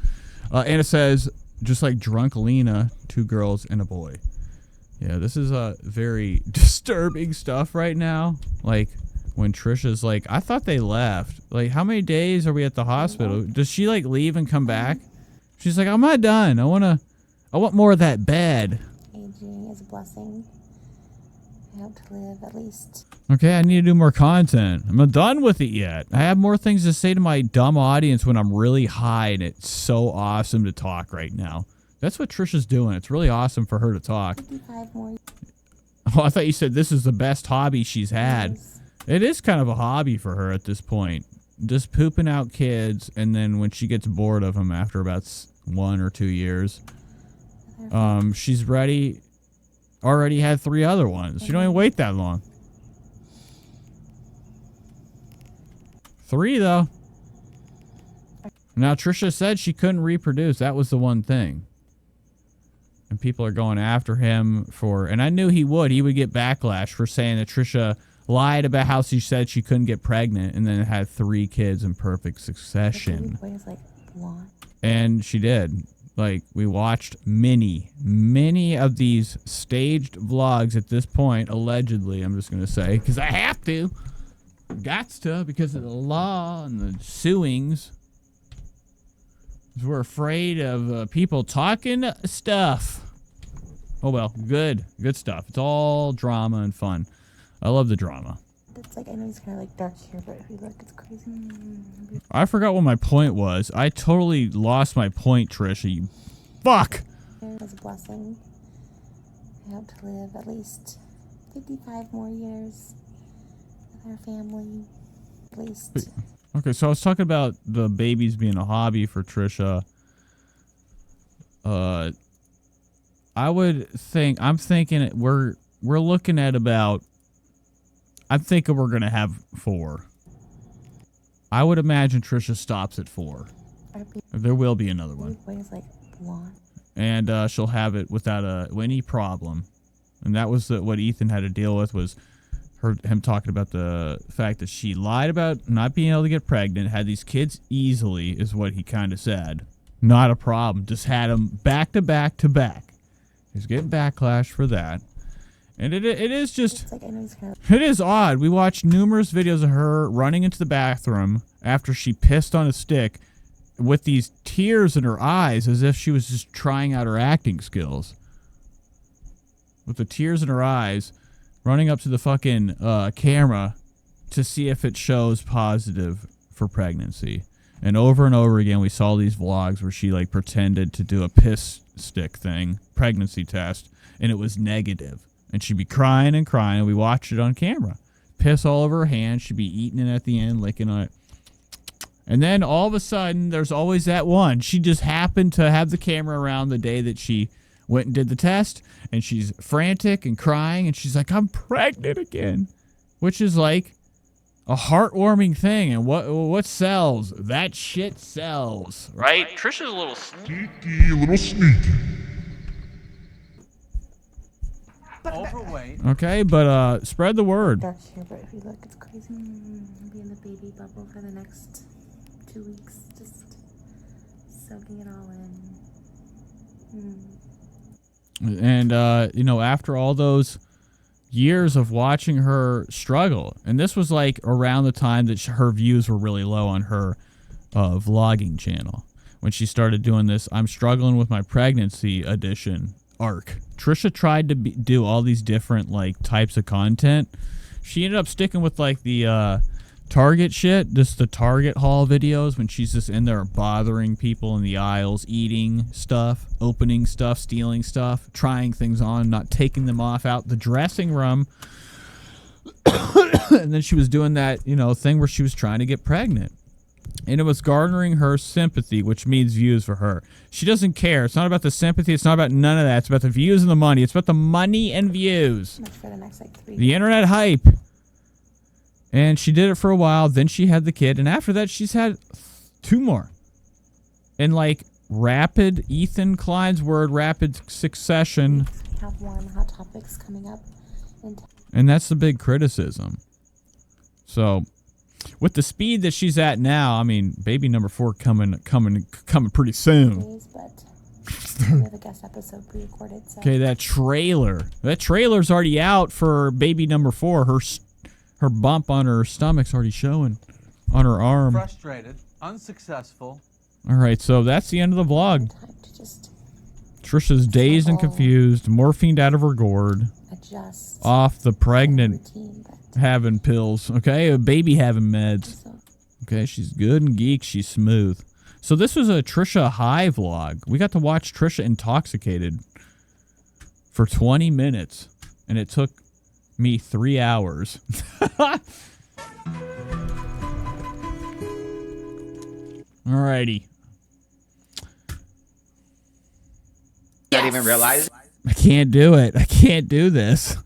Anna says, just like drunk Lena, 2 girls and a boy. Yeah, this is very disturbing stuff right now. Like when Trisha's like, I thought they left. Like, how many days are we at the hospital? Does she like leave and come back? She's like, I'm not done. I want more of that bed. aging is a blessing. I hope to live at least. Okay, I need to do more content. I'm not done with it yet. I have more things to say to my dumb audience when I'm really high, and it's so awesome to talk right now. That's what Trisha's doing. It's really awesome for her to talk. 55 more. Oh, I thought you said this is the best hobby she's had. Yes. It is kind of a hobby for her at this point. Just pooping out kids, and then when she gets bored of them after about 1 or 2 years, she's ready. Already had 3 other ones. She don't even wait that long. 3 though. Now Trisha said she couldn't reproduce. That was the one thing. And people are going after him for, and I knew he would get backlash for saying that Trisha lied about how she said she couldn't get pregnant and then had 3 kids in perfect succession. The boy is like blonde. And she did. Like, we watched many of these staged vlogs at this point, allegedly, I'm just going to say, because I have to. Gots to, because of the law and the suings. We're afraid of people talking stuff. Oh, well, good stuff. It's all drama and fun. I love the drama. It's like, I know it's kind of like dark here, but if you look, it's crazy. I forgot what my point was. I totally lost my point, Trisha. You fuck. It was a blessing. I hope to live at least 55 more years with our family. At least. Okay, so I was talking about the babies being a hobby for Trisha. I'm thinking we're looking at about, I'm thinking we're going to have 4. I would imagine Trisha stops at 4. There will be another one. The boy is like blonde. And she'll have it without any problem. And that was what Ethan had to deal with, was him talking about the fact that she lied about not being able to get pregnant, had these kids easily, is what he kind of said. Not a problem. Just had them back to back to back. He's getting backlash for that. And it is just, it is odd. We watched numerous videos of her running into the bathroom after she pissed on a stick with these tears in her eyes as if she was just trying out her acting skills. With the tears in her eyes, running up to the fucking camera to see if it shows positive for pregnancy. And over again, we saw these vlogs where she like pretended to do a piss stick thing, pregnancy test, and it was negative. And she'd be crying and crying, and we watched it on camera. Piss all over her hand. She'd be eating it at the end, licking on it. And then all of a sudden, there's always that one. She just happened to have the camera around the day that she went and did the test, and she's frantic and crying, and she's like, I'm pregnant again. Which is like a heartwarming thing. And what sells? That shit sells. Right? Trisha's a little Sneaky, a little sneaky. Overweight. okay, but spread the word. That's here, but if you look, it's crazy. I'll be in the baby bubble for the next 2 weeks, just soaking it all in. And, you know, after all those years of watching her struggle, and this was like around the time that her views were really low on her vlogging channel, when she started doing this I'm struggling with my pregnancy edition arc. Trisha tried to do all these different like types of content. She ended up sticking with like the Target shit, just the Target haul videos when she's just in there bothering people in the aisles, eating stuff, opening stuff, stealing stuff, trying things on, not taking them off out the dressing room. And then she was doing that, you know, thing where she was trying to get pregnant. And it was garnering her sympathy, which means views for her. She doesn't care. It's not about the sympathy. It's not about none of that. It's about the views and the money. It's about the money and views. For the next like 3 The internet hype. And she did it for a while. Then she had the kid. And after that, she's had 2 more. In like rapid, Ethan Klein's word, rapid succession. We have one Hot Topics coming up. And that's the big criticism. So, with the speed that she's at now, I mean, baby number 4 coming pretty soon. But we have a guest episode pre-recorded. So. Okay, that trailer's already out for baby number 4. Her bump on her stomach's already showing on her arm. Frustrated, unsuccessful. All right, so that's the end of the vlog. Time to just Trisha's dazed and confused, morphined out of her gourd, adjust off the pregnant routine, having pills. Okay, a baby having meds. Okay, she's good and geek. She's smooth. So this was a Trisha high vlog. We got to watch Trisha intoxicated for 20 minutes, and it took me 3 hours. Alrighty. Don't even realize. I can't do it. I can't do this.